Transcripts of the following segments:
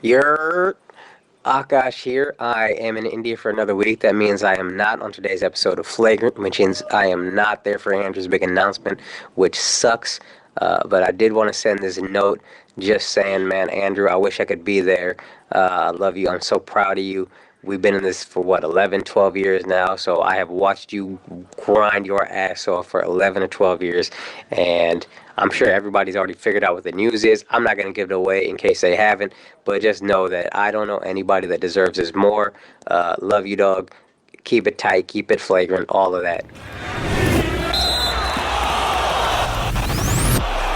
You're Akash here. I am in India for another week. That means I am not on today's episode of Flagrant, which means I am not there for Andrew's big announcement, which sucks. But I did want to send this note just saying, man, Andrew, I wish I could be there. I love you. I'm so proud of you. We've been in this for what, 11, 12 years now. So I have watched you grind your ass off for 11 or 12 years. And I'm sure everybody's already figured out what the news is. I'm not going to give it away in case they haven't. But just know that I don't know anybody that deserves this more. Love you, dog. Keep it tight. Keep it flagrant. All of that.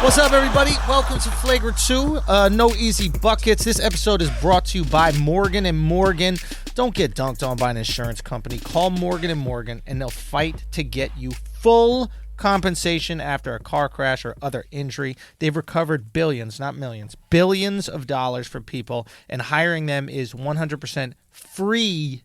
What's up, everybody? Welcome to Flagrant 2. No easy buckets. This episode is brought to you by Morgan & Morgan. Don't get dunked on by an insurance company. Call Morgan & Morgan, and they'll fight to get you full compensation after a car crash or other injury. They've recovered billions, not millions, billions of dollars for people, and hiring them is 100% free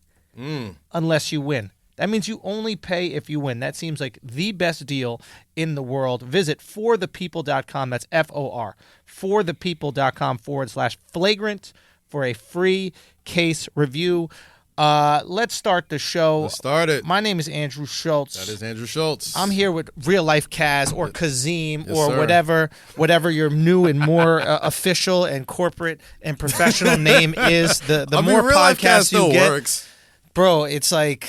unless you win. That means you only pay if you win. That seems like the best deal in the world. Visit forthepeople.com. That's F-O-R. Forthepeople.com/flagrant for a free case review. Let's start the show. Let's start it. My name is Andrew Schulz. That is Andrew Schulz. I'm here with Real Life Kaz or Kazim Yes, or sir. whatever your new and more official and corporate and professional name is. The more Real Life Cast podcasts you still get, works. bro, it's like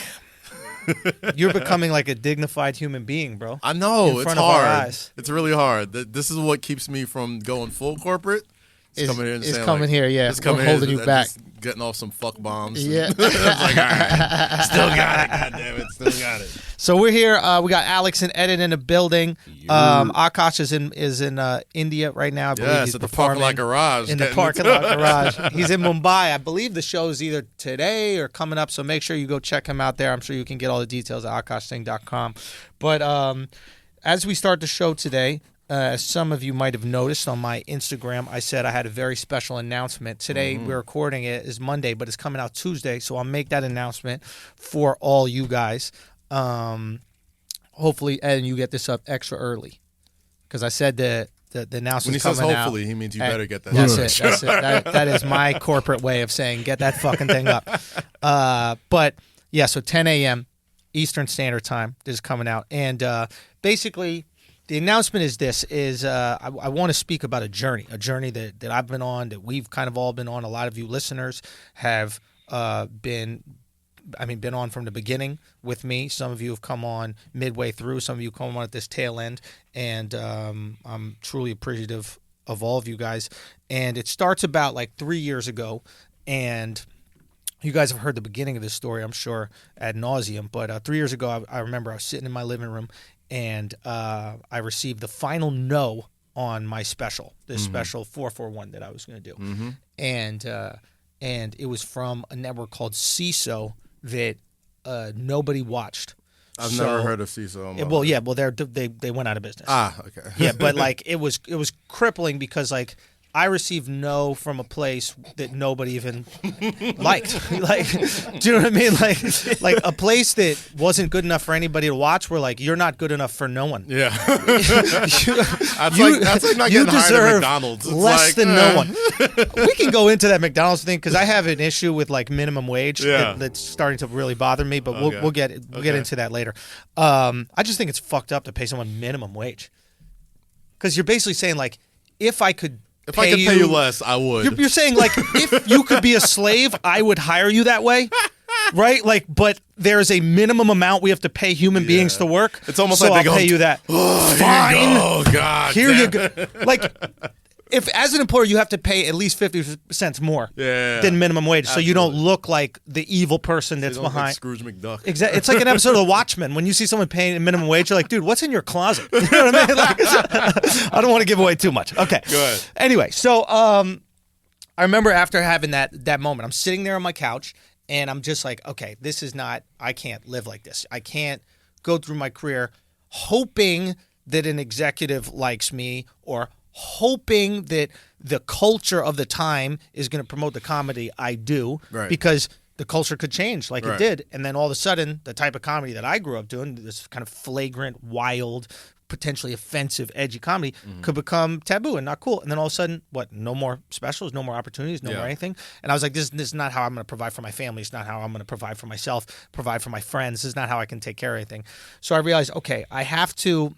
you're becoming like a dignified human being, bro. I know, in it's front of our hard. eyes. It's really hard. This is what keeps me from going full corporate. Is Coming here and saying, coming like, here, yeah. just We're coming here holding and you back. just getting off some fuck bombs. Yeah. It's like, all right, still got it. God damn it, still got it. So we're here. We got Alexx and Edit in the building. Akash is in India right now. I believe Yes, he's at the parking lot performing garage. in the parking lot garage. He's in Mumbai. I believe the show is either today or coming up. So make sure you go check him out there. I'm sure you can get all the details at akashsingh.com. But as we start the show today, as some of you might have noticed on my Instagram, I said I had a very special announcement. Today, we're recording it is Monday, but it's coming out Tuesday, so I'll make that announcement for all you guys. Hopefully, and you get this up extra early, because I said the announcement's When he says coming out. hopefully, he means you better get that. That's right. it. That's it. That is my corporate way of saying get that fucking thing up. But yeah, so 10 a.m. Eastern Standard Time. This is coming out, and basically. The announcement is this: I want to speak about a journey that I've been on, that we've kind of all been on. A lot of you listeners have been on from the beginning with me. Some of you have come on midway through. Some of you come on at this tail end, and I'm truly appreciative of all of you guys. And it starts about like 3 years ago, and you guys have heard the beginning of this story, I'm sure, ad nauseum. But 3 years ago, I remember I was sitting in my living room, and I received the final no on my special, this special 441 that I was going to do. And it was from a network called CISO that nobody watched. I've never heard of CISO. They went out of business. Okay. Yeah, but like it was crippling because like I received no from a place that nobody even liked. Like, do you know what I mean? Like a place that wasn't good enough for anybody to watch. We're like, you're not good enough for no one. Yeah. That's like not getting hired at McDonald's. It's less like, than no one. We can go into that McDonald's thing because I have an issue with like minimum wage that's starting to really bother me. But we'll get into that later. I just think it's fucked up to pay someone minimum wage because you're basically saying like, if I could pay you less, I would. You're saying like, if you could be a slave, I would hire you that way. Right? Like, but there's a minimum amount we have to pay human beings to work. It's almost so like they I'll go, pay you that. Fine. Oh, God. Here you go. Like, if as an employer you have to pay at least 50 cents more than minimum wage, so you don't look like the evil person that's behind. Like Scrooge McDuck. Exactly. It's like an episode of The Watchmen. When you see someone paying a minimum wage, you're like, dude, what's in your closet? You know what I mean? Like, I don't want to give away too much. Okay. Good. Anyway, so I remember after having that moment, I'm sitting there on my couch, and I'm just like, okay, this is not, I can't live like this. I can't go through my career hoping that an executive likes me or hoping that the culture of the time is going to promote the comedy I do, because the culture could change like it did. And then all of a sudden, the type of comedy that I grew up doing, this kind of flagrant, wild, potentially offensive, edgy comedy could become taboo and not cool. And then all of a sudden, what? No more specials, no more opportunities, no more anything. And I was like, this is not how I'm going to provide for my family. It's not how I'm going to provide for myself, provide for my friends. This is not how I can take care of anything. So I realized, okay, I have to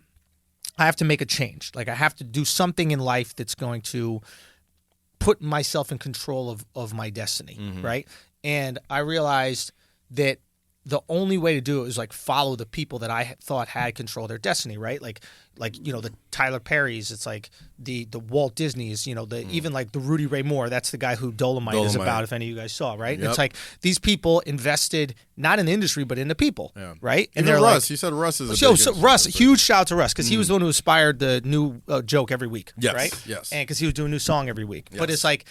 make a change. Like I have to do something in life that's going to put myself in control of my destiny, right? And I realized that the only way to do it was like follow the people that I thought had control of their destiny, right? Like the Tyler Perrys, it's like the Walt Disneys, even like the Rudy Ray Moore. That's the guy who Dolomite is about. If any of you guys saw, right? It's like these people invested not in the industry but in the people, right? And they're Russ. You said Russ is a Russ. Huge shout out to Russ because he was the one who inspired the new joke every week, right? Yes. And because he was doing a new song every week. But it's like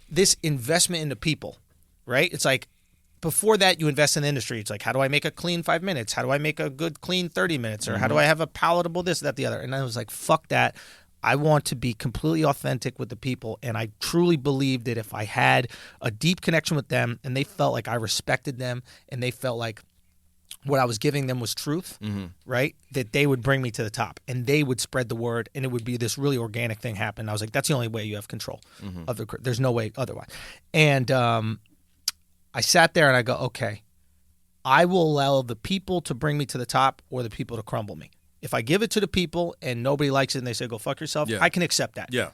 this investment in the people, right? It's like. Before that, you invest in the industry. It's like, how do I make a clean 5 minutes? How do I make a good clean 30 minutes? Or how do I have a palatable this, that, the other? And I was like, fuck that. I want to be completely authentic with the people. And I truly believe that if I had a deep connection with them and they felt like I respected them and they felt like what I was giving them was truth, right, that they would bring me to the top and they would spread the word and it would be this really organic thing happen. I was like, that's the only way you have control of the. There's no way otherwise. And I sat there and I go, okay, I will allow the people to bring me to the top or the people to crumble me. If I give it to the people and nobody likes it and they say, go fuck yourself, I can accept that. Yeah.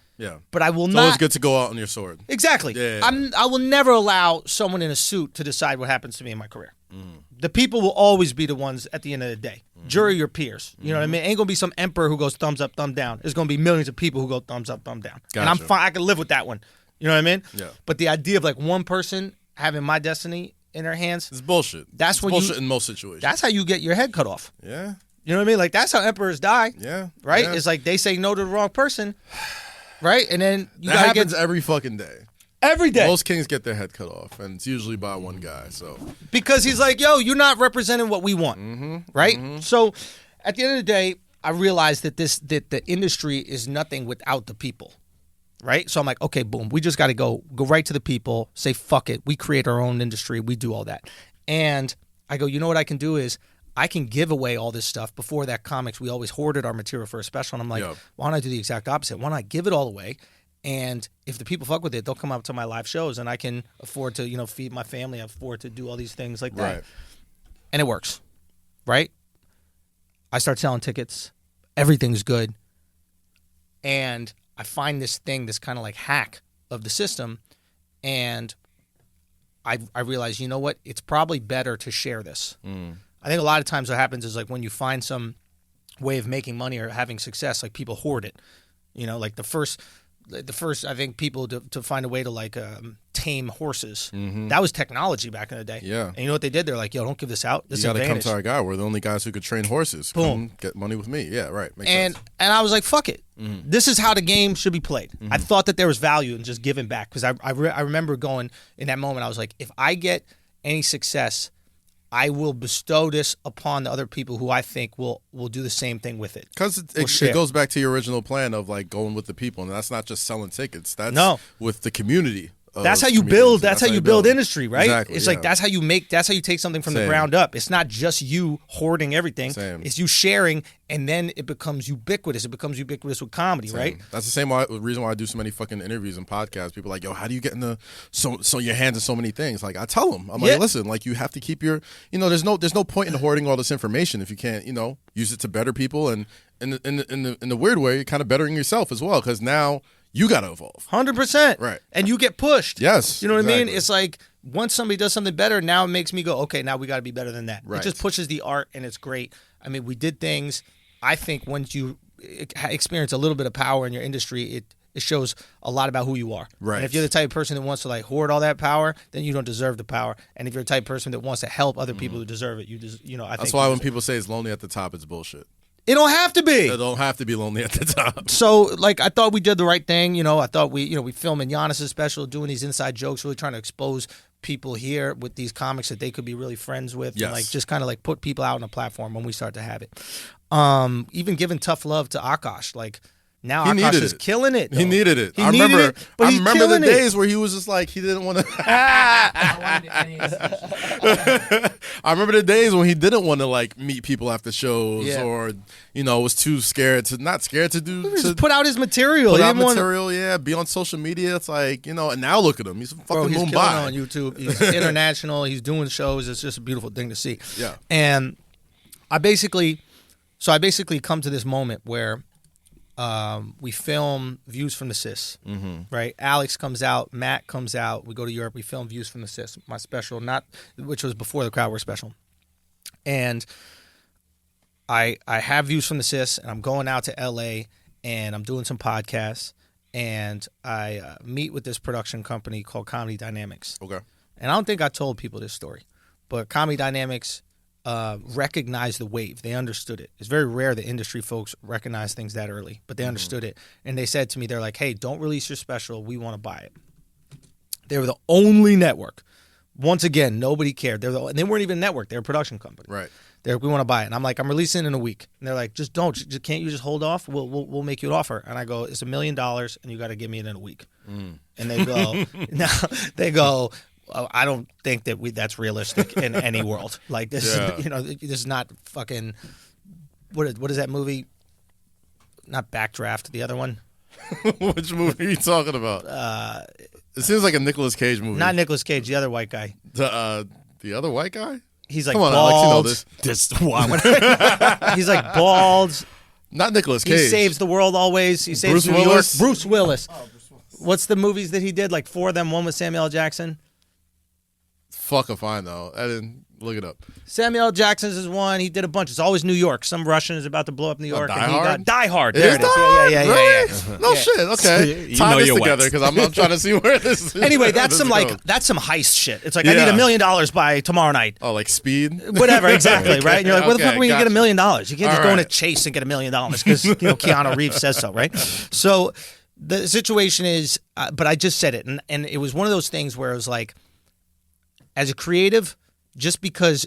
But I will it's not. It's always good to go out on your sword. Exactly. Yeah. I will never allow someone in a suit to decide what happens to me in my career. The people will always be the ones at the end of the day. Jury your peers. You know what I mean? Ain't going to be some emperor who goes thumbs up, thumb down. There's going to be millions of people who go thumbs up, thumb down. Gotcha. And I'm fine. I can live with that one. You know what I mean? Yeah. But the idea of like one person having my destiny in their hands. It's bullshit. It's bullshit in most situations. That's how you get your head cut off. Yeah. You know what I mean? Like that's how emperors die. Yeah. Right? Yeah. It's like they say no to the wrong person. Right? And then you that gotta happens every fucking day. Every day. Most kings get their head cut off, and it's usually by one guy. So because he's like, yo, you're not representing what we want. Right? So at the end of the day, I realized that the industry is nothing without the people. Right? So I'm like, okay, boom. We just got to go right to the people, say, fuck it. We create our own industry. We do all that. And I go, you know what I can do is I can give away all this stuff. Before that comics, we always hoarded our material for a special. And I'm like, why don't I do the exact opposite? Why don't I give it all away? And if the people fuck with it, they'll come up to my live shows and I can afford to, feed my family, afford to do all these things like that. Right. And it works. Right? I start selling tickets. Everything's good. And I find this thing, this kind of like hack of the system, and I realize, you know what? It's probably better to share this. I think a lot of times what happens is like when you find some way of making money or having success, like people hoard it. Like the first I think people to find a way to like tame horses. That was technology back in the day. Yeah. And you know what they did? They're like, yo, don't give this out. This you got to come advantage. to our guy. We're the only guys who could train horses. Boom. Come get money with me. Yeah, right. Makes and sense. and I was like, fuck it. This is how the game should be played. I thought that there was value in just giving back because I remember going in that moment. I was like, if I get any success, I will bestow this upon the other people who I think will do the same thing with it. Because it goes back to your original plan of like going with the people, and that's not just selling tickets. That's with the community. That's how you build. That's how you build industry, right? Exactly, it's like that's how you take something from the ground up. It's not just you hoarding everything. It's you sharing, and then it becomes ubiquitous. It becomes ubiquitous with comedy, right? That's the same reason why I do so many fucking interviews and podcasts. People are like, yo, how do you get in so your hands in so many things? Like I tell them, I'm like, listen, like you have to keep your, there's no point in hoarding all this information if you can't, use it to better people, and in the weird way, you're kind of bettering yourself as well because now. You got to evolve. 100%. Right. And you get pushed. Yes. You know what I mean? It's like once somebody does something better, now it makes me go, okay, now we got to be better than that. Right. It just pushes the art and it's great. I mean, we did things. I think once you experience a little bit of power in your industry, it shows a lot about who you are. Right. And if you're the type of person that wants to like hoard all that power, then you don't deserve the power. And if you're the type of person that wants to help other people who deserve it, I think that's why when people say it's lonely at the top, it's bullshit. It don't have to be. It don't have to be lonely at the top. So, like, I thought we did the right thing. I thought we filming Giannis's special, doing these inside jokes, really trying to expose people here with these comics that they could be really friends with. Yes. And, like, just kind of, like, put people out on a platform when we start to have it. Even giving tough love to Akash. Like, Now He Akash needed is it. killing it. He though. needed it. He I needed remember. it, but I he's remember the killing it. days where he was just like he didn't want to. I remember the days when he didn't want to like meet people after shows, or was too scared to do. He just put out his material. Put He out didn't material, be on social media. It's like and now look at him. He's fucking he's killing Mumbai on YouTube. He's international. He's doing shows. It's just a beautiful thing to see. Yeah. And I basically come to this moment where we film Views from the Cis, right? Alexx comes out, Matt comes out. We go to Europe. We film Views from the Cis, my special, which was before the Crowd Work special. And I have Views from the Cis, and I'm going out to LA, and I'm doing some podcasts, and I meet with this production company called Comedy Dynamics. Okay. And I don't think I told people this story, but Comedy Dynamics recognized the wave. They understood it. It's very rare that industry folks recognize things that early, but they understood it. And they said to me, they're like, hey, don't release your special. We want to buy it. They were the only network. Once again, nobody cared. And they weren't even a network. They were a production company. Right. They're like, we want to buy it. And I'm like, I'm releasing it in a week. And they're like, just don't. Can't you just hold off? We'll make you an offer. And I go, it's $1 million, and you got to give me it in a week. And they go, I don't think that's realistic in any world. Like this, this is not fucking. What is that movie? Not Backdraft. The other one. Which movie are you talking about? It seems like a Nicolas Cage movie. Not Nicolas Cage. The other white guy. The other white guy. He's like come on, bald. Alex, you know this. He's like bald. Not Nicolas Cage. He saves the world always. He saves New York. Bruce Willis. Oh, Bruce Willis. What's the movies that he did? Like 4 of them. One with Samuel L. Jackson. Fuck if I know. I didn't look it up. Samuel L. Jackson's is one. He did a bunch. It's always New York. Some Russian is about to blow up New York. Die and Hard? Die Hard. It There is it is. Die Hard? Yeah. Really? No shit. Okay. You Tie know this your together wax. because I'm trying to see where this is. Anyway, that's this some goes. that's some heist shit. It's like I need $1 million by tomorrow night. Oh, like Speed? Whatever, exactly, right? And you're like, where the fuck are you gotcha. get $1 million? You can't just All go in a right. chase and get $1 million because Keanu Reeves says so, right? So the situation is, but I just said it, and it was one of those things where it was like, as a creative, just because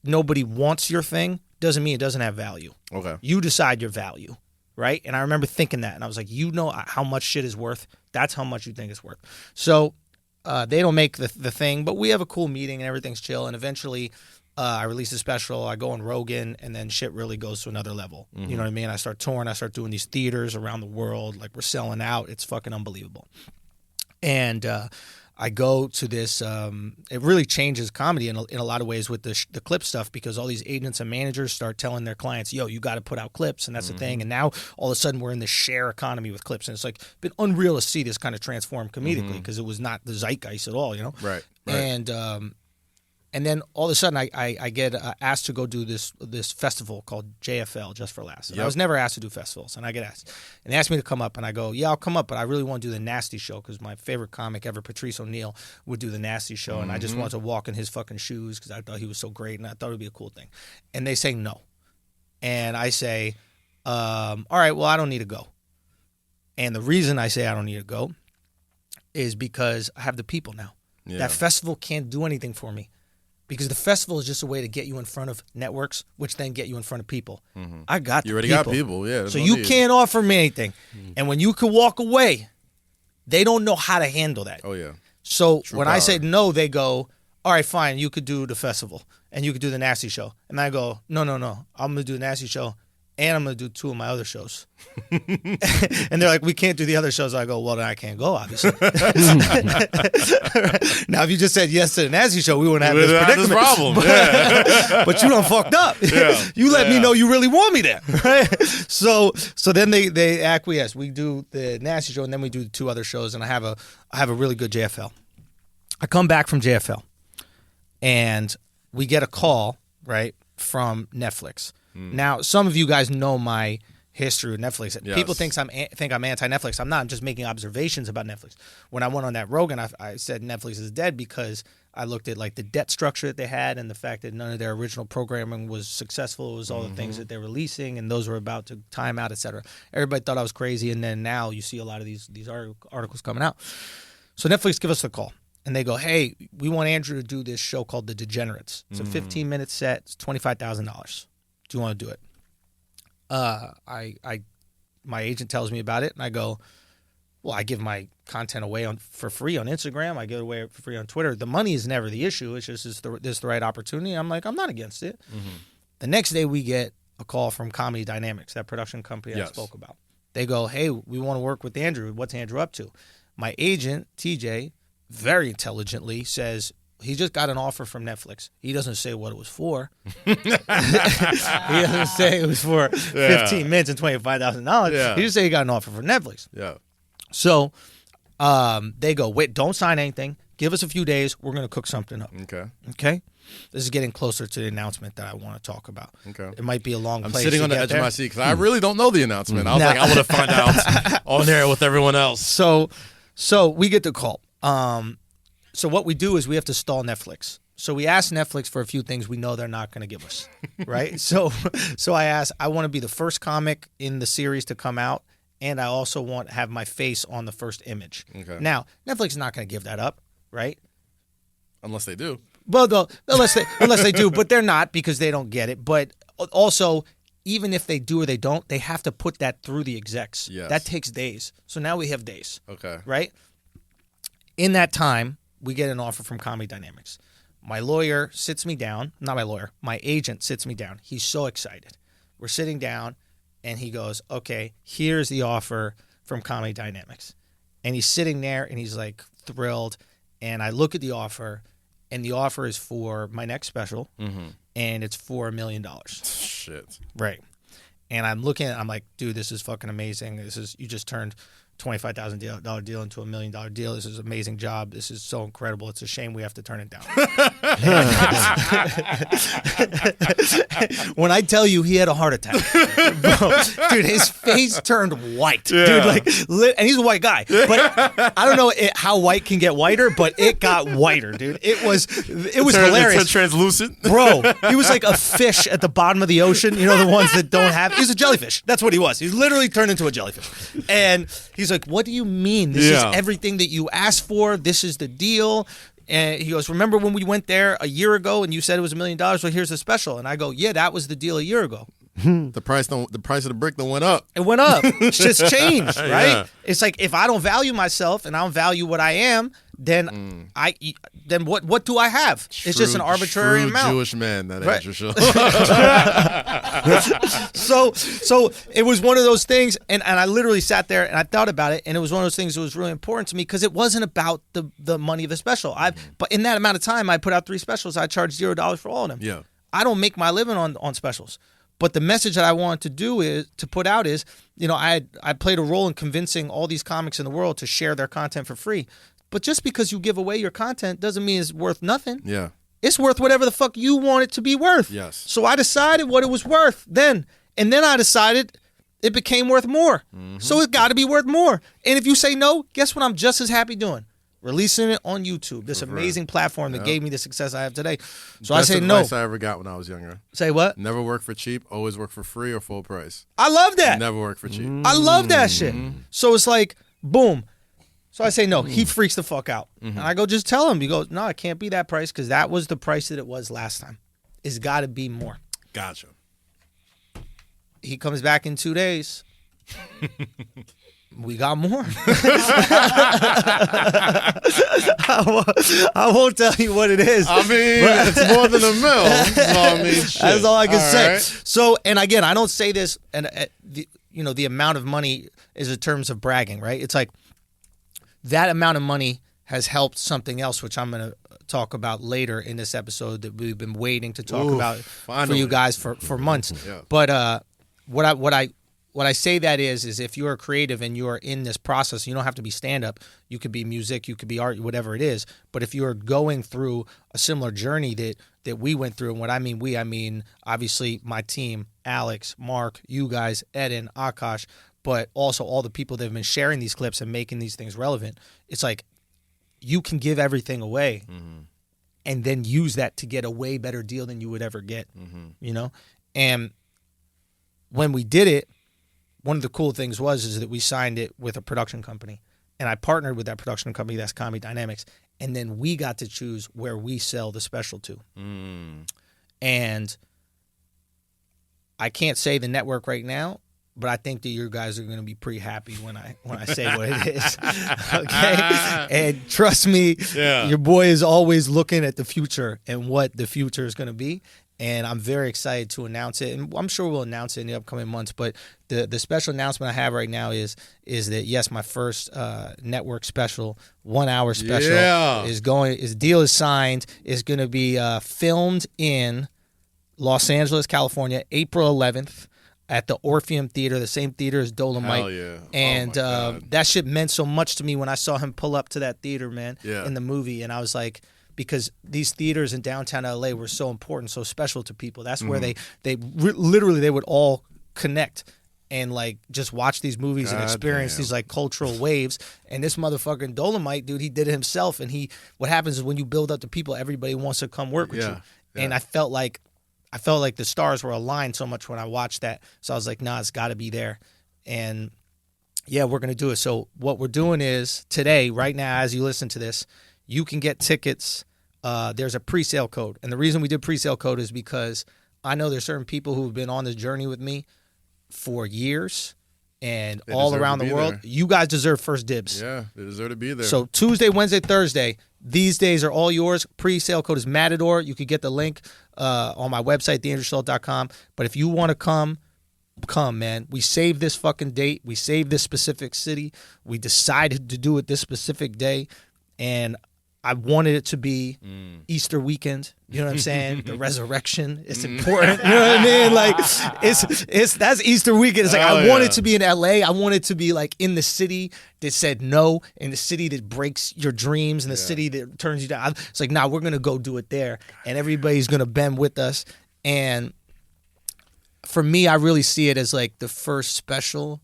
nobody wants your thing doesn't mean it doesn't have value. Okay. You decide your value, right? And I remember thinking that, and I was like, you know how much shit is worth? That's how much you think it's worth. So they don't make the thing, but we have a cool meeting and everything's chill. And eventually I release a special, I go on Rogan, and then shit really goes to another level. You know what I mean? I start touring, I start doing these theaters around the world. Like, we're selling out. It's fucking unbelievable. And I go to this. It really changes comedy in a lot of ways with the clip stuff, because all these agents and managers start telling their clients, "Yo, you got to put out clips," and that's the thing. And now all of a sudden we're in the share economy with clips, and it's like been unreal to see this kind of transform comedically, because it was not the zeitgeist at all, Right. And then all of a sudden, I get asked to go do this festival called JFL, Just for Laughs. And I was never asked to do festivals, and I get asked. And they asked me to come up, and I go, yeah, I'll come up, but I really want to do the Nasty Show, because my favorite comic ever, Patrice O'Neal, would do the Nasty Show, and I just wanted to walk in his fucking shoes because I thought he was so great, and I thought it would be a cool thing. And they say no. And I say, all right, well, I don't need to go. And the reason I say I don't need to go is because I have the people now. Yeah. That festival can't do anything for me. Because the festival is just a way to get you in front of networks, which then get you in front of people. I got the You already people. got people, yeah. So you can't offer me anything. And when you can walk away, they don't know how to handle that. Oh, yeah. So True when power. I say no, they go, all right, fine, you could do the festival. And you could do the Nasty Show. And I go, no. I'm going to do the Nasty Show. And I'm going to do 2 of my other shows. And they're like, we can't do the other shows. I go, well, then I can't go, obviously. Now, if you just said yes to the Nasty Show, we wouldn't have this predicament. problem. But you done fucked up. Yeah. You let me know you really want me there. Right? So then they acquiesce. We do the Nasty Show, and then we do 2 other shows, and I have a really good JFL. I come back from JFL, and we get a call, right, from Netflix. Now, some of you guys know my history with Netflix. Yes. People think I'm anti-Netflix. I'm not. I'm just making observations about Netflix. When I went on that Rogan, I said Netflix is dead because I looked at like the debt structure that they had and the fact that none of their original programming was successful. It was all the things that they're releasing, and those were about to time out, et cetera. Everybody thought I was crazy, and then now you see a lot of these articles coming out. So Netflix give us a call. And they go, hey, we want Andrew to do this show called The Degenerates. It's a 15-minute set. It's $25,000. Do you want to do it? I my agent tells me about it, and I go, well, I give my content away for free on Instagram. I give it away for free on Twitter. The money is never the issue. It's just, is this the right opportunity? I'm like, I'm not against it. The next day we get a call from Comedy Dynamics, that production company I spoke about. They go, hey, we want to work with Andrew. What's Andrew up to? My agent, TJ, very intelligently says, he just got an offer from Netflix. He doesn't say what it was for. He doesn't say it was for 15 minutes and $25,000. Yeah. He just said he got an offer from Netflix. Yeah. So they go, wait, don't sign anything. Give us a few days. We're going to cook something up. Okay? This is getting closer to the announcement that I want to talk about. Okay. It might be a long I'm place sitting to on the get edge there. of my seat because I really don't know the announcement. I was like, I want to find out on there with everyone else. So we get the call. So what we do is we have to stall Netflix. So we ask Netflix for a few things we know they're not going to give us, right? So I want to be the first comic in the series to come out, and I also want to have my face on the first image. Okay. Now, Netflix is not going to give that up, right? Unless they do. Well, unless they do, but they're not because they don't get it. But also, even if they do or they don't, they have to put that through the execs. Yes. That takes days. So now we have days. Okay. Right? In that time, we get an offer from Comedy Dynamics. My lawyer sits me down. Not my lawyer. My agent sits me down. He's so excited. We're sitting down, and he goes, okay, here's the offer from Comedy Dynamics. And he's sitting there, and he's like thrilled. And I look at the offer, and the offer is for my next special, and it's for $1 million. Shit. Right. And I'm looking at it, I'm like, dude, this is fucking amazing. You just turned $25,000 deal into $1 million deal. This is an amazing job. This is so incredible. It's a shame we have to turn it down. When I tell you he had a heart attack, bro, dude, his face turned white, dude. And he's a white guy, but I don't know how white can get whiter, but it got whiter, dude. It was hilarious. It's translucent, bro. He was like a fish at the bottom of the ocean. You know, the ones that don't have. He was a jellyfish. That's what he was. He literally turned into a jellyfish, and he's like, what do you mean? This is everything that you asked for. This is the deal. And he goes, remember when we went there a year ago and you said it was $1 million? Well, here's the special. And I go, yeah, that was the deal a year ago. The price of the brick went up. It went up. It's just changed, right? Yeah. It's like if I don't value myself and I don't value what I am, then then what do I have? It's just an arbitrary amount. Jewish man, that Right. answer show. So it was one of those things, and I literally sat there and I thought about it, and it was one of those things that was really important to me because it wasn't about the money of the special. But in that amount of time, I put out 3 specials. I charged $0 for all of them. Yeah. I don't make my living on specials. But the message that I wanted to do is to put out is, you know, I played a role in convincing all these comics in the world to share their content for free. But just because you give away your content doesn't mean it's worth nothing. Yeah. It's worth whatever the fuck you want it to be worth. Yes. So I decided what it was worth then. And then I decided it became worth more. So it's got to be worth more. And if you say no, guess what I'm just as happy doing? Releasing it on YouTube, this amazing platform that gave me the success I have today. So Best I say no. advice I ever got when I was younger. Say what? Never work for cheap. Always work for free or full price. I love that. Never work for cheap. I love that shit. So it's like, boom. So I say no. He freaks the fuck out. And I go, just tell him. He goes, no, it can't be that price because that was the price that it was last time. It's got to be more. Gotcha. He comes back in 2 days. We got more. I won't tell you what it is. I mean, it's more than $1 million. So, I mean, shit. That's all I can say. Right. So, and again, I don't say this, and the amount of money is in terms of bragging, right? It's like that amount of money has helped something else, which I'm going to talk about later in this episode that we've been waiting to talk about for you guys for months. Yeah. But what I say that is if you're a creative and you're in this process, you don't have to be stand-up. You could be music, you could be art, whatever it is. But if you're going through a similar journey that we went through, and what I mean obviously my team, Alexx, Mark, you guys, Eden, Akash, but also all the people that have been sharing these clips and making these things relevant. It's like you can give everything away and then use that to get a way better deal than you would ever get, you know? And when we did it, one of the cool things is that we signed it with a production company, and I partnered with that production company. That's Comedy Dynamics, and then we got to choose where we sell the special to. And I can't say the network right now, but I think that you guys are going to be pretty happy when I say what it is. Okay? And trust me, your boy is always looking at the future and what the future is going to be. And I'm very excited to announce it. And I'm sure we'll announce it in the upcoming months. But the special announcement I have right now is that, yes, my first network special, 1 hour special, deal is signed, is going to be filmed in Los Angeles, California, April 11th. At the Orpheum Theater, the same theater as Dolomite. Hell yeah. And that shit meant so much to me when I saw him pull up to that theater, man, in the movie. And I was like, because these theaters in downtown LA were so important, so special to people. That's where they literally they would all connect and like just watch these movies and experience these like cultural waves. And this motherfucker in Dolomite, dude, he did it himself. And what happens is when you build up the people, everybody wants to come work with you. Yeah. And I felt like the stars were aligned so much when I watched that. So I was like, nah, it's got to be there. And yeah, we're going to do it. So what we're doing is today, right now, as you listen to this, you can get tickets. There's a pre-sale code. And the reason we did pre-sale code is because I know there's certain people who have been on this journey with me for years and all around the world. There. You guys deserve first dibs. Yeah, they deserve to be there. So Tuesday, Wednesday, Thursday, these days are all yours. Pre-sale code is Matador. You could get the link on my website, theandrewschultz.com. But if you want to come, man. We saved this fucking date. We saved this specific city. We decided to do it this specific day. And I wanted it to be Easter weekend. You know what I'm saying? The resurrection. It's important. You know what I mean? Like that's Easter weekend. It's like I want it to be in LA. I want it to be like in the city that said no, in the city that breaks your dreams, in the city that turns you down. It's like, nah, we're gonna go do it there. And everybody's gonna bend with us. And for me, I really see it as like the first special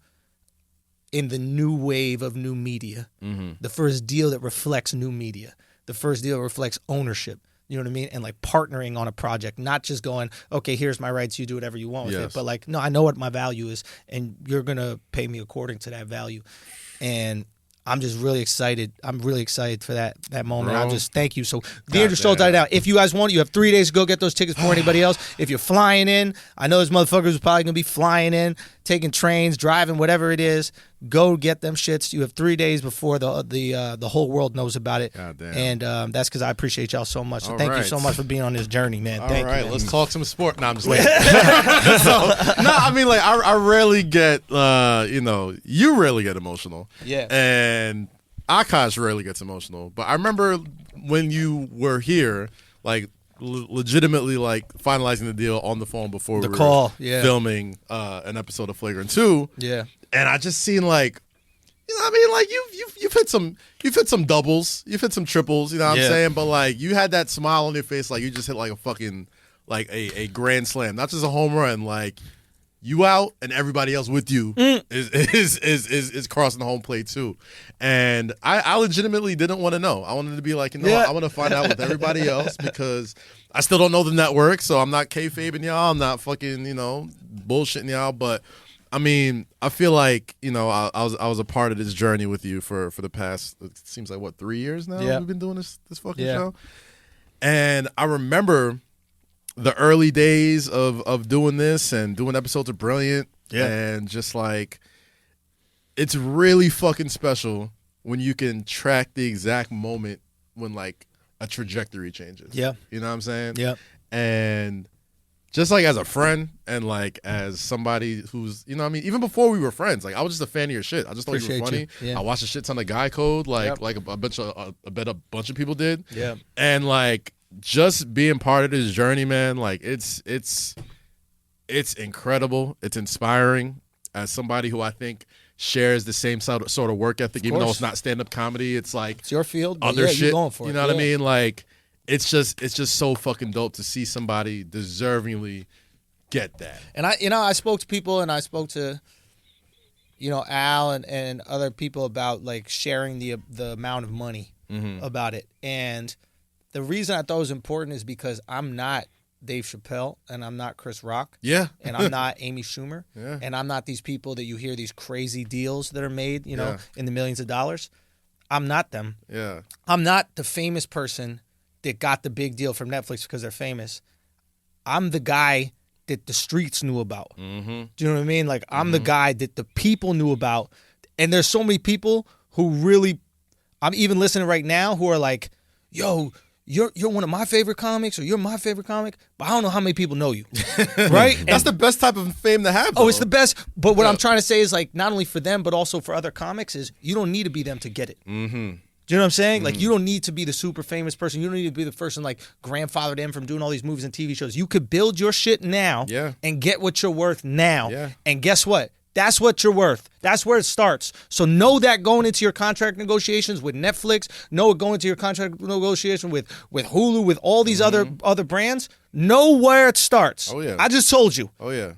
in the new wave of new media. The first deal that reflects new media. The first deal reflects ownership, you know what I mean? And like partnering on a project, not just going, okay, here's my rights, you do whatever you want with it. But like, no, I know what my value is and you're going to pay me according to that value. And I'm just really excited. I'm really excited for that moment. I just thank you. So theandrewschultz.com. If you guys want it, you have 3 days to go get those tickets before anybody else. If you're flying in, I know those motherfuckers are probably going to be flying in, taking trains, driving, whatever it is. Go get them shits. You have 3 days before the whole world knows about it. And that's because I appreciate y'all so much. So thank you so much for being on this journey, man. Thank you. Man. Let's talk some sport. No, I'm just like, I mean, like, I rarely get, you rarely get emotional. Yeah. And Akash rarely gets emotional. But I remember when you were here, like, legitimately like finalizing the deal on the phone before we were filming an episode of Flagrant 2. Yeah. And I just seen like, you know what I mean? Like you've hit some doubles, you've hit some triples, you know what I'm saying? But like you had that smile on your face like you just hit like a fucking like a grand slam, not just a home run, like you out and everybody else with you is crossing the home plate too. And I legitimately didn't want to know. I wanted to be like, I want to find out with everybody else because I still don't know the network, so I'm not kayfabing y'all. I'm not fucking, bullshitting y'all. But I mean, I feel like, I was a part of this journey with you for the past, it seems like 3 years now we've been doing this fucking show. And I remember the early days of doing this and doing episodes of Brilliant and just like it's really fucking special when you can track the exact moment when like a trajectory changes. Yeah. You know what I'm saying? Yeah. And just like as a friend and like as somebody who's, even before we were friends, like I was just a fan of your shit. I just thought you were funny. Yeah. I watched a shit ton of Guy Code, like a bunch of people did. Yeah. And like just being part of this journey, man, like it's incredible. It's inspiring as somebody who I think shares the same sort of work ethic, even though it's not stand-up comedy. It's like it's your field, other shit. You're going for you know what I mean? Like it's just so fucking dope to see somebody deservingly get that. And I spoke to people and I spoke to Al and other people about like sharing the amount of money about it. And the reason I thought it was important is because I'm not Dave Chappelle and I'm not Chris Rock. Yeah. And I'm not Amy Schumer. Yeah. And I'm not these people that you hear these crazy deals that are made, in the millions of dollars. I'm not them. Yeah. I'm not the famous person that got the big deal from Netflix because they're famous. I'm the guy that the streets knew about. Do you know what I mean? Like, I'm the guy that the people knew about. And there's so many people who really, I'm even listening right now, who are like, yo, you're one of my favorite comics, or you're my favorite comic, but I don't know how many people know you, right? That's the best type of fame to have, though. Oh, it's the best. But what I'm trying to say is, like, not only for them, but also for other comics, is you don't need to be them to get it. Do you know what I'm saying? Like, you don't need to be the super famous person. You don't need to be the person, like, grandfathered in from doing all these movies and TV shows. You could build your shit now and get what you're worth now. Yeah. And guess what? That's what you're worth. That's where it starts. So know that going into your contract negotiations with Netflix, know it going into your contract negotiation with Hulu, with all these other brands, know where it starts. Oh, yeah. I just told you. Oh, yeah.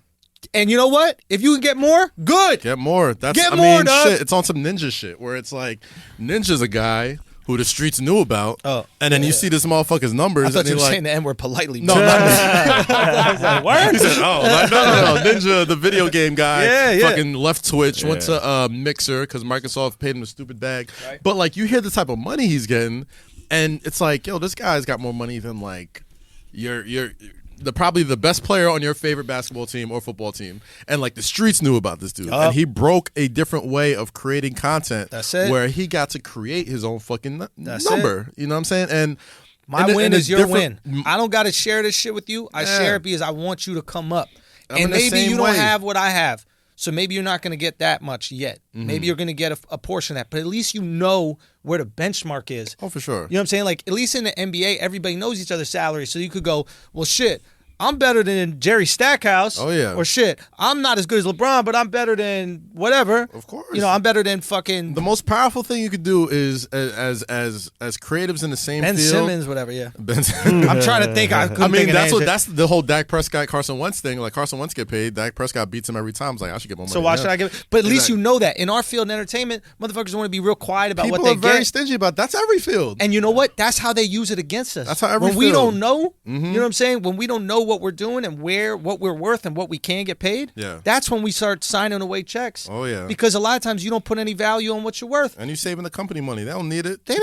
And you know what? If you can get more, good. Get more. I mean, shit, it's on some ninja shit where it's like, Ninja's a guy who the streets knew about, and then you see this motherfucker's numbers. I thought and you were like, saying the N-word politely. No, not I was like, what? He said, no, Ninja, the video game guy, fucking left Twitch, went to Mixer because Microsoft paid him a stupid bag. Right. But like, you hear the type of money he's getting, and it's like, yo, this guy's got more money than like you're probably the best player on your favorite basketball team or football team, and like the streets knew about this dude, and he broke a different way of creating content. That's it. Where he got to create his own fucking number. You know what I'm saying? And my win is your win. I don't got to share this shit with you. I share it because I want you to come up, and maybe you don't have what I have, so maybe you're not going to get that much yet. Maybe you're going to get a portion of that, but at least you know where the benchmark is. Oh, for sure. You know what I'm saying? Like, at least in the NBA, everybody knows each other's salaries, so you could go, well, shit, I'm better than Jerry Stackhouse. Oh, yeah. Or shit, I'm not as good as LeBron, but I'm better than whatever. Of course. You know, I'm better than fucking... The most powerful thing you could do is, as creatives in the same Ben field... Simmons, whatever, I'm trying to think. I mean, that's the whole Dak Prescott, Carson Wentz thing. Like, Carson Wentz get paid. Dak Prescott beats him every time. I was like, I should get more money. So why should I give... But at least you know that. In our field in entertainment, motherfuckers want to be real quiet about what they get. People are very stingy about That's every field. And you know what? That's how they use it against us. That's how every When we don't know, you know what I'm saying? When we don't know what we're doing and what we're worth and what we can get paid, that's when we start signing away checks. Oh, yeah. Because a lot of times you don't put any value on what you're worth. And you're saving the company money. They don't need it. They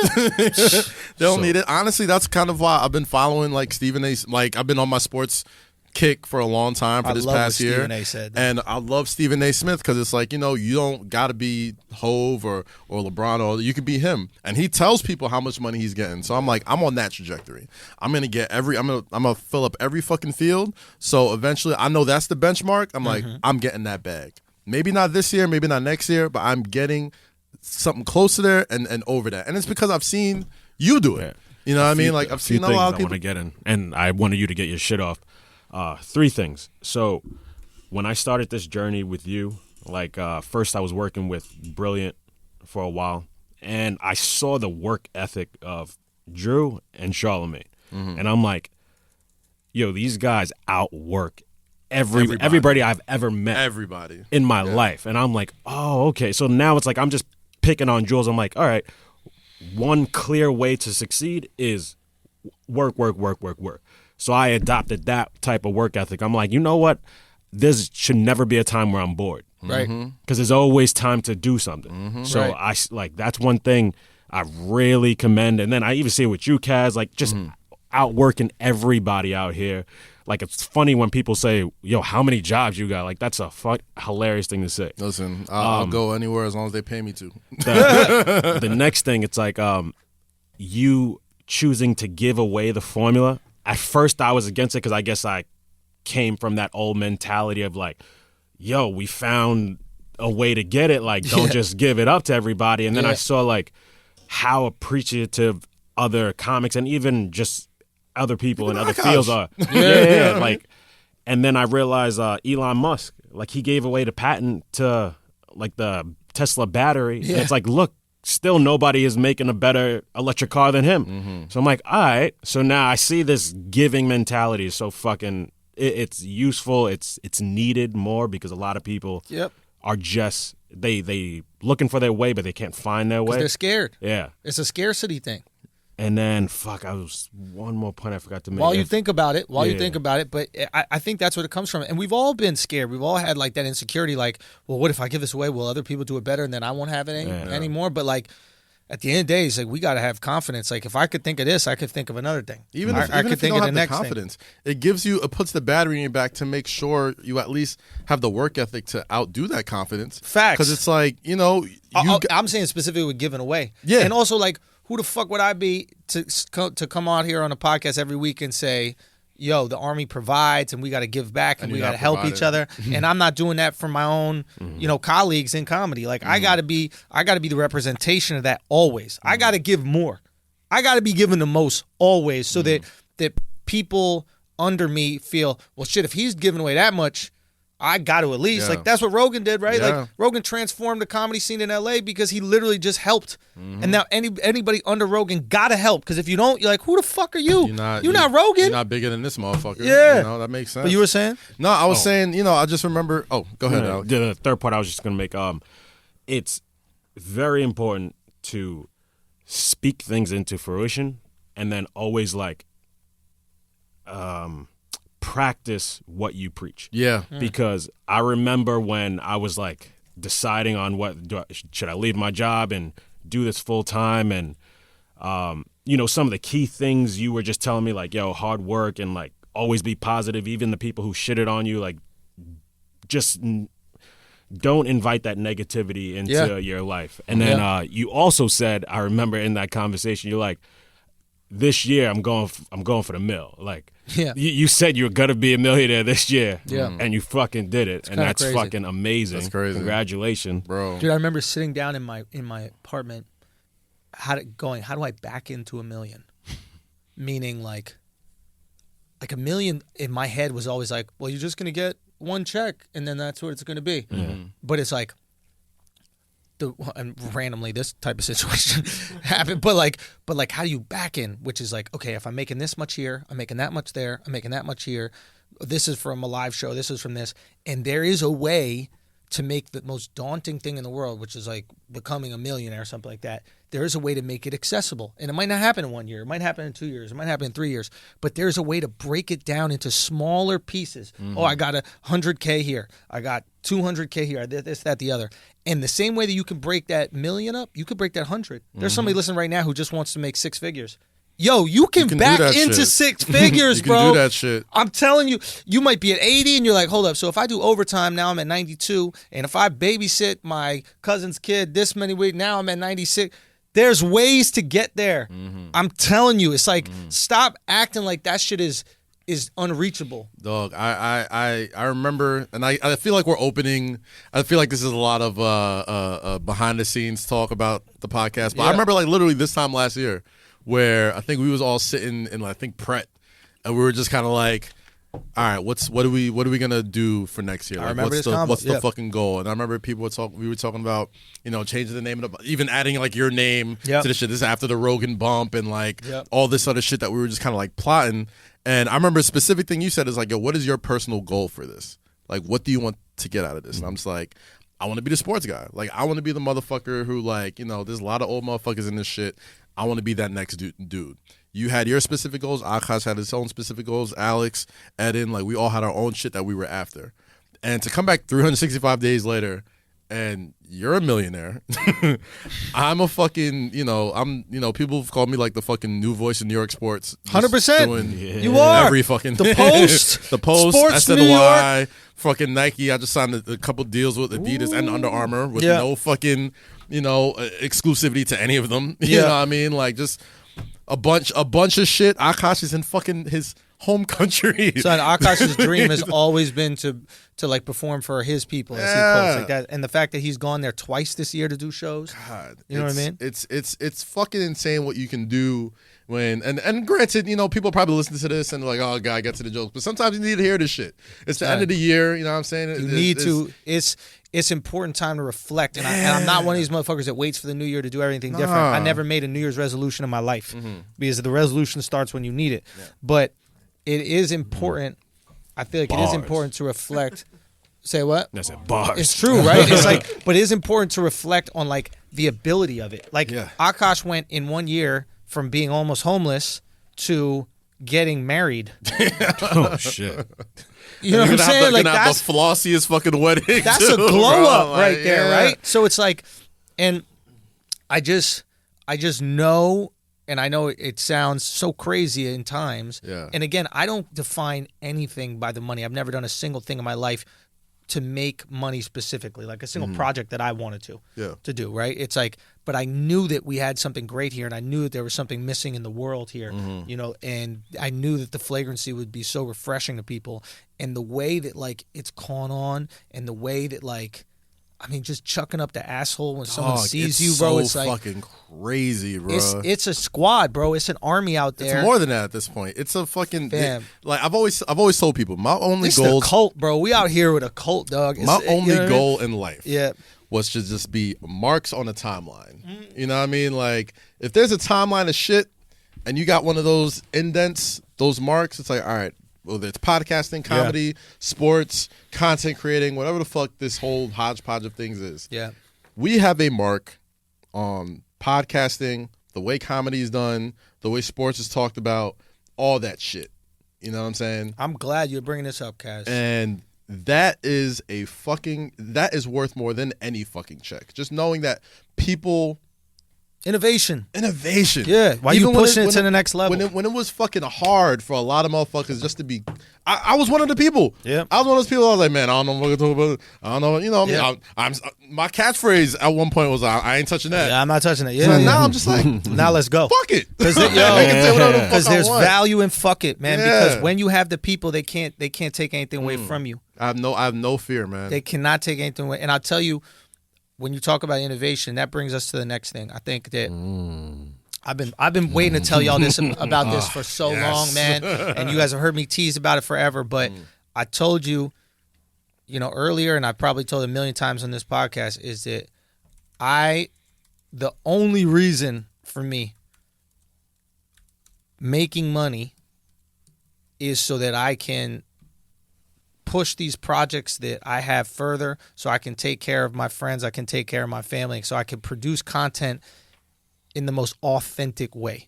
don't need it. Honestly, that's kind of why I've been following like Stephen A. Like, I've been on my sports kick for a long time for this past year. Stephen A. said. And I love Stephen A. Smith because it's like, you know, you don't got to be Hove or LeBron, or you could be him. And he tells people how much money he's getting. So I'm like, I'm on that trajectory. I'm going to get I'm going to fill up every fucking field. So eventually, I know that's the benchmark. I'm like, I'm getting that bag. Maybe not this year, maybe not next year, but I'm getting something close to there and over that. And it's because I've seen you do it. You know what I mean? Like, I've seen a lot of people. I want to get in, and I wanted you to get your shit off. 3 things. So when I started this journey with you, like first I was working with Brilliant for a while, and I saw the work ethic of Drew and Charlamagne. And I'm like, yo, these guys outwork everybody I've ever met in my life. And I'm like, oh, okay. So now it's like I'm just picking on Jules. I'm like, all right, one clear way to succeed is work. So I adopted that type of work ethic. I'm like, you know what? There should never be a time where I'm bored. Right. Because there's always time to do something. So that's one thing I really commend. And then I even see it with you, Kaz, like just outworking everybody out here. Like, it's funny when people say, yo, how many jobs you got? Like, that's a hilarious thing to say. Listen, I'll go anywhere as long as they pay me to. The next thing, it's like you choosing to give away the formula. At first, I was against it because I guess I came from that old mentality of like, yo, we found a way to get it. Like, don't just give it up to everybody. And then I saw like how appreciative other comics and even just other people in other fields are. Like, and then I realized Elon Musk, like, he gave away the patent to like the Tesla battery. And it's like, look, still nobody is making a better electric car than him. So I'm like, all right. So now I see this giving mentality is so fucking, it's useful. It's needed more because a lot of people are just, they looking for their way, but they can't find their way. They're scared. Yeah. It's a scarcity thing. And then, I was one more point I forgot to make. While you think about it, but I think that's what it comes from. And we've all been scared. We've all had like that insecurity, like, well, what if I give this away? Will other people do it better and then I won't have it anymore? But like, at the end of the day, it's like we got to have confidence. Like if I could think of this, I could think of another thing. Even I if could you think don't of have the confidence, it puts the battery in your back to make sure you at least have the work ethic to outdo that confidence. Facts. Because it's like, I'm saying specifically with giving away. Yeah. And also like, who the fuck would I be to come out here on a podcast every week and say, yo, the Army provides and we got to give back and we got to help each other. And I'm not doing that for my own, colleagues in comedy. Like I got to be the representation of that always. I got to give more. I got to be giving the most always so that people under me feel, well, shit, if he's giving away that much, I got to at least. Like that's what Rogan did, right? Yeah. Like Rogan transformed the comedy scene in LA because he literally just helped. And now anybody under Rogan got to help because if you don't, you're like, who the fuck are you? You're not Rogan. You're not bigger than this motherfucker. Yeah. That makes sense. But you were saying? No, I was saying, I just remember. Oh, go ahead, Alex. The third part I was just going to make, it's very important to speak things into fruition and then always like practice what you preach. Yeah. Because I remember when I was like deciding on should I leave my job and do this full time and some of the key things you were just telling me, like, yo, hard work and like always be positive, even the people who shitted on you, like just don't invite that negativity into your life. And then you also said, I remember in that conversation, you're like, this year I'm going for the mill. Like you said you were gonna be a millionaire this year, and you fucking did it, and that's crazy. fucking amazing. That's crazy, congratulations, bro. Dude, I remember sitting down in my apartment, how do I back into $1 million? Meaning like a million in my head was always like, well, you're just gonna get one check, and then that's what it's gonna be. But it's like. And randomly this type of situation happened, but like how do you back in? Which is like, okay, if I'm making this much here, I'm making that much there, I'm making that much here. This is from a live show. This is from this, and there is a way to make the most daunting thing in the world, which is like becoming a millionaire or something like that. There is a way to make it accessible, and it might not happen in 1 year. It might happen in 2 years. It might happen in 3 years. But there's a way to break it down into smaller pieces. Oh, I got 100K here. I got 200K here. This, that, the other. And the same way that you can break that million up, you could break that 100. There's somebody listening right now who just wants to make 6 figures. Yo, you can back into shit. 6 figures, you can bro. do that shit. I'm telling you, you might be at 80 and you're like, hold up. So if I do overtime, now I'm at 92. And if I babysit my cousin's kid this many weeks, now I'm at 96. There's ways to get there. I'm telling you, it's like, stop acting like that shit is unreachable. Dog, I remember, and I feel like we're opening. I feel like this is a lot of behind the scenes talk about the podcast. But I remember like literally this time last year, where I think we was all sitting in Pret, and we were just kind of like, all right, what are we gonna do for next year? Like, what's the fucking goal? And I remember we were talking about, changing the name of even adding like your name to the shit. This is after the Rogan bump and like all this other shit that we were just kind of like plotting. And I remember a specific thing you said is like, yo, what is your personal goal for this? Like, what do you want to get out of this? And I'm just like, I want to be the sports guy. Like, I want to be the motherfucker who like, there's a lot of old motherfuckers in this shit. I want to be that next dude. You had your specific goals. Akash had his own specific goals. Alexx, Eden, like we all had our own shit that we were after. And to come back 365 days later and you're a millionaire. I'm a fucking, people have called me like the fucking new voice in New York sports. 100%. You are. Every fucking The Post. the Post, Sports New SNY, York. Fucking Nike. I just signed a couple deals with Adidas and Under Armour with no fucking, exclusivity to any of them. You know what I mean? Like just a bunch of shit. Akash is in fucking his home country. So Akash's dream has always been to like perform for his people, as he calls like that. And the fact that he's gone there twice this year to do shows. God, you know what I mean? It's fucking insane what you can do when and granted, people probably listen to this and they're like, oh, guy, get to the jokes. But sometimes you need to hear this shit. It's the end of the year, you know what I'm saying? You need to. It's important time to reflect. And, I'm not one of these motherfuckers that waits for the new year to do everything different. I never made a New Year's resolution in my life because the resolution starts when you need it. Yeah. But it is important. I feel like Bars. it is important to reflect. Say what? I said bars. It's true, right? It's like, but it is important to reflect on like the ability of it. Like Akash went in 1 year from being almost homeless to getting married. Oh shit. You know what I'm saying? Like that's the flossiest fucking wedding. That's a glow up right there, right? So it's like, and I just I just know, and I know it sounds so crazy in times. Yeah. And again, I don't define anything by the money. I've never done a single thing in my life to make money specifically, like a single project that I wanted to do, right? It's like, but I knew that we had something great here, and I knew that there was something missing in the world here, you know, and I knew that the flagrancy would be so refreshing to people, and the way that, like, it's caught on, and the way that, like, I mean, just chucking up the asshole when someone sees you, bro. It's like fucking crazy, bro. It's a squad, bro. It's an army out there. It's more than that at this point. It's a fucking like I've always told people my only this goal. Is a cult, bro. We out here with a cult, dog. My only goal in life, yeah, was to just be marks on a timeline. You know what I mean? Like if there's a timeline of shit, and you got one of those indents, those marks, it's like, all right. Whether it's podcasting, comedy, sports, content creating, whatever the fuck this whole hodgepodge of things is. Yeah. We have a mark on podcasting, the way comedy is done, the way sports is talked about, all that shit. You know what I'm saying? I'm glad you're bringing this up, Kaz. And that is worth more than any fucking check. Just knowing that people... Innovation. Yeah. Why you pushing it to the next level? When it was fucking hard for a lot of motherfuckers just to be... I was one of the people. Yeah. I was one of those people. I was like, man, I don't know what I'm talking about. I don't know. You know what I mean? I'm my catchphrase at one point was, I ain't touching that. Yeah, I'm not touching it. Yeah. So now I'm just like... now let's go. Fuck it. Because there's value in fuck it, man. Yeah. Because when you have the people, they can't take anything away from you. I have no fear, man. They cannot take anything away. And I'll tell you, when you talk about innovation, that brings us to the next thing. I think that I've been waiting to tell y'all this about this for so long, man. And you guys have heard me tease about it forever. But I told you, you know, earlier, and I probably told it a million times on this podcast, is that the only reason for me making money is so that I can push these projects that I have further, so I can take care of my friends, I can take care of my family, so I can produce content in the most authentic way.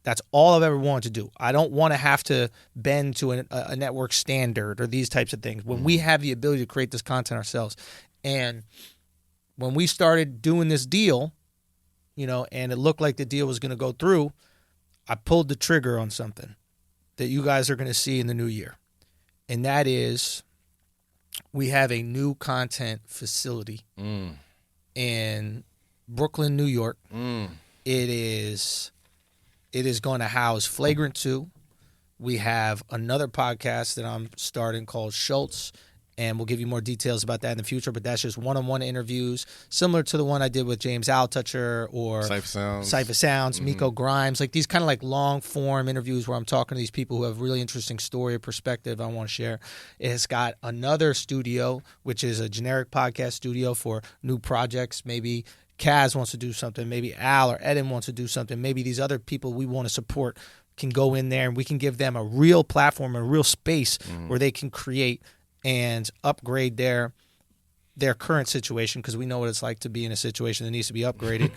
That's all I've ever wanted to do. I don't want to have to bend to a network standard or these types of things. When we have the ability to create this content ourselves. And when we started doing this deal, you know, and it looked like the deal was going to go through, I pulled the trigger on something that you guys are going to see in the new year. And that is, we have a new content facility in Brooklyn, New York. It is going to house Flagrant 2. We have another podcast that I'm starting called Schulz, and we'll give you more details about that in the future, but that's just one-on-one interviews, similar to the one I did with James Altucher or Cypher Sounds, Miko Grimes, like these kind of like long-form interviews where I'm talking to these people who have really interesting story or perspective I want to share. It has got another studio, which is a generic podcast studio for new projects. Maybe Kaz wants to do something. Maybe Al or Eden wants to do something. Maybe these other people we want to support can go in there and we can give them a real platform, a real space where they can create and upgrade their current situation, because we know what it's like to be in a situation that needs to be upgraded.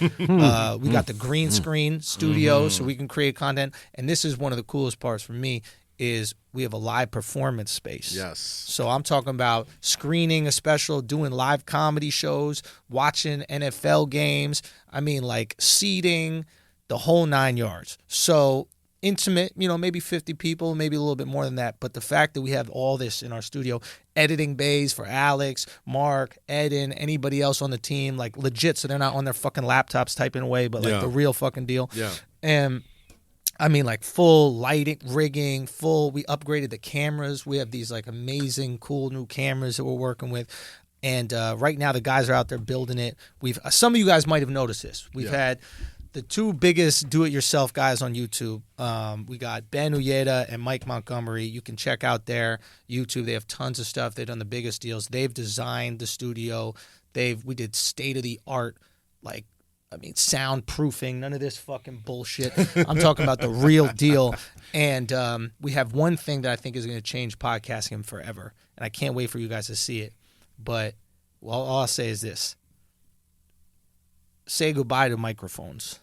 We got the green screen studio so we can create content. And this is one of the coolest parts for me is we have a live performance space. Yes. So I'm talking about screening a special, doing live comedy shows, watching NFL games. I mean, like seating, the whole 9 yards. So intimate, you know, maybe 50 people, maybe a little bit more than that. But the fact that we have all this in our studio, editing bays for Alexx, Mark, Eden, anybody else on the team, like legit, so they're not on their fucking laptops typing away, but like the real fucking deal. Yeah. And I mean, like full lighting, rigging, we upgraded the cameras. We have these like amazing, cool new cameras that we're working with. And right now the guys are out there building it. Some of you guys might have noticed this. We've had the two biggest do-it-yourself guys on YouTube. We got Ben Uyeda and Mike Montgomery. You can check out their YouTube. They have tons of stuff. They've done the biggest deals. They've designed the studio. We did state-of-the-art, like, I mean, soundproofing, none of this fucking bullshit. I'm talking about the real deal. And we have one thing that I think is going to change podcasting forever, and I can't wait for you guys to see it. But all I'll say is this. say goodbye to microphones.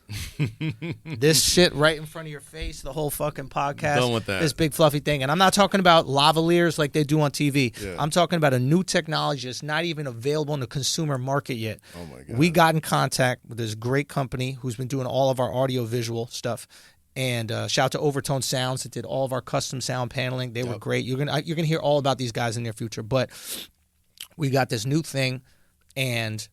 This shit right in front of your face, the whole fucking podcast. Done with that. This big fluffy thing. And I'm not talking about lavaliers like they do on TV. Yeah. I'm talking about a new technology that's not even available in the consumer market yet. Oh my God. We got in contact with this great company who's been doing all of our audio visual stuff. And shout out to Overtone Sounds that did all of our custom sound paneling. They were great. You're gonna hear all about these guys in the near future. But we got this new thing, and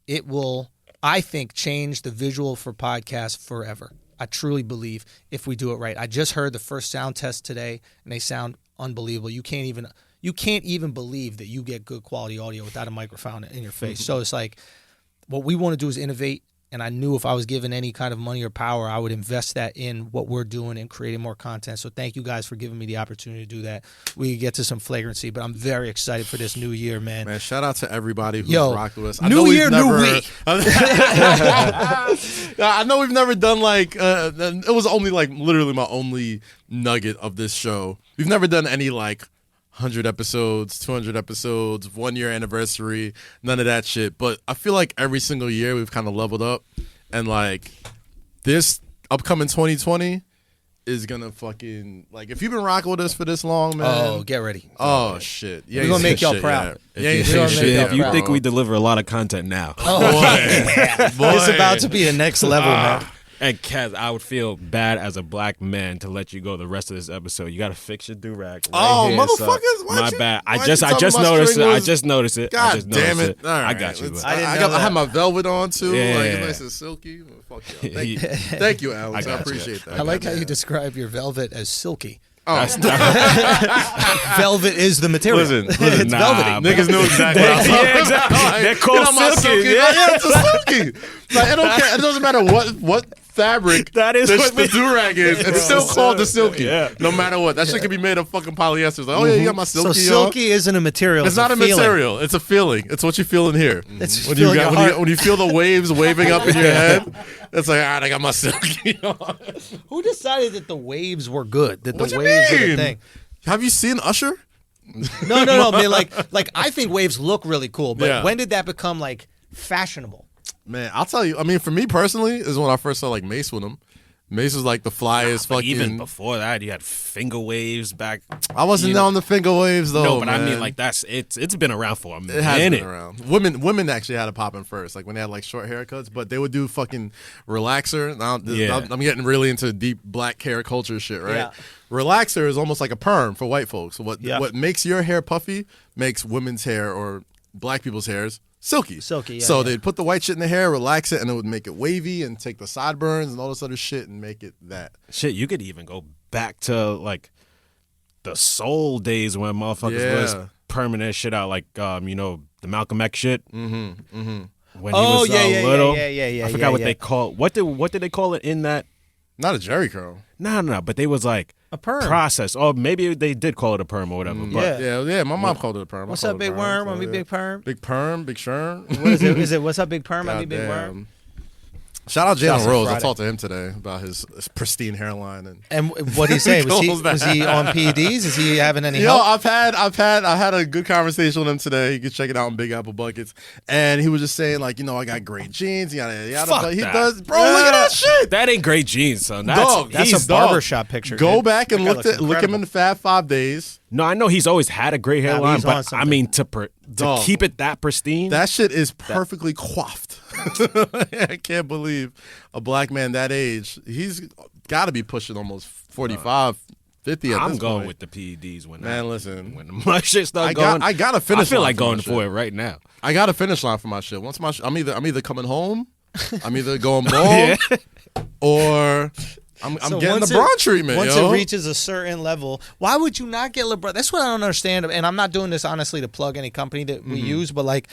it will, I think, change the visual for podcasts forever. I truly believe if we do it right. I just heard the first sound test today, and they sound unbelievable. You can't even believe that you get good quality audio without a microphone in your face. So it's like, what we want to do is innovate. And I knew if I was given any kind of money or power, I would invest that in what we're doing and creating more content. So thank you guys for giving me the opportunity to do that. We get to some flagrancy, but I'm very excited for this new year, man. Man, shout out to everybody who's rocked with us. New year, new week. I know we've never done like, it was only like literally my only nugget of this show. We've never done any like 100 episodes, 200 episodes, 1 year anniversary, none of that shit. But I feel like every single year we've kind of leveled up. And like this upcoming 2020 is going to fucking, like, if you've been rocking with us for this long, man. Oh, get ready. Oh, shit. Yeah, we're going to make y'all proud. If you think we deliver a lot of content now. Oh, boy. It's about to be a next level, man. And Kaz, I would feel bad as a black man to let you go the rest of this episode. You got to fix your do-rag. Motherfuckers! My bad. I just noticed it. I just noticed it. God damn it! All right, I got you. I had my velvet on too. Yeah. Like it's nice and silky. Well, fuck y'all. Thank you, Alex. I appreciate that. I like how you describe your velvet as silky. Oh, velvet is the material. Listen, it's nah, velvety. Niggas know exactly what I'm talking exactly. about. They're called silky. Yeah, it's a silky. Like, it doesn't matter what fabric that is the do-rag is. It's still called the silky. Yeah. No matter what. That shit can be made of fucking polyester. It's like, oh yeah, you got my silky. So silky isn't a material. It's not a material. It's a feeling. It's what you feel in here. It's when you feel the waves waving up in your head. It's like, I got my silky on. Who decided that the waves were good? That What the you waves were the mean? thing? Have you seen Usher? No. I mean, like I think waves look really cool, but when did that become like fashionable? Man, I'll tell you. I mean, for me personally, is when I first saw like Mace with him. Mace was like the flyest fucking. Even before that, you had finger waves back. I wasn't on the finger waves though. No, but man. I mean, like it's been around for a minute. It has been around. Women actually had it popping first, like when they had like short haircuts. But they would do fucking relaxer. Now, I'm getting really into deep black hair culture shit, right? Yeah. Relaxer is almost like a perm for white folks. So what makes your hair puffy makes women's hair or black people's hairs silky. So they'd put the white shit in the hair, relax it, and it would make it wavy and take the sideburns and all this other shit and make it that. Shit, you could even go back to like the soul days when motherfuckers was permanent shit out, like the Malcolm X shit. When he was little. Yeah. I forgot what they call. What did they call it in that? Not a Jerry curl. No. But they was like a perm process. Or maybe they did call it a perm or whatever. But yeah. My mom called it a perm. What's up, Big Worm? I mean, Big Perm. Big Perm, Big Sherm. What is it? Is it what's up, Big Perm? I mean, Big Worm. Shout out Jalen Rose. I talked to him today about his pristine hairline and what did he say? Was he on PEDs? Is he having any help? I had a good conversation with him today. You can check it out on Big Apple Buckets. And he was just saying like, I got great jeans. Yada. Fuck he that. does, bro. Look at that shit. That ain't great jeans, son. That's a barbershop picture. Go dude. back and look him in the Fab 5 days. No, I know he's always had a great hairline, but I mean to keep it that pristine. That shit is perfectly coiffed. I can't believe a black man that age. He's got to be pushing almost 45, 50 at this point. I'm going with the PEDs when my shit start going. I got to finish. I feel like going for it right now. I got a finish line for my shit. Once I'm either coming home, I'm either going bald, or I'm getting the LeBron treatment. Once it reaches a certain level, why would you not get LeBron? That's what I don't understand. And I'm not doing this honestly to plug any company that we use, but like,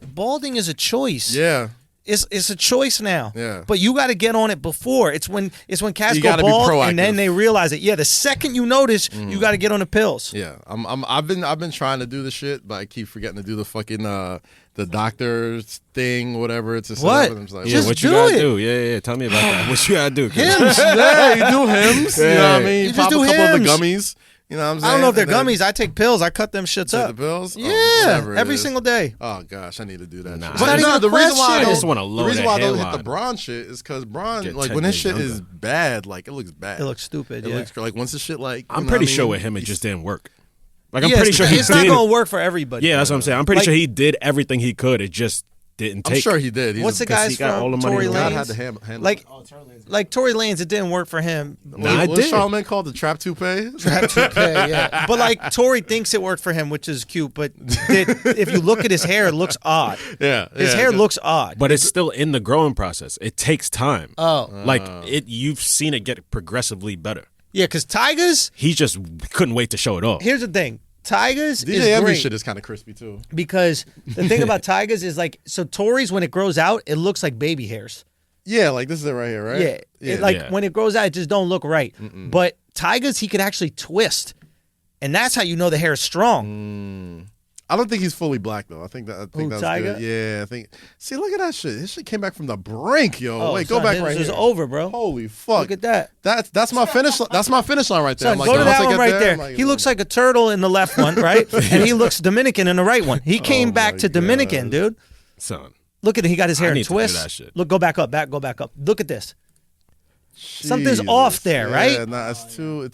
balding is a choice. Yeah. It's a choice now. Yeah. But you got to get on it before. It's when cats You go gotta be bald proactive. and then they realize it. Yeah, the second you notice, you got to get on the pills. Yeah. I've been trying to do the shit, but I keep forgetting to do the fucking the doctor's thing, whatever. It's what? I'm just like, Just what you do gotta it. do? Yeah. Tell me about that. What you gotta do? Hims. yeah, you do Hims. You know what I mean? You just Pop do a couple of the Hims. gummies. You know what I'm saying? I don't know if they're And then gummies. I take pills. I cut them shits take up. the pills. Yeah, whatever it every is. single day. Oh gosh, I need to do that. Nah, shit. it's not even a the reason why question. I I don't, just wanna the lower reason that why I don't hit hairline. the Bron shit is because Bron, Get like 10 when his days shit is younger. bad, like it looks bad. It looks stupid. It Yeah. looks like once the shit like. I'm you know pretty what I sure mean? with him it He's- just didn't work. Like I'm Yeah, pretty sure he it's not did. gonna work for everybody. Yeah, that's what I'm saying. I'm pretty Like- sure he did everything he could. It just didn't I'm take. sure he did. What's the Because guy's he got all from? the money Tory in the world. God had Lanez. to handle Like Tory Lanez, it didn't work for him. Nah, it What's did. Charlamagne called the trap toupee? Yeah. But like Tory thinks it worked for him, which is cute. But if you look at his hair, it looks odd. Yeah, His hair looks odd. But it's still in the growing process. It takes time. Oh. Like you've seen it get progressively better. Yeah, because Tigers. He just couldn't wait to show it off. Here's the thing. Tigers DJ is Envy great shit is kind of crispy too. because the thing about Tigers is like so Tory's when it grows out, it looks like baby hairs. Yeah, like this is it right here, right? Yeah, It, like Yeah. when it grows out, it just don't look right. But Tigers, he could actually twist, and that's how you know the hair is strong. I don't think he's fully black though. I think that's Tiger? good. Yeah, I think. See, look at that shit. His shit came back from the brink, yo. Oh, Wait, son, go back his right is here. over, bro. Holy fuck! Look at that. That's my finish. That's my finish line right there. Son, I'm like, go yo, to once that I one get right there, there. I'm like, He looks like a turtle in the left one, right? And he looks Dominican in the right one. He came back my to Dominican, God. dude. Son. Look at it. He got his hair I in need to do twist. that shit. Look, go back up, go back up. Look at this. Something's Jesus. off there, right? Yeah, nah, it's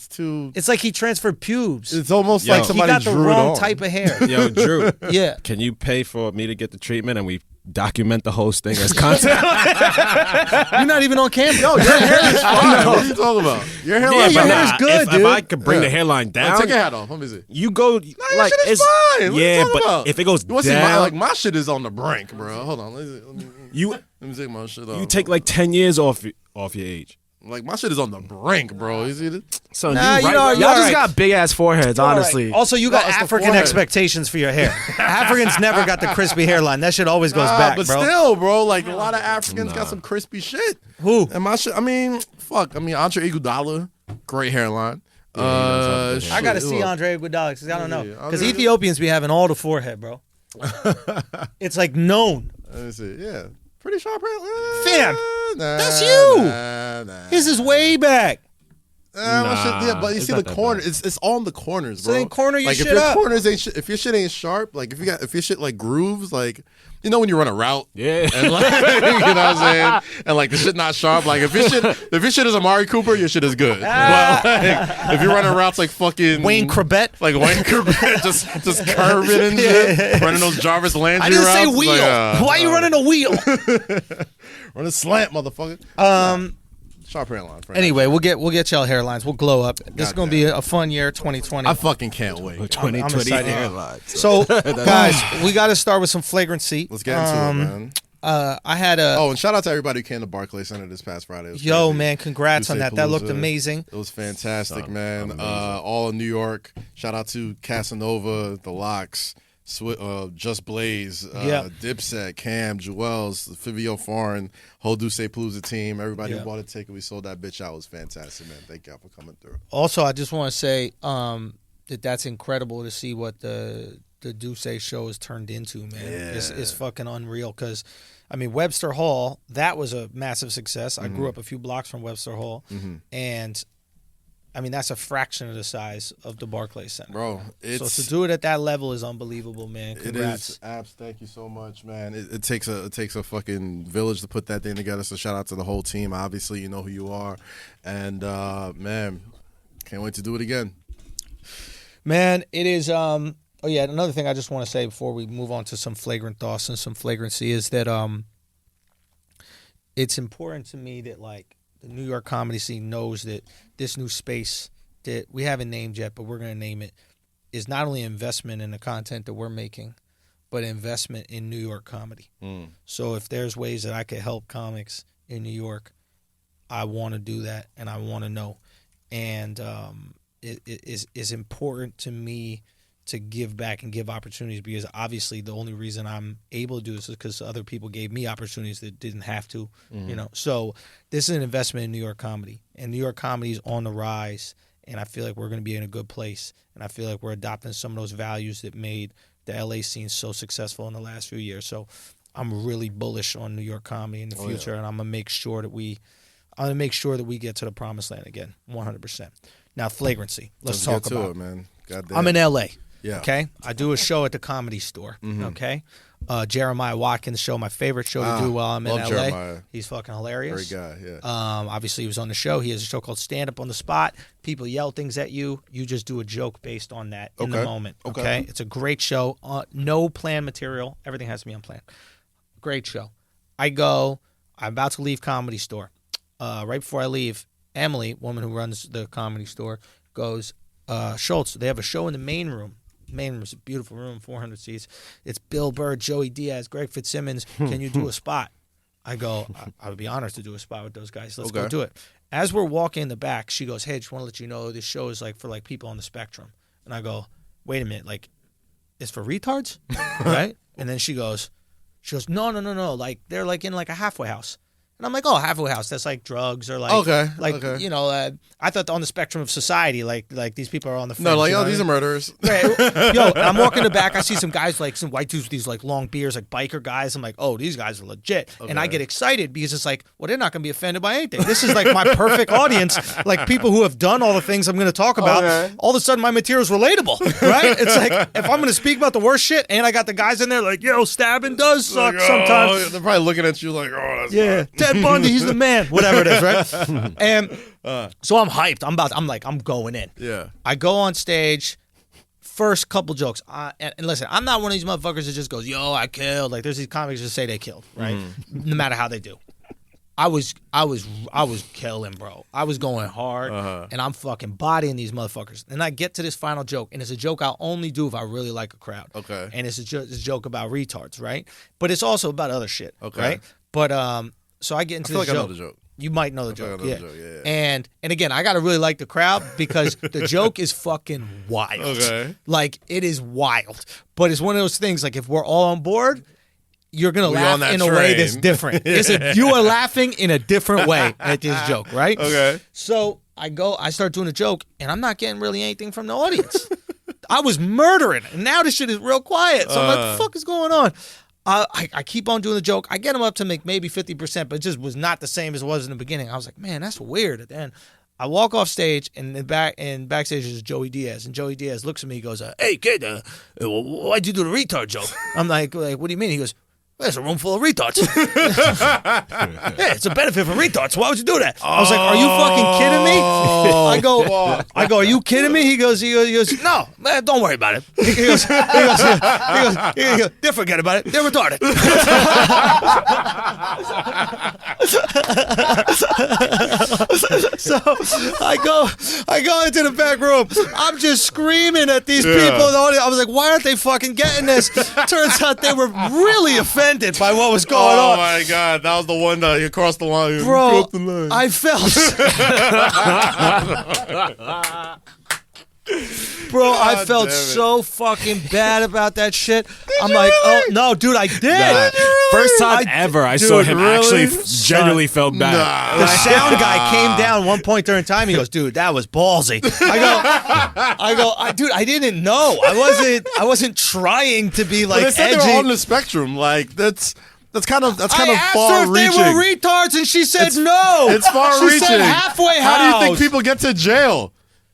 too. It's like he transferred pubes. It's almost Yo. like He He somebody got the drew it wrong on. type of hair. Yo, Drew. Yeah. Can you pay for me to get the treatment and we document the whole thing as content? You're not even on camera. Yo, your hair is fine. What are you talking about? Your hairline. Yeah, your fine. hair is good, if dude. I could bring Yeah. the hairline Like, down, take your hat off. Let me see. you go Your like shit is it's fine. What are you yeah, talking but about? if it goes You wanna see down, my shit is on the brink, bro. Hold on. Let you me take my shit off. you take like 10 years off your age. Like my shit is on the brink, bro. You see this? So Nah, you right, know, right- you're Y'all just right. got big ass foreheads, honestly. Also, you got No, it's the African forehead. expectations for your hair. Africans never got the crispy hairline. That shit always goes back, but bro. still, bro. Like a lot of Africans got some crispy shit. Who? And my shit. I mean, fuck. I mean, Andre Iguodala, great hairline. I shit, gotta see look. Andre Iguodala because I don't know. Yeah, Because Andre- Ethiopians be having all the forehead, bro. It's like known. Let me see. Yeah, pretty sharp hairline. Fam, Nah, that's you. Nah. His is way back. My shit, yeah, but you it's see the not that corner. bad. It's all in the corners, So bro. then corner your like shit if your up. corners ain't if your shit ain't sharp, like if your shit like grooves, like you know when you run a route, Yeah. and like, you know what I'm saying, and like the shit not sharp, like if your shit is Amari Cooper, your shit is good. But like, if you're running routes like fucking Wayne Corbett. like Wayne Cooper, just curving and shit, running those Jarvis Landry I didn't routes. say it's wheel. like, Why you running a wheel? Run a slant, motherfucker. Sharp hairline. Friend. Anyway, we'll get y'all hairlines. We'll glow up. This is God gonna be a fun year, 2020. I fucking can't wait. 2020 excited. hairline. So, guys, we got to start with some flagrancy. Let's get into it, man. I had a Oh, and shout out to everybody who came to Barclays Center this past Friday. It was yo crazy. man, congrats on that. That looked Palooza. amazing. It was fantastic, Son, man. All in New York. Shout out to Casanova, The Locks, Just Blaze, Yeah. Dipset, Cam, Jewels, Fivio Foreign, whole Duce Palooza team. Everybody Yeah. who bought a ticket, we sold that bitch out. It was fantastic, man. Thank y'all for coming through. Also, I just want to say that's incredible to see what the Duce show has turned into, man. It's fucking unreal because, I mean, Webster Hall, that was a massive success. I grew up a few blocks from Webster Hall, and, I mean, that's a fraction of the size of the Barclays Center. Bro, So to do it at that level is unbelievable, man. It Congrats. is. Abs, thank you so much, man. It takes a fucking village to put that thing together. So shout out to the whole team. Obviously, you know who you are, and man, can't wait to do it again. Man, it is. Oh yeah, another thing I just want to say before we move on to some flagrant thoughts and some flagrancy is that it's important to me that like the New York comedy scene knows that this new space that we haven't named yet, but we're going to name it, is not only investment in the content that we're making, but investment in New York comedy. So if there's ways that I could help comics in New York, I want to do that, and I want to know. And it is important to me to give back and give opportunities because obviously the only reason I'm able to do this is because other people gave me opportunities that didn't have to, you know. So this is an investment in New York comedy, and New York comedy is on the rise, and I feel like we're going to be in a good place, and I feel like we're adopting some of those values that made the LA scene so successful in the last few years. So I'm really bullish on New York comedy in the future, and I'm gonna make sure that we get to the promised land again, 100%. Now, flagrancy. Let's talk get to about it, man. Goddamn. I'm in L.A. Yeah. Okay? I do a show at the Comedy Store. Okay? Jeremiah Watkins show, my favorite show to do while I'm in love L.A. Jeremiah. He's fucking hilarious. Great guy, yeah. Obviously, he was on the show. He has a show called Stand Up on the Spot. People yell things at you. You just do a joke based on that in the moment. Okay? It's a great show. No planned material. Everything has to be unplanned. Great show. I'm about to leave Comedy Store. Right before I leave, Emily, woman who runs the Comedy Store, goes, Schulz, they have a show in the main room. Main room is a beautiful room, 400 seats. It's Bill Burr, Joey Diaz, Greg Fitzsimmons. Can you do a spot? I go, I would be honored to do a spot with those guys. Let's go do it. As we're walking in the back, she goes, hey, just want to let you know this show is like for like people on the spectrum. And I go, wait a minute, like it's for retards? Right? And then she goes, no. Like they're like in like a halfway house. And I'm like, oh, halfway house. That's like drugs or like, you know, I thought on the spectrum of society, like these people are on the fringe. No, like, you know these are murderers. Right. Yo, and I'm walking in the back. I see some guys, like some white dudes with these like long beards, like biker guys. I'm like, oh, these guys are legit. And I get excited because it's like, well, they're not going to be offended by anything. This is like my perfect audience, like people who have done all the things I'm going to talk about. All of a sudden, my material is relatable, right? It's like if I'm going to speak about the worst shit, and I got the guys in there like, yo, stabbing does suck sometimes. They're probably looking at you like, oh, that's Ted Bundy, he's the man, whatever it is, right? And so I'm hyped. I'm going in. Yeah. I go on stage, first couple jokes, and listen, I'm not one of these motherfuckers that just goes, "Yo, I killed." Like there's these comics that say they killed, right? No matter how they do. I was killing, bro. I was going hard, and I'm fucking bodying these motherfuckers. And I get to this final joke, and it's a joke I'll only do if I really like a crowd. Okay. And it's a joke about retards, right? But it's also about other shit, right? But so I get into this joke. I know the joke. You might know the joke. Yeah. And again, I got to really like the crowd because the joke is fucking wild. Okay. Like, it is wild. But it's one of those things, like, if we're all on board, you're going to laugh in a way that's different. You are laughing in a different way at this joke, right? Okay. So I start doing a joke, and I'm not getting really anything from the audience. I was murdering, and now this shit is real quiet. So I'm like, what the fuck is going on? I keep on doing the joke. I get them up to make maybe 50%, but it just was not the same as it was in the beginning. I was like, man, that's weird. At the end, I walk off stage, and backstage is Joey Diaz, and Joey Diaz looks at me. He goes, "Hey kid, why'd you do the retard joke?" I'm like, what do you mean? He goes, "There's a room full of retards." Yeah, it's a benefit for retards. Why would you do that? I was like, "Are you fucking kidding me?" I go, "Are you kidding me?" He goes, "No, man, don't worry about it." He goes, "They forget about it. They're retarded." So I go into the back room. I'm just screaming at these people in the audience. I was like, "Why aren't they fucking getting this?" Turns out they were really offended by what was going on. Oh my god, that was the one that you crossed the line. Bro, I felt Bro, I felt so fucking bad about that shit. I'm like, oh no, dude, I did. Nah. First time ever I saw him actually genuinely felt bad. Nah. The sound guy came down one point during time. He goes, "Dude, that was ballsy." I go, dude, I didn't know. I wasn't trying to be like but they said edgy. They were on the spectrum. Like that's kind of far-reaching. I asked her if they were retards, and she said no. It's far-reaching. She said halfway house. How do you think people get to jail?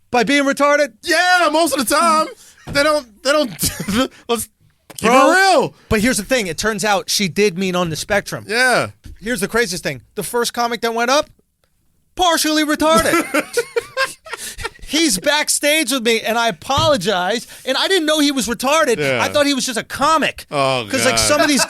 By being retarded? Yeah, most of the time. They don't let's keep it real. But here's the thing. It turns out she did mean on the spectrum. Yeah. Here's the craziest thing. The first comic that went up, partially retarded. He's backstage with me, and I apologize. And I didn't know he was retarded. Yeah. I thought he was just a comic. Oh, because like some of these,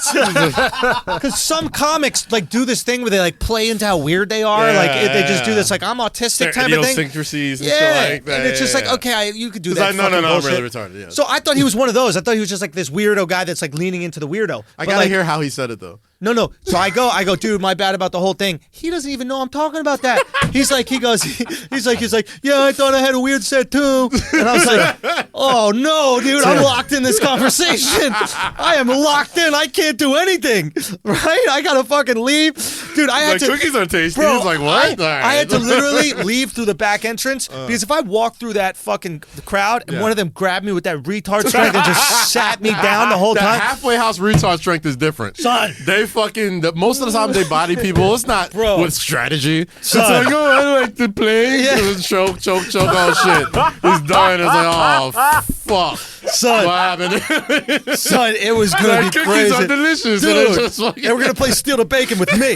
because some comics like do this thing where they like play into how weird they are. Like they just do this like I'm autistic type of thing. Idiosyncrasies and shit like that. And it's just like okay, you could do that. No, I'm really retarded. Yeah. So I thought he was one of those. I thought he was just like this weirdo guy that's like leaning into the weirdo. I gotta hear how he said it though. No. So I go, dude, my bad about the whole thing. He doesn't even know I'm talking about that. He's like, yeah, I thought I had a weird set too. And I was like, oh no, dude, I'm locked in this conversation. I am locked in. I can't do anything. Right? I gotta fucking leave. Dude, I had to. Cookies are tasty. Bro, He's like, what? I had to literally leave through the back entrance because if I walked through that fucking crowd and one of them grabbed me with that retard strength and just sat me down the whole time. Halfway house retard strength is different. Son. They most of the time they body people. It's not with strategy. It's like, oh, I like to play. Yeah. Choke, oh shit. He's dying. It's like, oh fuck. Son, what happened? Son, it was gonna be cookies crazy. are delicious. Dude, and we're gonna play Steal the Bacon with me.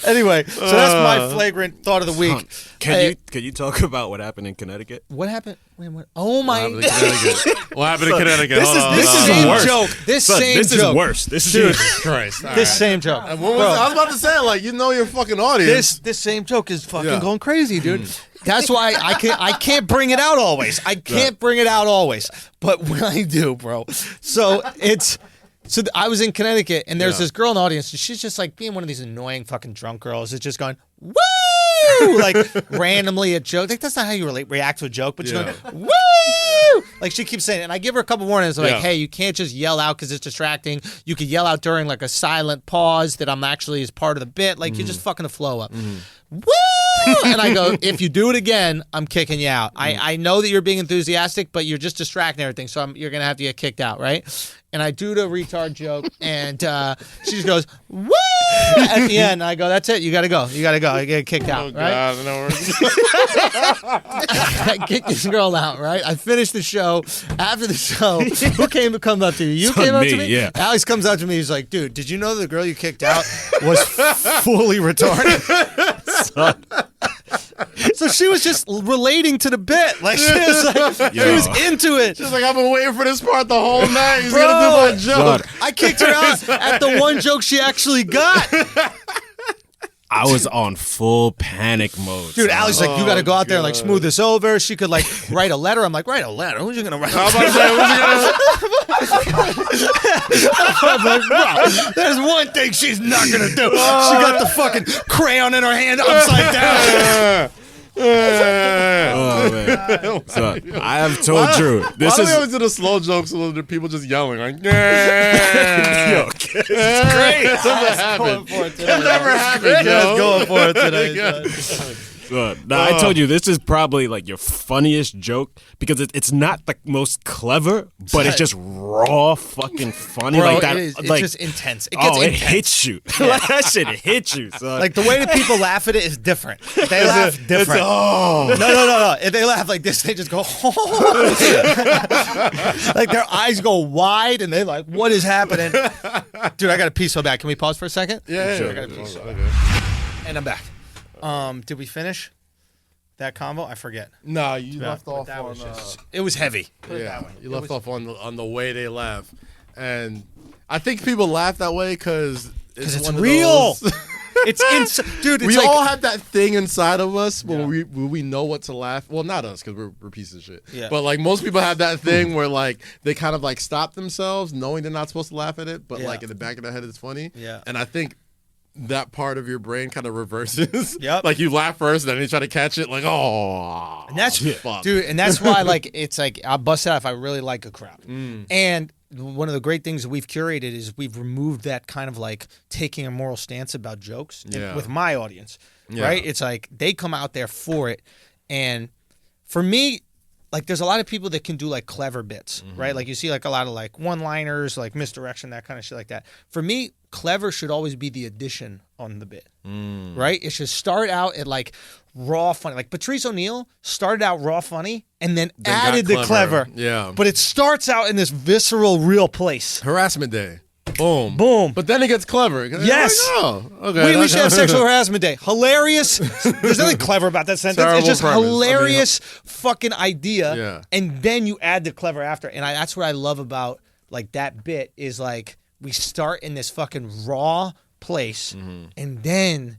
Anyway, so that's my flagrant thought of the week. Can you talk about what happened in Connecticut? What happened? Wait, what? Oh my! What happened in Connecticut? This is worse. joke. This is worse. This is Jesus Christ. Same joke. I was about to say, like, your fucking audience. This same joke is fucking going crazy, dude. That's why I can't bring it out always. I can't bring it out always. But when I do, bro. So I was in Connecticut, and there's this girl in the audience, and she's just like being one of these annoying fucking drunk girls. It's just going, woo! Like randomly a joke. Like, that's not how you react to a joke, but she's going, woo! Like, she keeps saying it. And I give her a couple warnings, like, hey, you can't just yell out because it's distracting. You could yell out during like a silent pause that I'm actually as part of the bit. Like, you're just fucking the flow up. Woo! And I go, if you do it again, I'm kicking you out. I know that you're being enthusiastic, but you're just distracting everything, so you're going to have to get kicked out, right? And I do the retard joke, and she just goes, woo! At the end, I go, that's it. You got to go. You get kicked out, right? God, no. I kick this girl out, right? I finish the show. After the show, who came up to you? You came up to me? Yeah. Alex comes up to me. He's like, dude, did you know the girl you kicked out was fully retarded? So she was just relating to the bit. Like, she was like, she was into it. She's like, I've been waiting for this part the whole night. He's going to do my joke. I kicked her out at the one joke she actually got. I was on full panic mode. Dude, Alex like, you got to go out there and like smooth this over. She could like write a letter. I'm like, write a letter? Who's you going to write a letter? I'm like, bro, there's one thing she's not going to do. She got the fucking crayon in her hand upside down. Oh man! So, I have told Drew. This why do is we always do the slow jokes so the people just yelling like, yeah. Yo, it's great. It's never happened. It never happened. Yo. Going for it today. I told you this is probably like your funniest joke because it's not the most clever, but it's just raw fucking funny. Bro, like that. It's like, just intense. It gets it intense. hits you. Like, that shit hits you. Son. Like the way that people laugh at it is different. They laugh different. No. If they laugh like this, they just go, like their eyes go wide and they like, what is happening? Dude, I got to pee so bad. Can we pause for a second? Yeah, sure. I got to pee so bad. And I'm back. Did we finish that convo? I forget. No, you left off That on. was just, it was heavy. Yeah, you left off on the way they laugh, and I think people laugh that way because it's one of real. those- It's dude. It's we like, all have that thing inside of us where we know what to laugh. Well, not us because we're pieces of shit. Yeah. But like most people have that thing where like they kind of like stop themselves knowing they're not supposed to laugh at it, but like in the back of their head it's funny. Yeah. And I think that part of your brain kind of reverses. Yep. Like you laugh first, then you try to catch it. Like, oh, and that's fuck. dude, and that's why like it's like I'll bust it out if I really like a crowd. And one of the great things that we've curated is we've removed that kind of like taking a moral stance about jokes with my audience. Right? It's like they come out there for it, and for me, like there's a lot of people that can do like clever bits, right? Like you see like a lot of like one-liners, like misdirection, that kind of shit like that. For me, clever should always be the addition on the bit, right? It should start out at like raw funny. Like Patrice O'Neal started out raw funny and then added the clever. Yeah. But it starts out in this visceral, real place. Harassment day. Boom. Boom. But then it gets clever. Yes. Like, oh, okay. We should have sexual harassment day. Hilarious. There's nothing clever about that sentence. Terrible It's just premise. hilarious fucking idea. Yeah. And then you add the clever after. And that's what I love about like that bit is like we start in this fucking raw place and then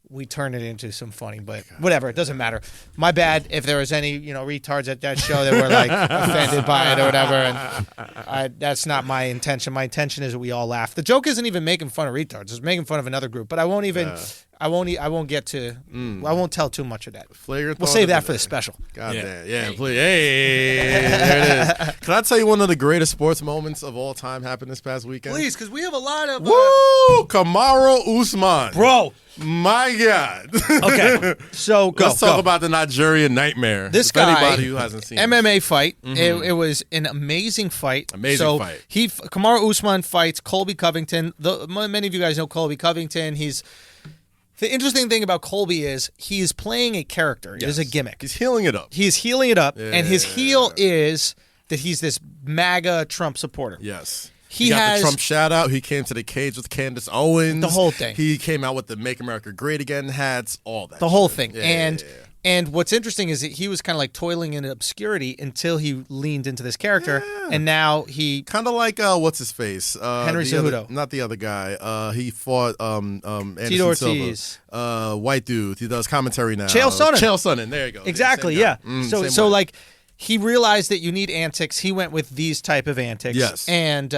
we turn it into some funny, but whatever, it doesn't matter. My bad if there was any, retards at that show that were like offended by it or whatever, and that's not my intention. My intention is that we all laugh. The joke isn't even making fun of retards; it's making fun of another group. But I won't even. I won't get to. I won't tell too much of that. Flagrant. We'll save that for the special. God damn. Yeah, please. Hey, there it is. Can I tell you one of the greatest sports moments of all time happened this past weekend? Please, because we have a lot of. Woo! Kamaru Usman. Bro. My God. Okay. So Let's talk about the Nigerian nightmare. This guy, anybody who hasn't seen MMA fight. It was an amazing fight. Amazing fight. Kamaru Usman fights Colby Covington. Many of you guys know Colby Covington. The interesting thing about Colby is he is playing a character. It is a gimmick. He's healing it up. He's healing it up, and his heel is that he's this MAGA Trump supporter. Yes. He got has the Trump shout out. He came to the cage with Candace Owens. The whole thing. He came out with the Make America Great Again hats, all that. The whole thing. Yeah, And what's interesting is that he was kind of like toiling in obscurity until he leaned into this character, and now he kind of like what's his face, Henry Cejudo, not the other guy. He fought Anderson Tito Ortiz, Silva. White dude. He does commentary now. Chael Sonnen. There you go. Exactly. Yeah. So like he realized that you need antics. He went with these type of antics. Yes. And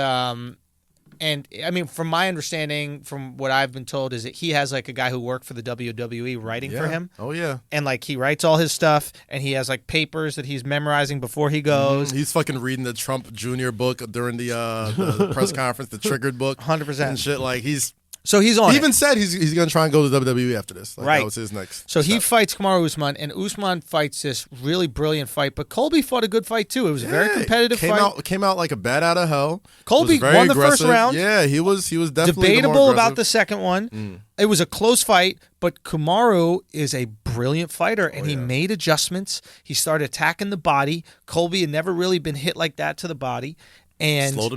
I mean, from my understanding, from what I've been told, is that he has like a guy who worked for the WWE writing for him. Oh, yeah. And like he writes all his stuff, and he has like papers that he's memorizing before he goes. He's fucking reading the Trump Jr. book during the press conference, the Triggered book. 100%. And shit. Like he's on. He even said he's going to try and go to WWE after this. Like, right. That was his next. So step. he fights Kamaru Usman, and Usman fights this really brilliant fight. But Colby fought a good fight too. It was a very competitive fight. Came out like a bat out of hell. Colby won the first round. Yeah, he was definitely debatable about the second one. It was a close fight, but Kamaru is a brilliant fighter, and he made adjustments. He started attacking the body. Colby had never really been hit like that to the body. And slowed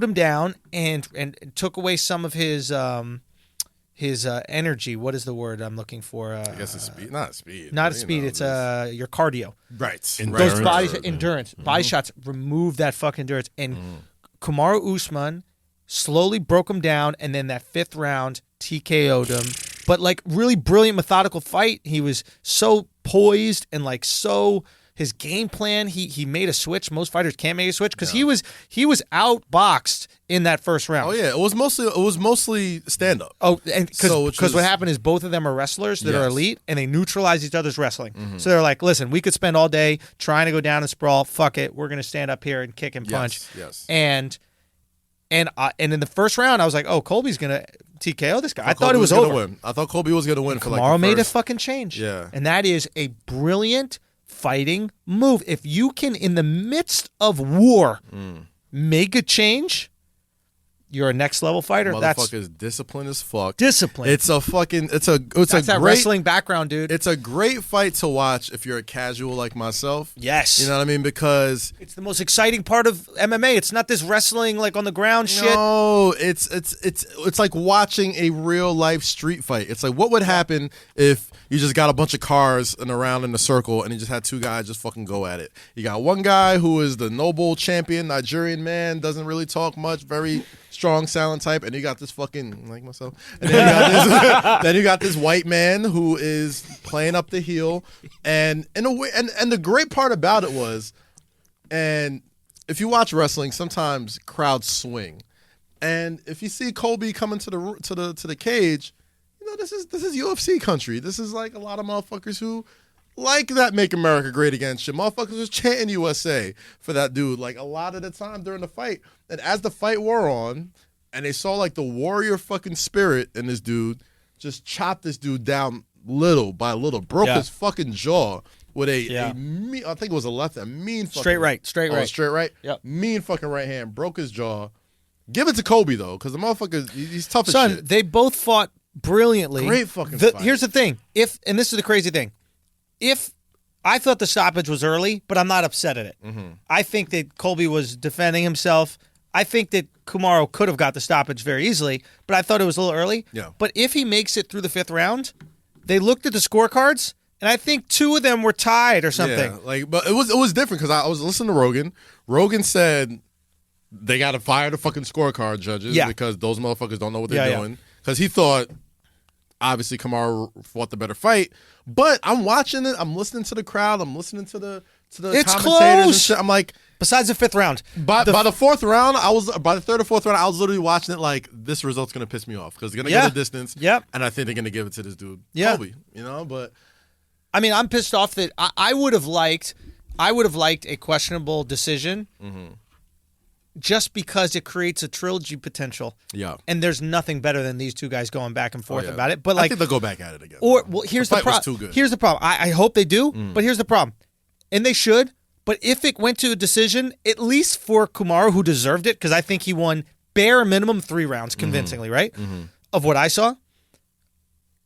him down and took away some of his energy. What is the word I'm looking for? I guess it's speed. Not speed. Not speed. It's your cardio. Right. Those endurance. Body shots remove that fucking endurance. And Kamaru Usman slowly broke him down, and then that fifth round TKO'd him. But like really brilliant, methodical fight. He was so poised and like so. His game plan, he made a switch. Most fighters can't make a switch because he was outboxed in that first round. Oh yeah, it was mostly stand up. Oh, and because what happened is both of them are wrestlers that are elite, and they neutralize each other's wrestling. So they're like, listen, we could spend all day trying to go down and sprawl. Fuck it, we're gonna stand up here and kick and punch. Yes. And in the first round, I was like, oh, Colby's gonna TKO this guy. I thought it was over. Win. I thought Colby was gonna win. Kamaru made a fucking change. Yeah, and that is a brilliant fighting move. If you can, in the midst of war, make a change, you're a next level fighter. Motherfucker's disciplined as fuck. Discipline. It's a That's a that great wrestling background, dude. It's a great fight to watch if you're a casual like myself. Yes. You know what I mean? Because it's the most exciting part of MMA. It's not this wrestling like on the ground shit. No, it's like watching a real life street fight. It's like what would happen if you just got a bunch of cars and around in a circle and you just had two guys just fucking go at it. You got one guy who is the noble champion, Nigerian man, doesn't really talk much, very strong silent type, and you got this fucking like myself, and then you got this white man who is playing up the heel, and in a way, and the great part about it was, and if you watch wrestling, sometimes crowds swing, and if you see Colby coming to the cage, you know this is UFC country. This is like a lot of motherfuckers who like that Make America Great Again shit. Motherfuckers was chanting USA for that dude like a lot of the time during the fight. And as the fight wore on, and they saw like the warrior fucking spirit in this dude, just chopped this dude down little by little, broke his fucking jaw with a mean, I think it was a left, a mean fucking straight right. Straight right. Yep. Mean fucking right hand, broke his jaw. Give it to Colby though, because the motherfucker, he's tough as Son, shit. they both fought brilliantly. Great fucking fight. Here's the thing. And this is the crazy thing. If I thought the stoppage was early, but I'm not upset at it. I think that Colby was defending himself. I think that Kamaru could have got the stoppage very easily, but I thought it was a little early. Yeah. But if he makes it through the fifth round, they looked at the scorecards, and I think two of them were tied or something. Yeah, but it was different because I was listening to Rogan. Rogan said they got to fire the fucking scorecard judges because those motherfuckers don't know what they're doing. Because he thought, obviously, Kamaru fought the better fight. But I'm watching it. I'm listening to the crowd. I'm listening to the to the It's commentators and close. shit. I'm like, Besides the 5th round. by the 4th round, by the 3rd or 4th round, I was literally watching it like this result's gonna piss me off because they're gonna go the distance. Yep. And I think they're gonna give it to this dude, Colby. But I mean, I'm pissed off that I would have liked a questionable decision just because it creates a trilogy potential. Yeah. And there's nothing better than these two guys going back and forth about it. But I think they'll go back at it again. Here's the fight was problem. too good. Here's the problem. I hope they do, but here's the problem. And they should. But if it went to a decision, at least for Kamaru, who deserved it, because I think he won bare minimum 3 rounds convincingly, right? Of what I saw.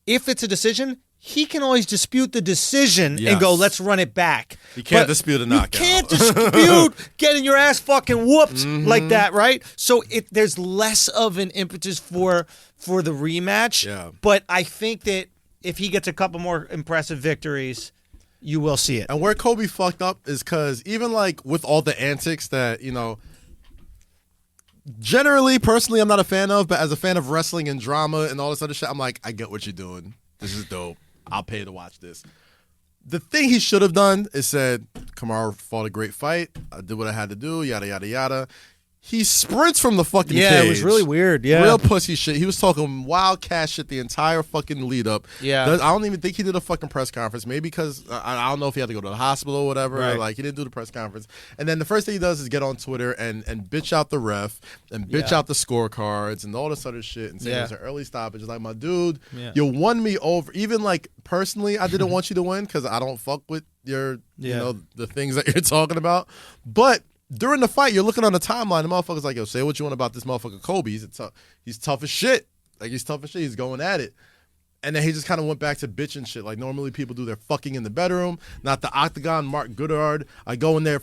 If it's a decision, he can always dispute the decision and go, let's run it back. You can't dispute a knockout. You can't dispute getting your ass fucking whooped like that, right? So there's less of an impetus for the rematch. Yeah. But I think that if he gets a couple more impressive victories, you will see it. And where Colby fucked up is because even like with all the antics that, generally, personally, I'm not a fan of, but as a fan of wrestling and drama and all this other shit, I'm like, I get what you're doing. This is dope. I'll pay to watch this. The thing he should have done is said, Kamaru fought a great fight. I did what I had to do, yada, yada, yada. He sprints from the fucking cage. Yeah, it was really weird. Yeah. Real pussy shit. He was talking wild cash shit the entire fucking lead up. Yeah. I don't even think he did a fucking press conference. Maybe because I don't know if he had to go to the hospital or whatever. Right. Like, he didn't do the press conference. And then the first thing he does is get on Twitter and bitch out the ref and bitch out the scorecards and all this other shit and say it was an early stoppage. It's like, my dude, you won me over. Even like personally, I didn't want you to win because I don't fuck with your, the things that you're talking about. But during the fight, you're looking on the timeline. The motherfucker's like, yo, say what you want about this motherfucker Colby. He's tough as shit. Like, he's tough as shit. He's going at it. And then he just kind of went back to bitching shit. Like, normally people do their fucking in the bedroom, not the octagon. Mark Goodard. I go in there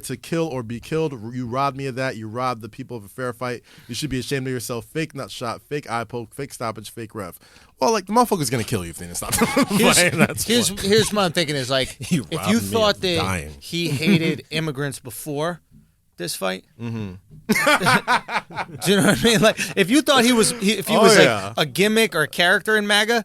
to kill or be killed. You robbed me of that. You robbed the people of a fair fight. You should be ashamed of yourself. Fake nut shot, fake eye poke, fake stoppage, fake ref. Well, like, the motherfucker's going to kill you if they didn't stop him. Here's what I'm thinking is, like, if you thought that dying. he hated immigrants before this fight, do you know what I mean? Like, if you thought he was like a gimmick or a character in MAGA,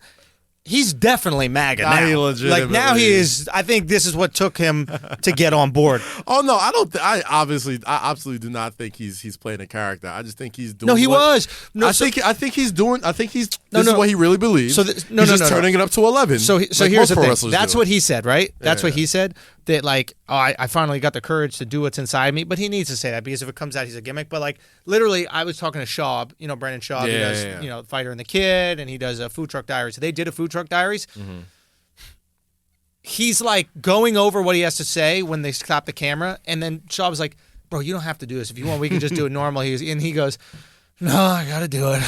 he's definitely MAGA now. He legitimately like, now he is. I think this is what took him to get on board. Oh no, I don't. I absolutely do not think he's playing a character. I just think he's doing. No, he was. No, I think he's doing. I think he's. This no. is what he really believes. So he's just turning it up to 11. So like here's the most pro thing. wrestlers That's do. what he said, right? That's Yeah, what he said. That, like, oh, I finally got the courage to do what's inside me. But he needs to say that because if it comes out, he's a gimmick. But, like, literally, I was talking to Schaub, Brendan Schaub, who does, Fighter and the Kid, and he does Food Truck Diaries. So they did a Food Truck Diaries. He's, like, going over what he has to say when they stop the camera. And then Schaub's like, bro, you don't have to do this. If you want, we can just do it normal. And he goes, no, I got to do it.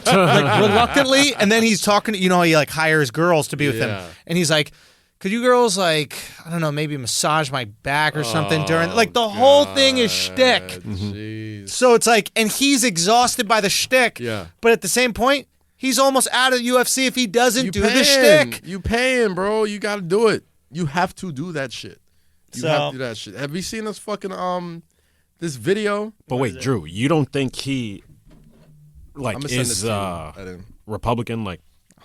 Like, reluctantly. And then he's talking, he, like, hires girls to be with him. And he's like, could you girls, like, I don't know, maybe massage my back or something during, like, the whole thing is shtick. Jeez. So it's like, and he's exhausted by the shtick. Yeah. But at the same point, he's almost out of UFC if he doesn't do the shtick. You paying, bro. You got to do it. You have to do that shit. You have to do that shit. Have you seen this fucking, this video? But wait, Drew, you don't think he, like, I'ma send is this to you. Republican? Like,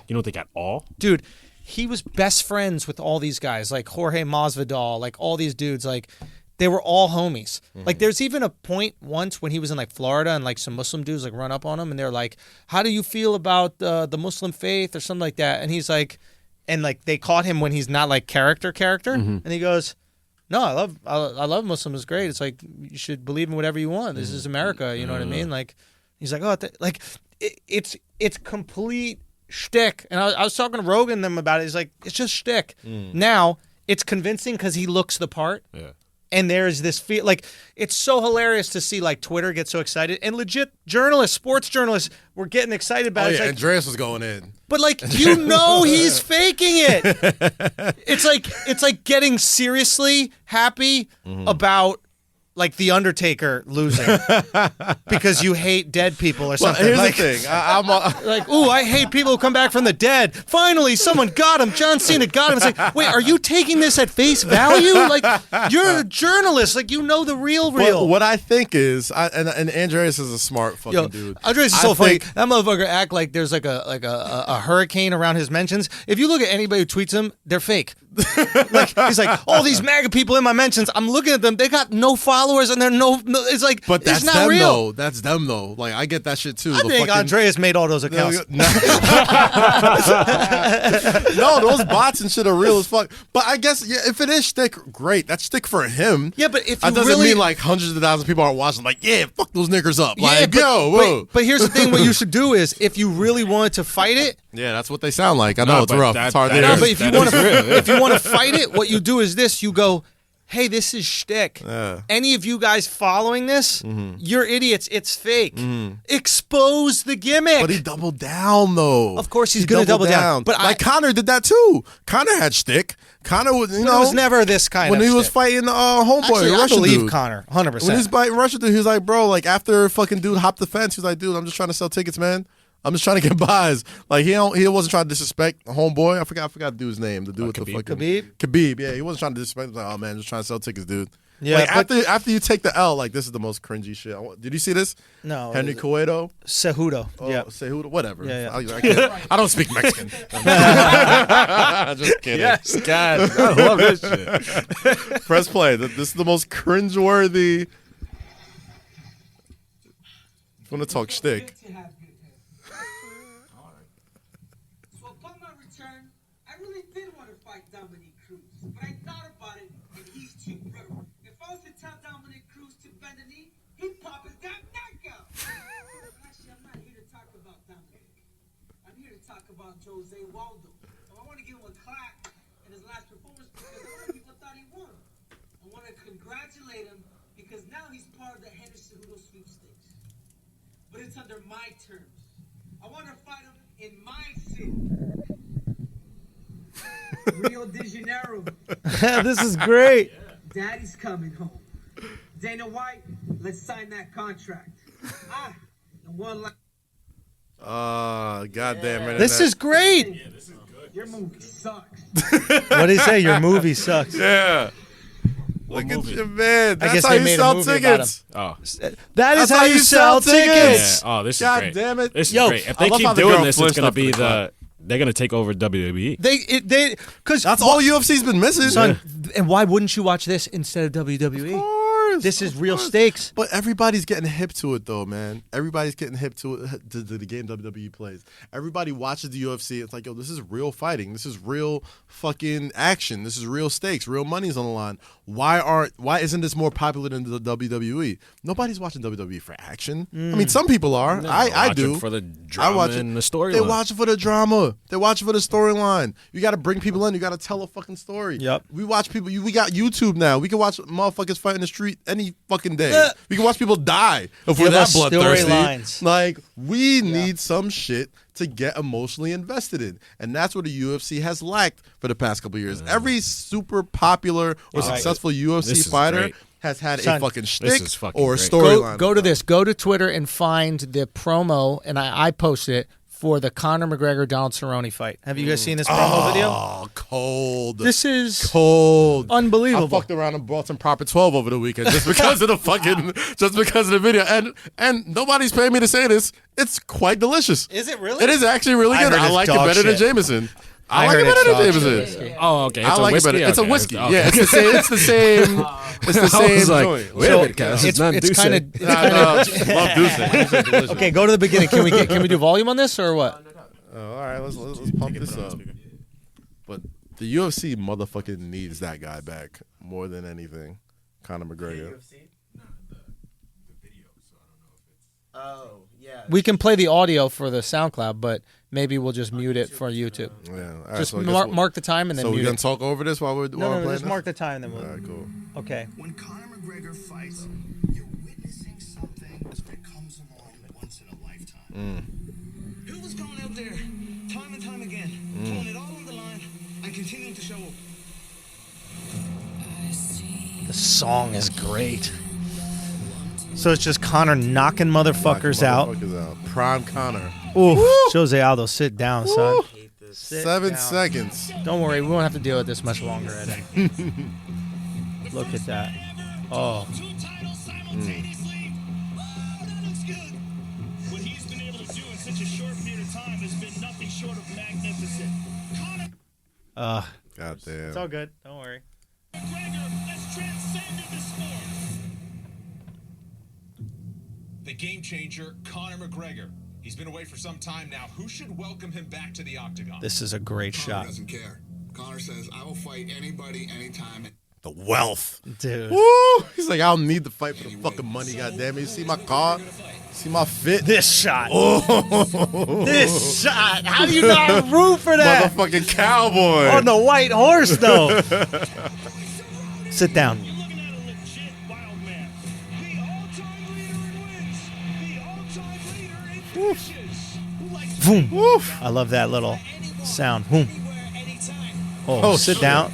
you don't think at all? Dude, he was best friends with all these guys, like Jorge Masvidal, like all these dudes, like they were all homies. Like there's even a point once when he was in like Florida and like some Muslim dudes like run up on him and they're like, how do you feel about the Muslim faith or something like that? And he's like, and like they caught him when he's not like character, and he goes, no, I love Muslims. It's great. It's like you should believe in whatever you want. This is America. You know what I mean? Like he's like, it's complete shtick. And I was talking to Rogan and them about it. He's like, it's just shtick. Now it's convincing because he looks the part. Yeah. And there's this feel like it's so hilarious to see like Twitter get so excited and legit journalists, sports journalists, were getting excited about it. Yeah, Like, Andreas was going in. but like he's faking it. It's like getting seriously happy about like The Undertaker losing because you hate dead people or Well, something. here's like, the thing. I'm like, ooh, I hate people who come back from the dead. Finally, someone got him. John Cena got him. It's like, wait, are you taking this at face value? Like, you're a journalist. Like, you know the real. what I think is, and Andreas is a smart fucking dude. Andreas is so funny. That motherfucker act like there's like a hurricane around his mentions. If you look at anybody who tweets him, they're fake. Like, he's like, all these MAGA people in my mentions, I'm looking at them, they got no followers and they're no it's like, But that's it's not them real. though. That's them though. Like, I get that shit too. I think Andreas made all those accounts. No, those bots and shit are real as fuck. But I guess if it is shtick, great. That's shtick for him. Yeah, but if that you doesn't really mean like hundreds of thousands of people aren't watching. Like, yeah, fuck those niggers up. Yeah, Like, whoa. But here's the thing: what you should do is, if you really wanted to fight it, Yeah, that's what they sound like. I know it's but rough. that- It's hard that to no, hear. but if you want to fight it, what you do is this: you go, "Hey, this is shtick. Yeah. Any of you guys following this, you're idiots. It's fake. Expose the gimmick." But he doubled down though. Of course he's gonna doubled double down. But like Conor did that too. Conor had shtick. Conor was, it was never this kind when of he was shtick. fighting homeboy, Actually, I Russian believe dude. Conor, When 100%. he was fighting Russian dude, he was like, bro, like after fucking dude hopped the fence, he was like, dude, I'm just trying to sell tickets, man. I'm just trying to get buys. Like he wasn't trying to disrespect homeboy. I forgot the dude's name. The dude with the fucking Khabib. Yeah, he wasn't trying to disrespect. He was like, oh man, just trying to sell tickets, dude. Yeah, like but- after you take the L, like this is the most cringy shit. Did you see this? No, Henry Cueto. Cejudo. Oh, Yeah. Cejudo, whatever. Yeah. I don't speak Mexican. Just kidding. Yes, God, I love this shit. Press play. This is the most cringeworthy. If you want to talk shtick. So upon my return, I really did want to fight Dominic Cruz, but I thought about it, and he's too brutal. If I was to tell Dominic Cruz to bend the knee, he'd pop his damn neck out. Actually, I'm not here to talk about Dominic. I'm here to talk about Jose Waldo. So I want to give him a clap in his last performance because a lot of people thought he won. I want to congratulate him because now he's part of the Henderson Cejudo sweepstakes. But it's under my terms. I want to fight him in my city. Rio de Janeiro. This is great. Daddy's coming home. Dana White, let's sign that contract. And one last. Goddamn it. This is great. Your movie sucks. What did he say? Your movie sucks. Yeah. Look at you, man. I That's guess how they you made a sell movie about tickets. Oh, That is That's how you sell tickets. yeah. Oh, this is God great. damn it. This is Yo, great. If I they love how keep the doing girl this, it's flinched gonna up for be the they're gonna take over WWE. They because That's all UFC's been missing. son. And why wouldn't you watch this instead of WWE? Of course, This is of real course. stakes. But everybody's getting hip to it, though, man. Everybody's getting hip to it, to the game WWE plays. Everybody watches the UFC. It's like, yo, this is real fighting. This is real fucking action. This is real stakes. Real money's on the line. Why isn't this more popular than the WWE? Nobody's watching WWE for action. I mean, some people are. I Watch do. it for the I drama watch it. and the storyline. They watch it for the drama. They watch it for the storyline. You got to bring people in. You got to tell a fucking story. Yep. We watch people. We got YouTube now. We can watch motherfuckers fight in the street any fucking day. We can watch people die if we're Give that us bloodthirsty. storylines. Like, we need some shit to get emotionally invested in. And that's what the UFC has lacked for the past couple of years. Every super popular or successful This UFC is fighter great. has had a Son, fucking this shtick is fucking or a great. storyline. Go to this. Go to Twitter and find the promo, and I posted it for the Conor McGregor Donald Cerrone fight. Have you guys seen this promo video? Oh, cold. This is cold. unbelievable. I fucked around and bought some Proper 12 over the weekend just because of the fucking, just because of the video. And nobody's paying me to say this. It's quite delicious. Is it really? It is actually really I good. heard I it's like it dog better than shit. Jameson. I I like heard it better it's than dog Jameson. shit. Oh, okay. It's I a like it whiskey. better. It's a Okay. whiskey. Okay. Yeah, it's the same. It's the same. It's the I same was like, joint. wait a minute, guys. it's not it's Douce. kind of Love Douce. okay. Go to the beginning. Can we do volume on this or what? All right, let's pump this up. But the UFC motherfucking needs that guy back more than anything. Conor McGregor. Oh, yeah. We can play the audio for the SoundCloud, but maybe we'll just mute it for YouTube. Yeah. All right, Just so I guess mark the time and then So we're mute gonna it. talk over this while we're No, playing just this? mark the time and then All we'll. right, cool. Okay. When Conor McGregor fights, you're witnessing something that comes along once in a lifetime. Who was going out there time and time again, pulling it all on the line and continuing to show up? The song is great. So it's just Conor knocking motherfuckers out. Prime Conor. Ooh, Jose Aldo, sit down, son. Sit 7 down. seconds. Don't worry, we won't have to deal with this much longer, Eddie. Look at that. Oh. What he's been able to do in such a short period of time has been nothing short of magnificent. Conor God damn. It's all good. Don't worry. McGregor has transcended the sport. The game changer, Conor McGregor. He's been away for some time now. Who should welcome him back to the octagon? This is a great Conor shot. doesn't care. Conor says, I will fight anybody, anytime. The wealth. Dude. Woo! He's like, I don't need to fight for the fucking money, goddamn it. You see my car? See my fit? This shot. Oh. This shot. How do you not root for that? Motherfucking cowboy. On the white horse, though. Sit down. You're looking at a legit wild man. The all-time leader in wins. The all-time leader in finishes. Who likes to Boom. Woof. I love that little sound. Boom. anywhere, anytime. Oh, Oh, sit shit. down.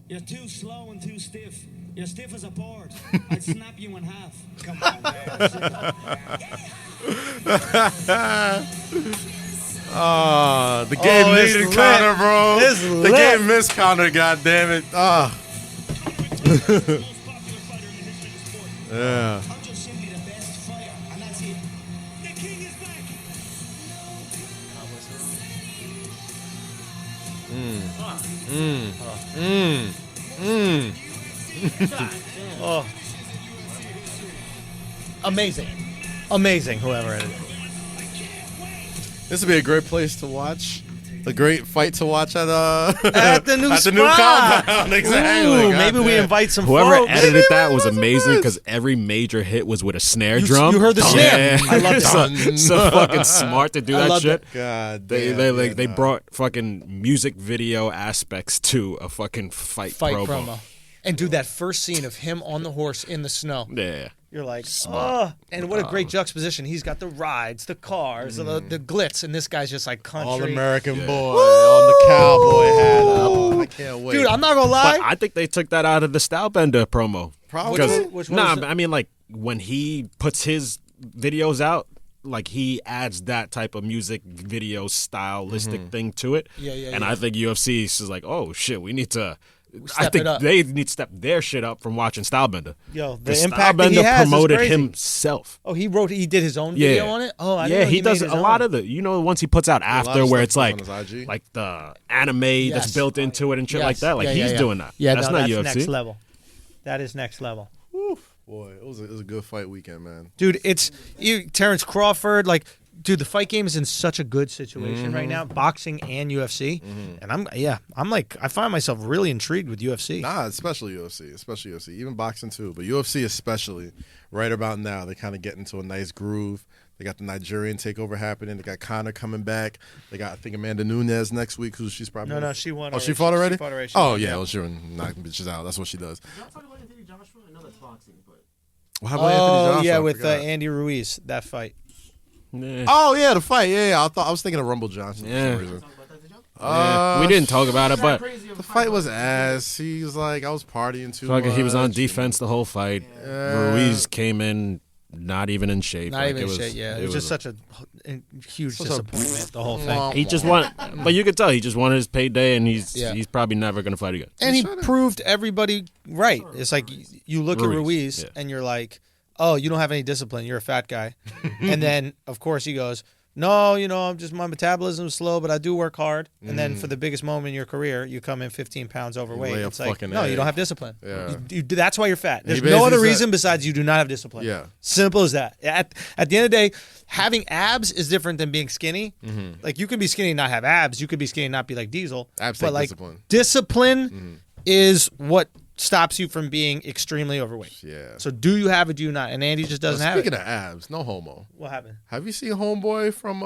You're too slow and too stiff. You're stiff as a board. I'd snap you in half. Come on, man. The game Oh, it's needed lit. Conor, bro. It's The lit. game missed Conor, goddammit. Most popular fighter in the history of the sport. Yeah. I'm just simply the best fighter, and that's it. The king is back. Oh. Amazing. Amazing, whoever it is. This would be a great place to watch. A great fight to watch at At the new at the new spot. compound. Exactly. Ooh, maybe we goddamn. invite some Whoever folks. edited that was Maybe amazing it because every major hit was with a snare You- drum. you heard the snare. Yeah. I love so, that. so fucking smart to do I that loved shit. it. God They damn, they yeah, they nah. brought fucking music video aspects to a fucking fight promo. And dude, that first scene of him on the horse in the snow. Yeah. You're like, oh, and what a great juxtaposition. He's got the rides, the cars, the glitz, and this guy's just like country. All American boy on the cowboy hat. Oh, I can't wait. Dude, I'm not gonna lie. But I think they took that out of the Stylebender promo. Probably. Which one Nah, was it? I mean, like, when he puts his videos out, like, he adds that type of music video stylistic thing to it. Yeah, yeah, And yeah. I think UFC is like, oh, shit, we need to... I Step think it up. they need to step their shit up from watching Stylebender. Yo, the 'Cause impact that he Stylebender has is promoted crazy. himself. Oh, he did his own video on it? Oh, I didn't yeah, know he does made a his lot own. of the, you know, the ones he puts out lot after of where stuff it's on like, his IG. like the anime Yes. that's built into it and shit Yes. like that. Like, Yeah, he's yeah. doing that. Yeah, that's no, not that's UFC. next level. That is next level. Boy, it was a good fight weekend, man. Dude, it's Terrence Crawford, like, dude, the fight game is in such a good situation right now, boxing and UFC. And I'm like, I find myself really intrigued with UFC. Nah, especially UFC, even boxing too, but UFC especially. Right about now, they kind of get into a nice groove. They got the Nigerian takeover happening. They got Conor coming back. They got, I think, Amanda Nunes next week, who she's probably No, she won Oh, already. she fought already. She fought already. She Oh won, yeah, yeah. well, sure, knocking bitches out. That's what she does. Did y'all talk about Anthony Joshua? I know that's boxing, but What happened to Anthony Joshua? yeah, I with forgot. Andy Ruiz, that fight. Yeah. Oh yeah, the fight. Yeah. I was thinking of Rumble Johnson Yeah. for some reason. talk about that, did y'all? Yeah. We didn't talk about it, but Crazy of The a fight was ass. He was like, I was partying too fucking, he was on much. defense the whole fight. Ruiz came in not even in shape. Not Like, even it was, shit, yeah. It was just such a huge Such a- disappointment, the whole thing. He just want, but you could tell he just wanted his payday, and he's Yeah. probably never gonna fight again. And he proved everybody right. It's like you look at Ruiz, Ruiz yeah. and you're like, oh, you don't have any discipline. You're a fat guy. And then, of course, he goes, no, I'm just, my metabolism's slow, but I do work hard. And then for the biggest moment in your career, you come in 15 pounds overweight. lay a It's like, fucking no, you egg. don't have discipline. Yeah. That's why you're fat. There's basically no other said- reason besides you do not have discipline. Yeah. Simple as that. At the end of the day, having abs is different than being skinny. Like, you can be skinny and not have abs. You could be skinny and not be like Diesel. Abs but take like, discipline. discipline is what stops you from being extremely overweight. Yeah. So do you have it? Do you not? And Andy just doesn't have Speaking it. of abs, no homo. What happened? Have you seen Homeboy from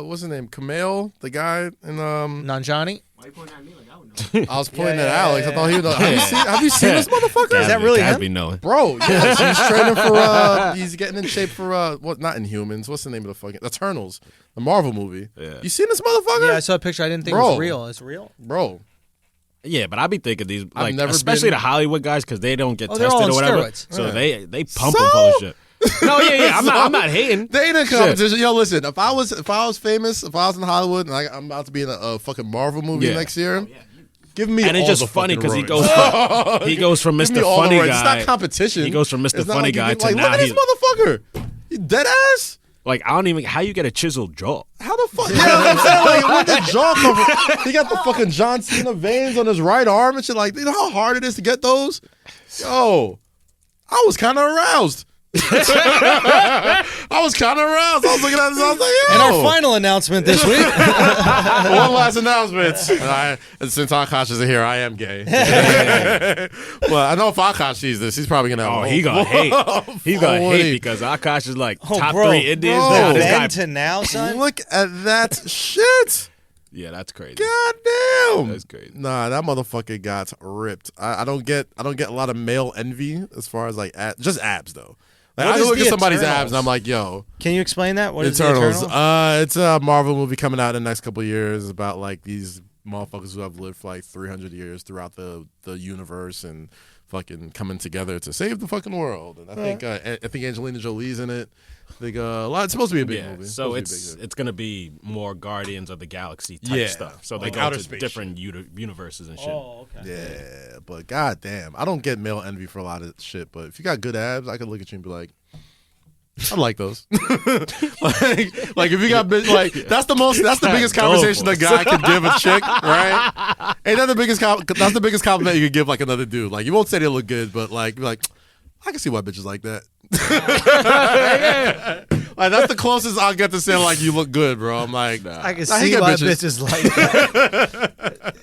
what's his name? Kamel, the guy in Nanjani? Why are you pointing at me like I would know? I was pointing Yeah, at yeah, Alex. yeah, I thought he was. Have you seen this motherfucker? Is that really him? Gatsby knowing. Bro, yes, he's training for. He's getting in shape for what? Not Inhumans. What's the name of the fucking Eternals? The Marvel movie. Yeah. You seen this motherfucker? Yeah, I saw a picture. I didn't think it Bro. was real. It's real? Bro. Yeah, but I be thinking these, like, never especially been- the Hollywood guys, because they don't get they're all tested on or whatever. steroids. So they pump them full of shit. No, yeah. I'm not hating. They ain't in competition. Yo, listen. If I was famous, if I was in Hollywood and I'm about to be in a fucking Marvel movie next year, give me. And it's all just the funny fucking because roids. he goes from Give Mr. me all the Funny roids. Guy. It's not competition. He goes from Mr. It's not Funny like you Guy get, to like, now look at this motherfucker. You dead ass. Like, I don't even. How you get a chiseled jaw? How the fuck? Yeah, I'm saying, like, where did jaw come from? He got the fucking John Cena veins on his right arm and shit. Like, you know how hard it is to get those? Yo, I was kind of aroused. I was kind of aroused. I was looking at this. I was like, yo. And our final announcement this week. One last announcement. Since Akash isn't here, I am gay. Well, I know if Akash sees this, he's probably gonna have Oh, he gonna hate. He's gonna hate because Akash is like top 3 Indians. bro. Now, this Then guy, to now, son. Look at that shit. yeah, that's crazy. God damn. That's crazy. Nah, that motherfucker got ripped. I don't get a lot of male envy as far as like just abs though. Like, What I is look the at somebody's Eternals? abs and I'm like, yo, Can you explain that? What is the Eternals. Eternals? It's a Marvel movie coming out in the next couple of years about like these motherfuckers who have lived for like 300 years throughout the universe and fucking coming together to save the fucking world. And I think Angelina Jolie's in it. I think a lot. It's supposed to be a big movie. So Supposed to be a big hit. it's gonna be more Guardians of the Galaxy type Yeah. stuff. So they Like go outer to space different universes and shit. Oh, okay. Yeah, but goddamn, I don't get male envy for a lot of shit. But if you got good abs, I could look at you and be like, I like those. like if you got like that's the biggest conversation a guy could give a chick, right? Ain't that the biggest? That's the biggest compliment you could give like another dude. Like you won't say they look good, but like I can see why bitches like that. Like that's the closest I'll get to saying like you look good, bro. I'm like, nah. I can Nah, he see got why bitches. bitches like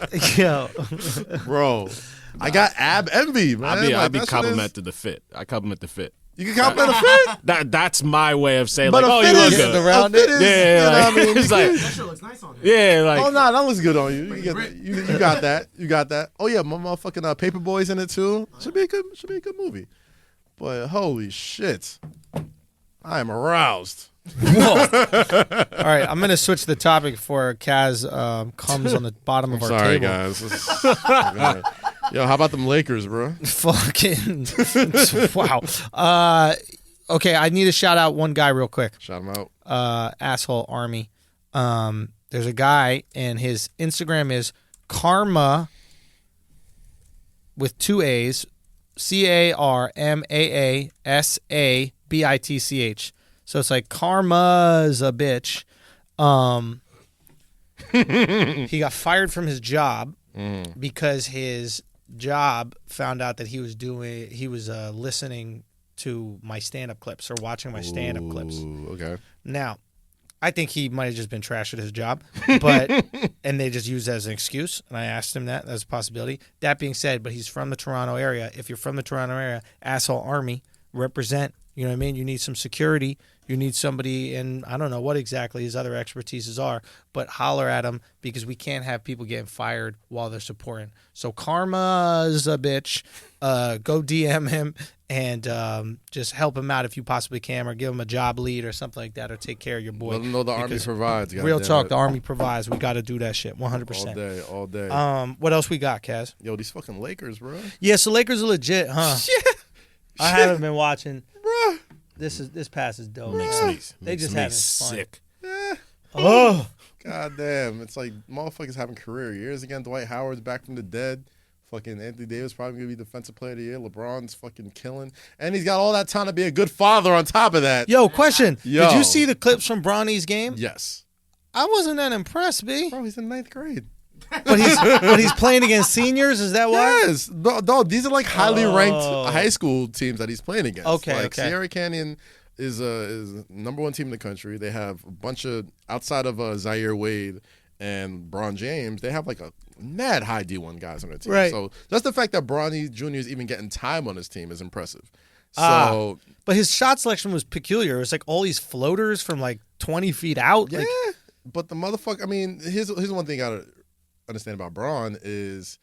that. Yo. Bro. I got ab envy, man. I Like, be that shit complimented the fit. I compliment the fit. You can compliment a fit, That's my way of saying but like, a oh, fit you look is good. around a fit it. is, Yeah, you know like, what I mean? it's like, That shit looks nice on him. yeah, like, oh no, that looks good on you. You got that. You got that. Oh yeah, my motherfucking Paperboy's in it too. Should be a good movie. But holy shit, I am aroused. All right, I'm gonna switch the topic before Kaz comes on the bottom of our Sorry table. guys. Yo, how about them Lakers, bro? Fucking wow. Okay, I need to shout out one guy real quick. Shout him out. Asshole Army. There's a guy and his Instagram is Karma with 2 A's, CarmaAsabitch. So it's like Karma's a bitch. He got fired from his job because his job found out that he was listening to my stand-up clips or watching my stand-up clips. Ooh, okay. Now, I think he might have just been trash at his job, but and they just used that as an excuse. And I asked him that. That's a possibility. That being said, but he's from the Toronto area. If you're from the Toronto area, asshole Army, represent. You know what I mean? You need some security. You need somebody, and I don't know what exactly his other expertises are, but holler at him because we can't have people getting fired while they're supporting. So Karma's a bitch. Go DM him and just help him out if you possibly can, or give him a job lead or something like that, or take care of your boy. Let them know the Army Because provides. Real goddamn talk, it. the Army provides. We got to do that shit 100%. All day. What else we got, Kaz? Yo, these fucking Lakers, bro. Yeah, so Lakers are legit, huh? I haven't been watching. Bruh. This pass is dope. makes man. me, They makes just me having fun. sick. Oh, God damn. It's like motherfuckers having career years again. Dwight Howard's back from the dead. Fucking Anthony Davis probably going to be Defensive Player of the Year. LeBron's fucking killing. And he's got all that time to be a good father on top of that. yo, question. Yo. Did you see the clips from Bronny's game? Yes. I wasn't that impressed, B. Bro, he's in 9th grade. But he's playing against seniors. Is that why? Yes. No, these are like highly ranked high school teams that he's playing against. Okay, Like okay. Sierra Canyon is number 1 team in the country. They have a bunch of, outside of Zaire Wade and Bron James, they have like a mad high D1 guys on their team. Right. So just the fact that Bronny Jr. is even getting time on his team is impressive. So But his shot selection was peculiar. It was like all these floaters from like 20 feet out. yeah, Like, but the motherfucker. I mean, here's one thing you gotta understand about Bron is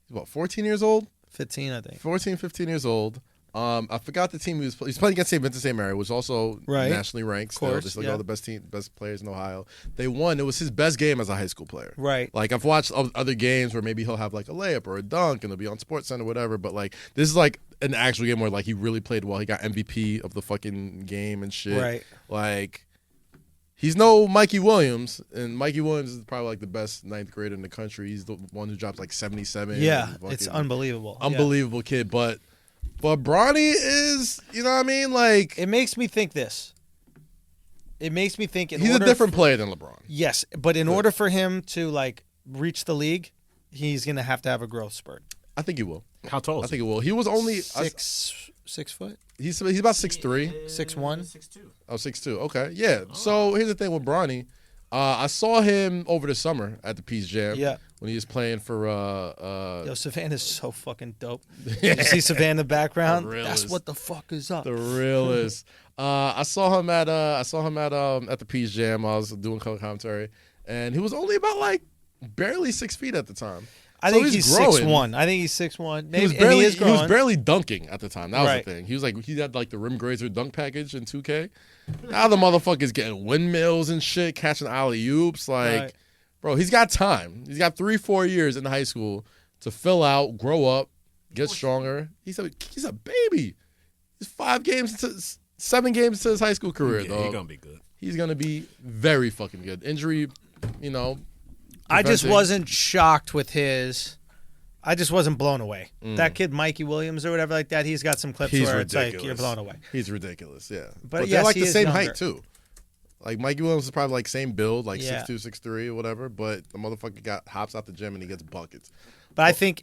he's what 14 years old. 15, I think. 14, 15 years old. I forgot the team he's playing against. St. Vincent St. Mary, was also Right. nationally ranked. Of course, Just like yeah. all the best players in Ohio. They won. It was his best game as a high school player. Right. Like I've watched other games where maybe he'll have like a layup or a dunk and it'll be on Sports Center or whatever. But like this is like an actual game where like he really played well. He got MVP of the fucking game and shit. Right. Like he's no Mikey Williams, and Mikey Williams is probably like the best ninth grader in the country. He's the one who drops like 77. Yeah, and it's fucking unbelievable. Yeah. unbelievable kid. But Bronny is, you know what I mean? Like It makes me think this. It makes me think he's a different player than LeBron. Yes, but in order for him to like reach the league, he's gonna have to have a growth spurt. I think he will. How tall I is think he? he will. He was only 6 foot, he's about 6'3". 6'1". 6'2". Oh, 6'2". Okay, yeah. So here's the thing with Bronny. I saw him over the summer at the Peace Jam. Yeah. When he was playing for Yo, Savannah's so fucking dope. You see Savannah in the background? The That's realest. what the fuck is up. the realest. I saw him at the Peace Jam. I was doing color commentary, and he was only about like barely 6 feet at the time. I So think he's growing. 6'1". I think he's 6'1". He was Maybe, and he is he was growing. barely dunking at the time. That was Right. the thing. He had like the rim grazer dunk package in 2K. Now the motherfucker's getting windmills and shit, catching alley oops. Like, Right. bro, he's got time. He's got 3-4 years in high school to fill out, grow up, get stronger. He's a baby. He's 7 games into his high school career, Yeah, dog. he's gonna be good. He's gonna be very fucking good. Injury, you know. I just preventing. wasn't shocked with his. I just wasn't blown away. That kid, Mikey Williams or whatever like that, he's got some clips He's where ridiculous. it's like you're blown away. He's ridiculous, yeah. But they're yes, like he the is same younger. height too. Like Mikey Williams is probably like same build, like Yeah. 6'2", 6'3", or whatever. But the motherfucker hops out the gym and he gets buckets. But I think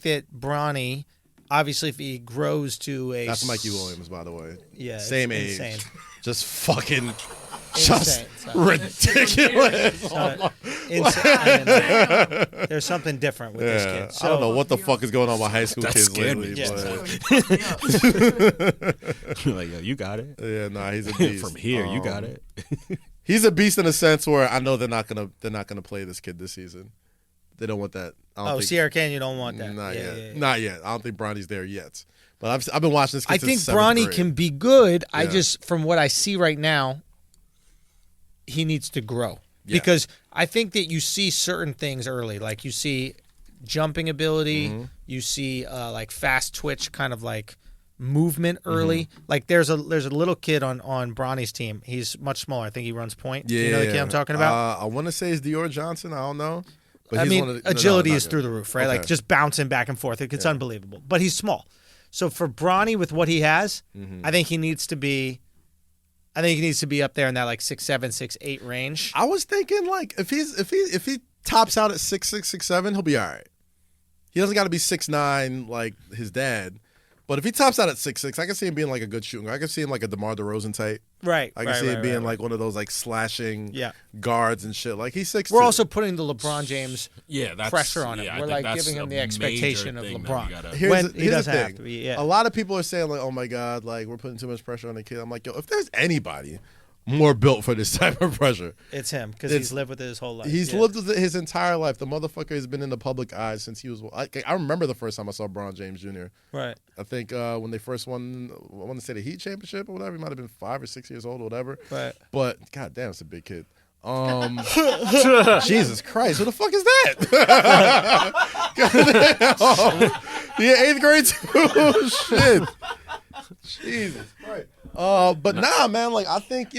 that Bronny, obviously, if he grows to a That's Mikey Williams, by the way. Yeah, it's same age. insane. Just fucking, just Insane, son. ridiculous. So, insane. There's something different with this Yeah, kid. So, I don't know what the fuck is going on with high school That kids scared me. lately. Yeah. But Like, yo, you got it. yeah, nah, he's a beast. From here, you got it. He's a beast in a sense where I know they're not gonna play this kid this season. They don't want that. I don't Oh, think, Sierra Canyon, you don't want that. Not Yeah, yet. yeah, yeah. Not yet. I don't think Bronny's there yet. But I've been watching this kid I since think seventh Bronny grade. can be good. I Yeah. just, from what I see right now, he needs to grow. Yeah. Because I think that you see certain things early. Like you see jumping ability, Mm-hmm. you see like fast twitch kind of like movement Mm-hmm. early. Like there's a little kid on Bronny's team. He's much smaller. I think he runs point. Yeah, You know the kid I'm talking about? I want to say it's Dior Johnson. I don't know. But I he's mean, one of the, agility no, is not through good. the roof, right? Okay. Like just bouncing back and forth. It's unbelievable. But he's small. So for Bronny, with what he has, Mm-hmm. I think he needs to be up there in that like 6'7", 6'8" range. I was thinking like if he tops out at 6'6", 6'7", he'll be all right. He doesn't got to be 6'9" like his dad. But if he tops out at 6'6", I can see him being like a good shooter. I can see him like a DeMar DeRozan type. Right. I can right, see right, him being right, like one of those like slashing Yeah. guards and shit. Like he's 6'2". We're also putting the LeBron James Yeah, that's pressure on him. yeah, I We're think like that's giving him a the expectation major of thing that LeBron. we gotta- Here's when the, he here's doesn't the have thing. to be. Yeah. A lot of people are saying like, "Oh my God, like we're putting too much pressure on the kid." I'm like, yo, if there's anybody more built for this type of pressure, It's him because It's- he's lived with it his whole life. he's Yeah. lived with it his entire life. The motherfucker has been in the public eye since he was. I remember the first time I saw Bron James Jr. Right. I think when they first won, I want to say the Heat championship or whatever. He might have been 5 or 6 years old or whatever. Right. But goddamn, it's a big kid. Jesus Christ, who the fuck is that? Yeah, 8th grade too. Shit. Jesus Christ. But nah, man. Like I think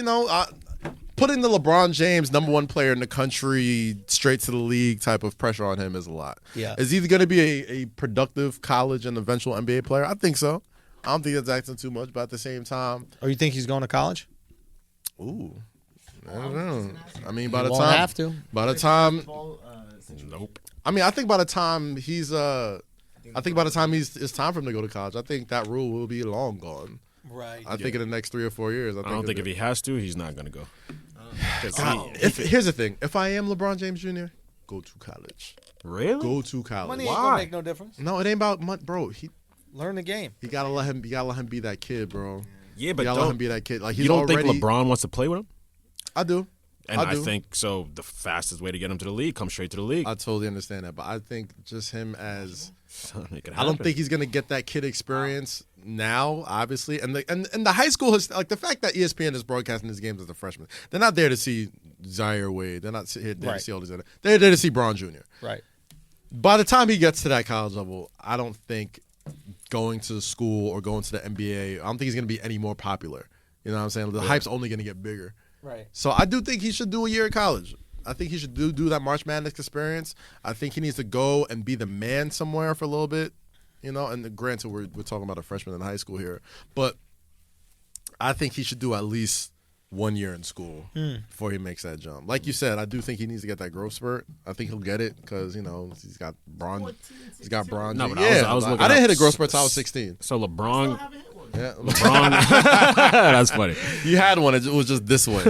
putting the LeBron James #1 player in the country straight to the league type of pressure on him is a lot. Yeah. Is he either going to be a productive college and eventual NBA player? I think so. I don't think that's asking too much, but at the same time, Or you think he's going to college? ooh, I don't know. I mean, by He the won't time, have to. by the time, Nope. I mean, I think by the time he's, I think by the time it's time for him to go to college, I think that rule will be long gone. Right. I think in the next 3 or 4 years. I don't think if he has to, he's not gonna go. 'Cause Here's the thing: if I am LeBron James Jr., go to college. really? Go to college. Money ain't gonna make no difference. No, it ain't about money, bro. Learn the game. You gotta let him be that kid, bro. Yeah, You but gotta let him don't, be that kid. Like he's you don't already. think LeBron wants to play with him? I do. And I do. think so. The fastest way to get him to the league, come straight to the league. I totally understand that, but I think just him as Make it I don't happen. think he's gonna get that kid experience now, obviously. And the high school has like the fact that ESPN is broadcasting these games as a freshman. They're not there to see Zaire Wade. They're not here to see all these other. They're there to see Bron Jr. Right. By the time he gets to that college level, I don't think going to school or going to the NBA, I don't think he's gonna be any more popular. You know what I'm saying? The hype's only gonna get bigger. Right. So I do think he should do a year of college. I think he should do that March Madness experience. I think he needs to go and be the man somewhere for a little bit, you know. And granted, we're talking about a freshman in high school here, but I think he should do at least 1 year in school before he makes that jump. Like you said, I do think he needs to get that growth spurt. I think he'll get it because he's got Bron. He's got Bron. No, but yeah, I was looking I didn't up hit a growth spurt until I was 16. So LeBron. Yeah, LeBron. That's funny. You had one. It was just this way.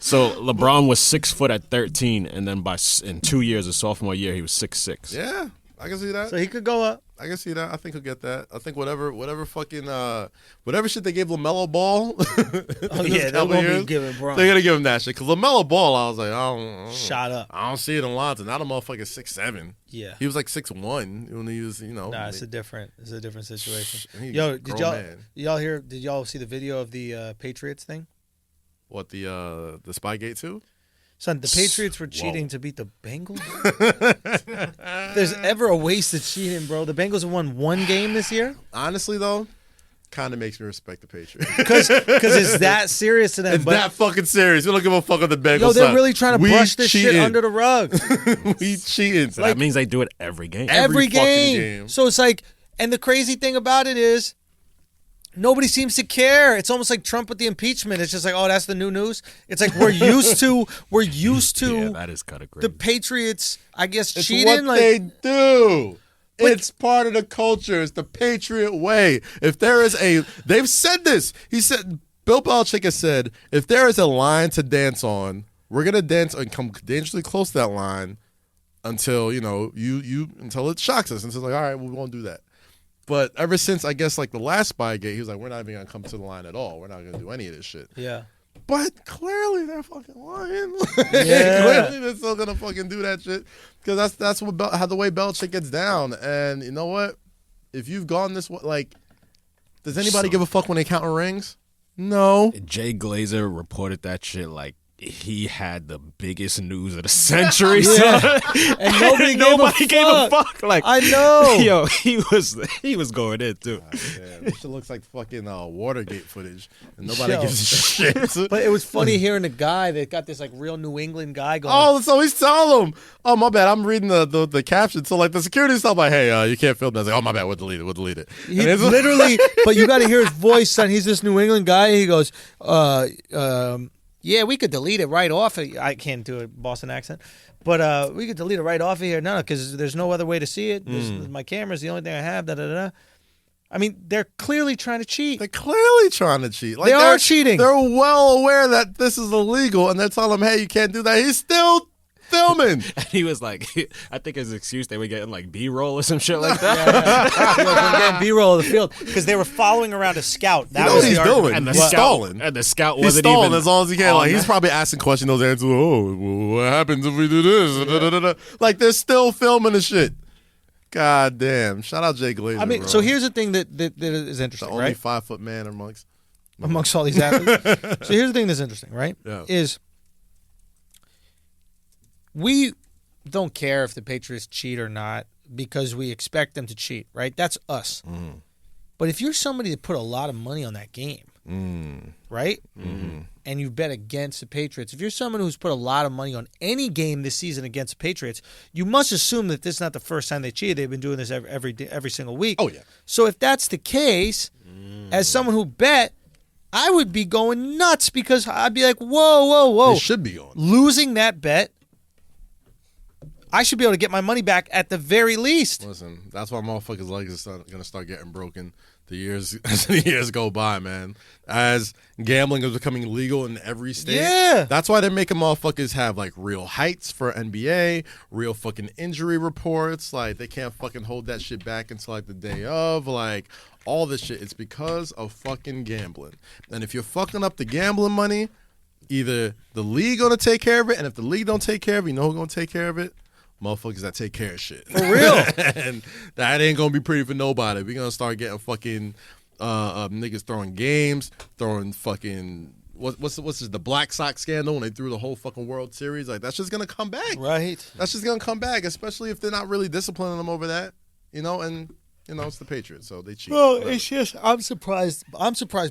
So LeBron was 6 foot at 13, and then in 2 years, his sophomore year, he was 6'6". Yeah, I can see that. So he could go up. I can see that. I think he'll get that. I think whatever fucking whatever shit they gave LaMelo Ball. Oh yeah, they're gonna be giving Bron. They're gonna give him that shit because LaMelo Ball. I was like, I don't Shot up. I don't see it in Lonzo. Not a motherfucker 6'7". Yeah. He was like 6'1" when he was, Nah, it's a different situation. He's Yo, a did grown y'all man. did y'all see the video of the Patriots thing? What the Spygate too? Son, the Patriots were cheating to beat the Bengals. If there's ever a wasted cheating, bro. The Bengals have won one game this year. Honestly though, kind of makes me respect the Patriots. Because it's that serious to them. It's but, that fucking serious. We don't give a fuck on the Bengals. yo, they're son. really trying to We brush this shit cheated. under the rug. We cheating. So that means they do it every game. Every fucking game. So it's like, and the crazy thing about it is, nobody seems to care. It's almost like Trump with the impeachment. It's just like, oh, that's the new news. It's like we're used to Yeah, that is kind of crazy. the Patriots, I guess, It's cheating. what they do. It's part of the culture. It's the Patriot way. If there is they've said this. Bill Belichick has said, if there is a line to dance on, we're gonna dance and come dangerously close to that line until until it shocks us. And so it's like, all right, we won't do that. But ever since, I guess, like the last Spygate, he was like, we're not even going to come to the line at all. We're not going to do any of this shit. Yeah. But clearly they're fucking lying. Yeah. Clearly they're still going to fucking do that shit. Because that's how the way Belichick gets down. And you know what? If you've gone this way, like, does anybody give a fuck when they count rings? No. Jay Glazer reported that shit like he had the biggest news of the century. Yeah. son. And nobody gave a fuck. Like, I know. Yo, he was going in too. Yeah, this shit looks like fucking Watergate footage. And nobody Yo. gives a shit. But it was funny hearing the guy that got this like real New England guy going. Oh, so he's telling them. Oh, my bad. I'm reading the caption. So, like, the security's telling like, hey, you can't film that. I was like, oh, my bad. We'll delete it. He And it's- literally, but you got to hear his voice, son. He's this New England guy. He goes, yeah, we could delete it right off. I can't do a Boston accent, but we could delete it right off of here. No, because there's no other way to see it. My camera's the only thing I have. Da da da. I mean, they're clearly trying to cheat. They're clearly trying to cheat. Like, They are cheating. They're well aware that this is illegal, and they're telling him, hey, you can't do that. He's still filming. And he was like, I think his excuse they were getting like B-roll or some shit like that. We're getting B-roll of the field because they were following around a scout. That You know was what he's the doing? argument. And the He's scout, stalling. And the scout He's wasn't stalling even as long as he can. on Like, he's that. probably asking questions. Those answers. Oh, well, what happens if we do this? Da, da, da, da. Like, they're still filming the shit. God damn! Shout out Jay Glazer. I mean, bro. so here's the thing that is the interesting, only right? 5-foot man Amongst all these athletes. So here's the thing that's interesting, right? Yeah. Is we don't care if the Patriots cheat or not because we expect them to cheat, right? That's us. Mm-hmm. But if you're somebody that put a lot of money on that game, right? Mm-hmm. And you bet against the Patriots, if you're someone who's put a lot of money on any game this season against the Patriots, you must assume that this is not the first time they cheated. They've been doing this every single week. Oh, yeah. So if that's the case, as someone who bet, I would be going nuts because I'd be like, whoa. They should be going. Losing that bet, I should be able to get my money back at the very least. Listen, that's why motherfuckers' legs are going to start getting broken. The years as the years go by, man. As gambling is becoming legal in every state. Yeah. That's why they're making motherfuckers have like real heights for NBA, real fucking injury reports. Like they can't fucking hold that shit back until like the day of. Like all this shit. It's because of fucking gambling. And if you're fucking up the gambling money, either the league gonna take care of it, and if the league don't take care of it, you know who's gonna take care of it? Motherfuckers that take care of shit. For real. And that ain't gonna be pretty for nobody. We're gonna start getting fucking niggas throwing games, throwing fucking what's this, the Black Sox scandal when they threw the whole fucking World Series. Like that's just gonna come back. Right. That's just gonna come back, especially if they're not really disciplining them over that. And it's the Patriots, so they cheat. Well, it's just I'm surprised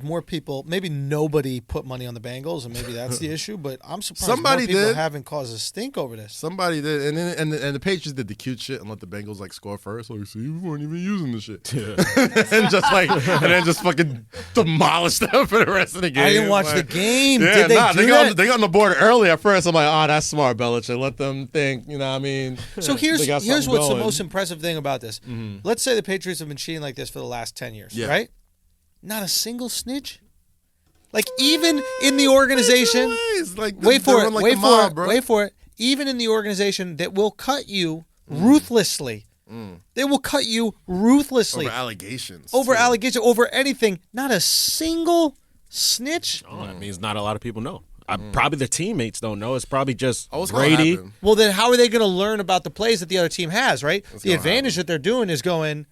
more people. Maybe nobody put money on the Bengals, and maybe that's the issue. But I'm surprised Somebody more people did. haven't caused a stink over this. Somebody did, and the Patriots did the cute shit and let the Bengals like score first. Like, see, we weren't even using the shit, and then just fucking demolished them for the rest of the game. I didn't watch Like, the game. Yeah, Did they do that? They got on the board early at first. I'm like, oh, that's smart, Belichick. Let them think. You know what I mean? So They here's got something what's the going. most impressive thing about this. Let's say the Patriots have been cheating like this for the last 10 years, Yeah. right? Not a single snitch. Like even in the organization, Like, wait for they're it, like wait the for mob, it, bro. wait for it. Even in the organization that will cut you ruthlessly, they will cut you ruthlessly Over allegations. over too. allegation, over anything. Not a single snitch. Oh, that means not a lot of people know. Probably the teammates don't know. It's probably just Oh, it's gonna Brady. happen. Well, then how are they going to learn about the plays that the other team has, right? The gonna advantage that they're doing is going.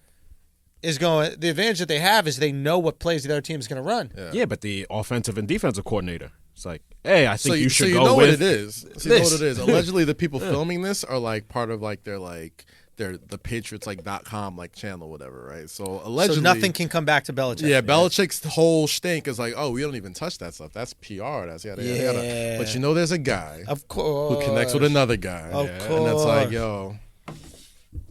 The advantage that they have is they know what plays the other team is going to run. Yeah, but the offensive and defensive coordinator. It's like, hey, I think you should so go you know with what it is. So you know this. what it is. Allegedly, the people filming this are like part of like the Patriots like .com like channel, whatever, right? So allegedly, So nothing can come back to Belichick. Yeah, Belichick's whole stink is like, oh, we don't even touch that stuff. That's PR. That's yada yada yada. Yeah. But there's a guy Of course. who connects with another guy, Of and it's like, course. yo,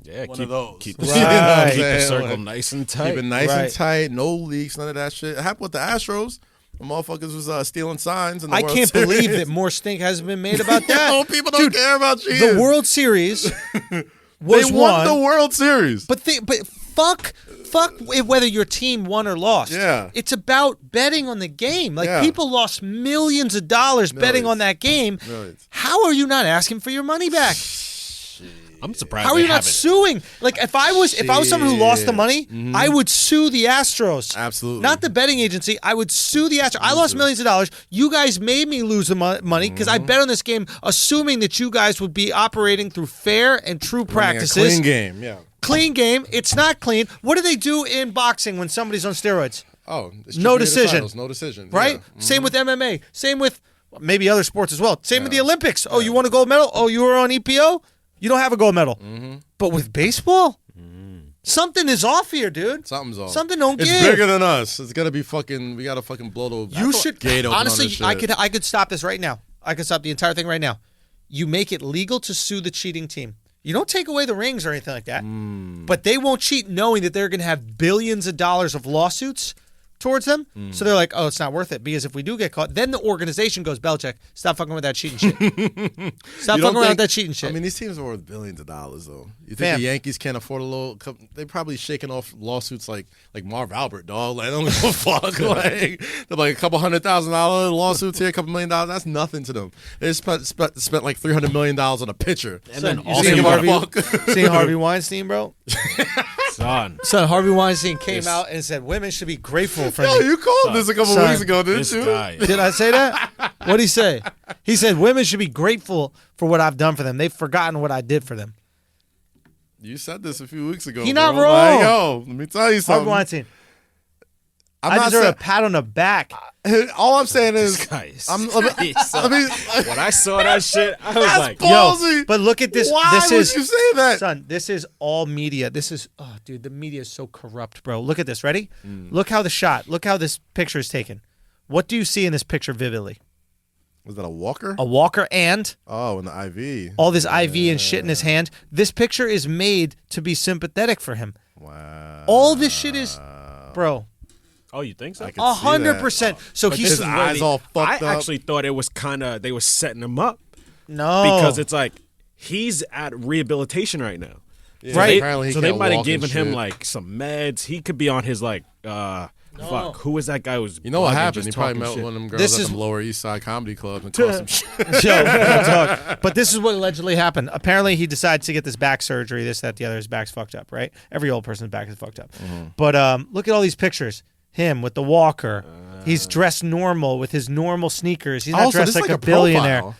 Yeah, One keep, of those. keep, Right. You know what I'm keep the saying? circle Like, nice and tight. keep it nice Right. and tight, no leaks, none of that shit. It happened with the Astros. The motherfuckers was stealing signs. In the I World can't Series. believe that more stink hasn't been made about that. No, people don't care about cheating. The World Series was They won the World Series. But fuck whether your team won or lost. Yeah. It's about betting on the game. Like Yeah. people lost millions of dollars betting on that game. Millions. How are you not asking for your money back? I'm surprised. How are they you not haven't. suing? Like if I was someone who lost the Shit. money, I would sue the Astros. Absolutely. Not the betting agency. I would sue the Astros. I lost millions of dollars. You guys made me lose the money because I bet on this game, assuming that you guys would be operating through fair and true Running a practices. clean game, yeah. Clean game. It's not clean. What do they do in boxing when somebody's on steroids? Oh, it's No triple A decision. titles, no decision. Right? Yeah. Same with MMA. Same with maybe other sports as well. Same with the Olympics. Oh, you won a gold medal? Oh, you were on EPO? You don't have a gold medal. But with baseball, something is off here, dude. Something's off. Something don't It's give. bigger than us. It's gotta be fucking. We gotta fucking blow the. You should gate open honestly. on this I shit. could stop this right now. I could stop the entire thing right now. You make it legal to sue the cheating team. You don't take away the rings or anything like that. But they won't cheat knowing that they're going to have billions of dollars of lawsuits towards them. So they're like, oh, it's not worth it because if we do get caught, then the organization goes, Belichick, stop fucking with that cheating shit. Stop You fucking don't around with think- that cheating shit. I mean, these teams are worth billions of dollars, though. You think Fam. the Yankees can't afford a little? They're probably shaking off lawsuits like Marv Albert, dog. Like, I don't give a fuck. Like, they're like a couple $100,000 lawsuits here, a couple $1 million. That's nothing to them. They spent like $300 million on a pitcher. And then You also seen you Harvey, gotta- seen Harvey Weinstein, bro? son. Son, Harvey Weinstein came This- out and said women should be grateful for Yo, me. you called this a couple Son, weeks ago, didn't This you? guy. Did I say that? What'd he say? He said women should be grateful for what I've done for them. They've forgotten what I did for them. You said this a few weeks ago. He not bro. wrong. Like, yo, let me tell you Harvey something. Weinstein. I'm I not deserve a saying, pat on the back. all I'm saying is, This guy is I'm, crazy, son. I mean, When I saw that shit, I was that's like, ballsy. But look at this. Why this would is you say that? son. This is all media. This is dude. The media is so corrupt, bro. Look at this. Ready? Look how this picture is taken. What do you see in this picture vividly? Was that a walker? A walker and Oh, in the IV. all this IV and shit in his hand. This picture is made to be sympathetic for him. Wow. All this shit is, bro. oh, you think so? I could see that. 100%. So But he's this is where eyes all fucked I up. actually thought it was kind of they were setting him up no because it's like he's at rehabilitation right now. Yeah, Right. Apparently he So they can't might have walk and given him shit. like some meds. He could be on his like fuck. Who was that guy who was You know what bugging, happened? just He probably talking met shit? one of them girls This at is- them Lower East Side comedy clubs and caused some shit. Joe, real talk. But this is what allegedly happened. Apparently, he decides to get this back surgery, this, that, the other. His back's fucked up, right? Every old person's back is fucked up. But look at all these pictures. Him with the walker. He's dressed normal with his normal sneakers. He's not Also, dressed this is like like a billionaire. profile.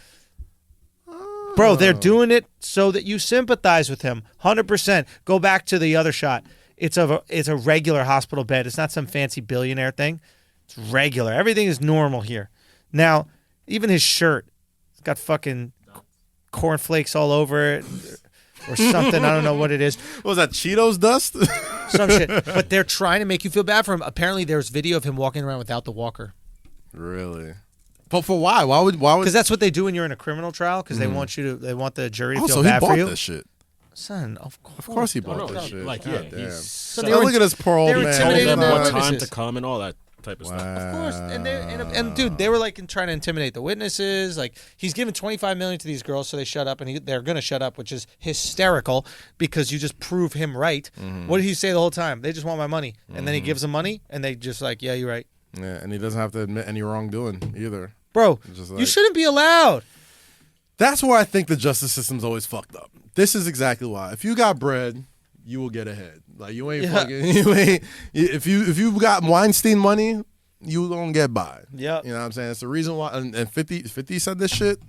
Bro, they're doing it so that you sympathize with him. 100%. Go back to the other shot. It's a regular hospital bed. It's not some fancy billionaire thing. It's regular. Everything is normal here. Now, even his shirt, it's got fucking cornflakes all over it or something. I don't know what it is. What was that, Cheetos dust? Some shit. But they're trying to make you feel bad for him. Apparently, there's video of him walking around without the walker. Really? But for why? Why would? Because that's what they do when you're in a criminal trial. Because they want the jury to Oh, feel so he bad for bought you. this shit. Son, of Of course he bought no, this shit. like, God yeah, damn. he's- So Now they were- look at this poor old they were man. Told intimidating them their what time witnesses. to come and all that type of stuff. Of course, and dude, they were like trying to intimidate the witnesses. Like he's giving $25 million to these girls, so they shut up, and they're gonna shut up, which is hysterical because you just prove him right. What did he say the whole time? They just want my money, and then he gives them money, and they just like, yeah, you're right, Yeah, and he doesn't have to admit any wrongdoing either. bro. Just You like- shouldn't be allowed. That's where I think the justice system's always fucked up. This is exactly why. If you got bread, you will get ahead. Like you ain't fucking. You ain't. If you got Weinstein money, you gonna get by. Yep. You know what I'm saying? It's the reason why. And 50 said this shit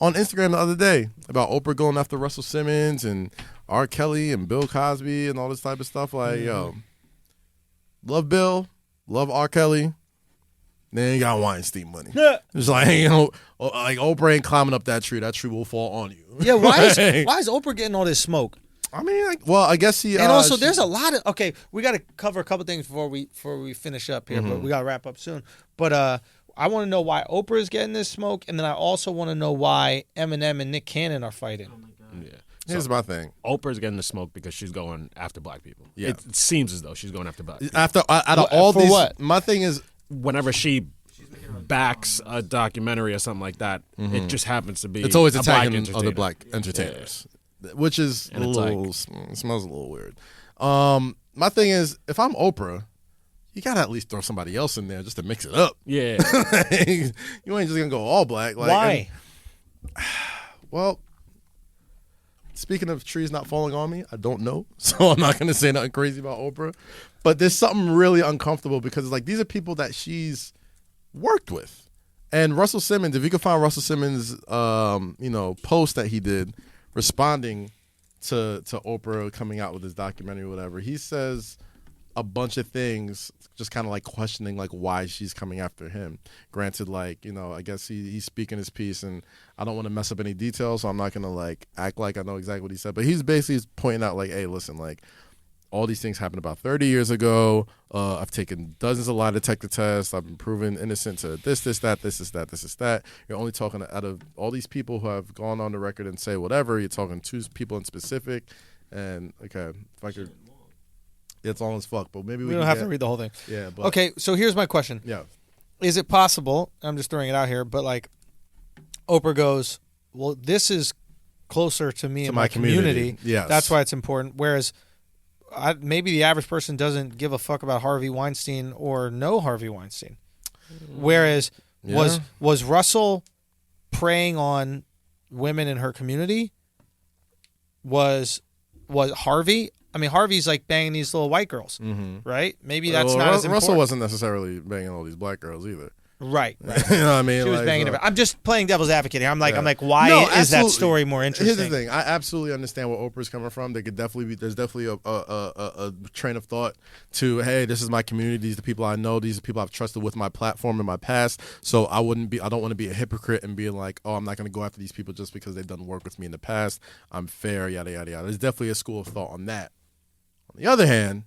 on Instagram the other day about Oprah going after Russell Simmons and R. Kelly and Bill Cosby and all this type of stuff. Like yo, love Bill, love R. Kelly. Then you got Weinstein money. Yeah. It's like, you know, like Oprah ain't climbing up that tree. That tree will fall on you. Yeah, why is Oprah getting all this smoke? I mean, like, well, I guess he. And also, she- there's a lot of we got to cover a couple things before we finish up here, but we got to wrap up soon. But I want to know why Oprah is getting this smoke, and then I also want to know why Eminem and Nick Cannon are fighting. Yeah. Here's my thing. Oprah's getting the smoke because she's going after black people. Yeah. It seems as though she's going after black people. After out of all for these, what? my thing is, Whenever she backs a documentary or something like that, it just happens to be it's always a black attacking entertainer. other black entertainers, which is And a it's little it smells a little weird. My thing is, if I'm Oprah, you gotta at least throw somebody else in there just to mix it up. Yeah. You ain't just gonna go all black. Like, Why? Well, speaking of trees not falling on me, I don't know, so I'm not gonna say nothing crazy about Oprah. But there's something really uncomfortable because like these are people that she's worked with, and Russell Simmons. If you could find Russell Simmons, post that he did responding to Oprah coming out with his documentary or whatever, he says a bunch of things, just kind of like questioning like why she's coming after him. Granted, like, you know, I guess he's speaking his piece, and I don't want to mess up any details, so I'm not gonna like act like I know exactly what he said. But he's basically pointing out like, hey, listen, like all these things happened about 30 years ago. I've taken dozens of lie detector tests. I've been proven innocent to this, that. You're only talking out of all these people who have gone on the record and say whatever. You're talking two people in specific. And okay, if I could, it's all as fuck. But maybe We don't have to read the whole thing. Yeah. But, Okay, so here's my question. Yeah. Is it possible, I'm just throwing it out here, but like Oprah goes, well, this is closer to me and my my community. community. Yes. That's why it's important. Whereas maybe the average person doesn't give a fuck about Harvey Weinstein or know Harvey Weinstein. Whereas was Russell preying on women in her community? Was Harvey? I mean, Harvey's like banging these little white girls, right? Maybe that's not as important. Russell wasn't necessarily banging all these black girls either. Right. You know what I mean? She was Like, banging so- it. I'm just playing devil's advocate here. I'm like, why No, is that absolutely. story more interesting? Here's the thing. I absolutely understand where Oprah's coming from. There's definitely a train of thought to, hey, this is my community. These are the people I know. These are the people I've trusted with my platform in my past. So I don't want to be a hypocrite and be like, oh, I'm not going to go after these people just because they've done work with me in the past. I'm fair, yada, yada, yada. There's definitely a school of thought on that. On the other hand,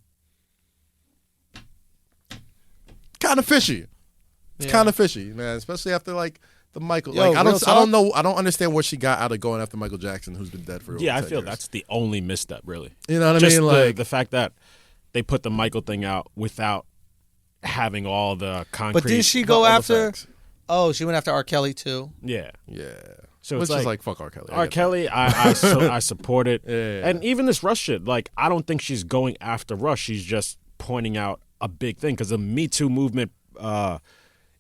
kind of fishy. It's kind of fishy, man, especially after like the Michael. Yo, like I real don't know. I don't understand what she got out of going after Michael Jackson, who's been dead for over Yeah, I 10 feel years. that's the only misstep, really. You know what I Just mean? Like the fact that they put the Michael thing out without having all the concrete. But didn't she go all the after? facts. Oh, she went after R. Kelly too. Yeah. So Which it's is like fuck R. Kelly. R. Kelly, I support it. Yeah. And even this Russ shit, like, I don't think she's going after Russ. She's just pointing out a big thing. Because the Me Too movement,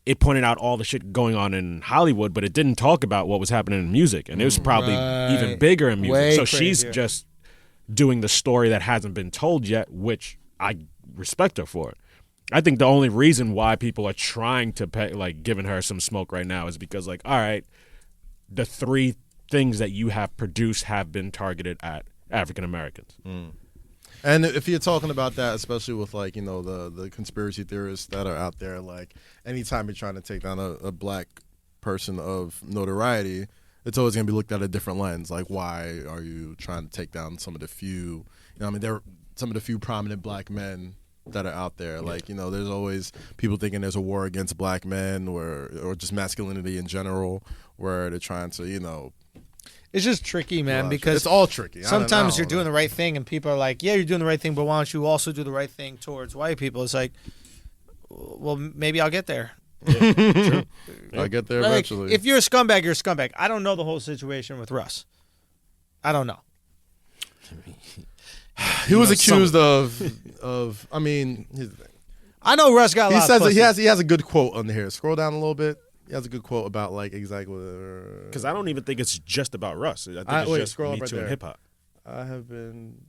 it pointed out all the shit going on in Hollywood, but it didn't talk about what was happening in music. And it was probably even bigger in music. Way so crazier. she's just doing the story that hasn't been told yet, which I respect her for it. I think the only reason why people are trying to pay, like, giving her some smoke right now is because, like, all right, the 3 things that you have produced have been targeted at African Americans. And if you're talking about that, especially with, like, you know, the conspiracy theorists that are out there, like, anytime you're trying to take down a black person of notoriety, it's always going to be looked at a different lens. Like, why are you trying to take down some of the few, you know, I mean, there are some of the few prominent black men that are out there. Like, you know, there's always people thinking there's a war against black men or just masculinity in general, where they're trying to, you know. It's just tricky, man, because it's all tricky. Sometimes you're doing the right thing and people are like, yeah, you're doing the right thing, but why don't you also do the right thing towards white people? It's like, well, maybe I'll get there. True. I'll get there eventually. If you're a scumbag, you're a scumbag. I don't know the whole situation with Russ. I don't know. He was accused of. I mean, I know Russ got a lot of pussy. he has a good quote on here. Scroll down a little bit. He has a good quote about, like, exactly. Because I don't even think it's just about Russ. I think it's just Me Too and hip hop. I have been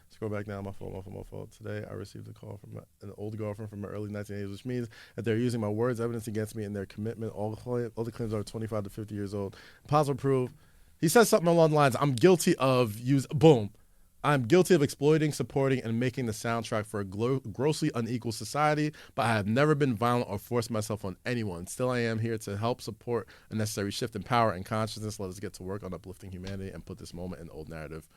scroll back now. My fault. Today I received a call from an old girlfriend from my early 1980s, which means that they're using my words, evidence against me, and their commitment. All the claims are 25 to 50 years old. Possible proof. He says something along the lines, I'm guilty of I'm guilty of exploiting, supporting, and making the soundtrack for a grossly unequal society, but I have never been violent or forced myself on anyone. Still, I am here to help support a necessary shift in power and consciousness. Let us get to work on uplifting humanity and put this moment in the old narrative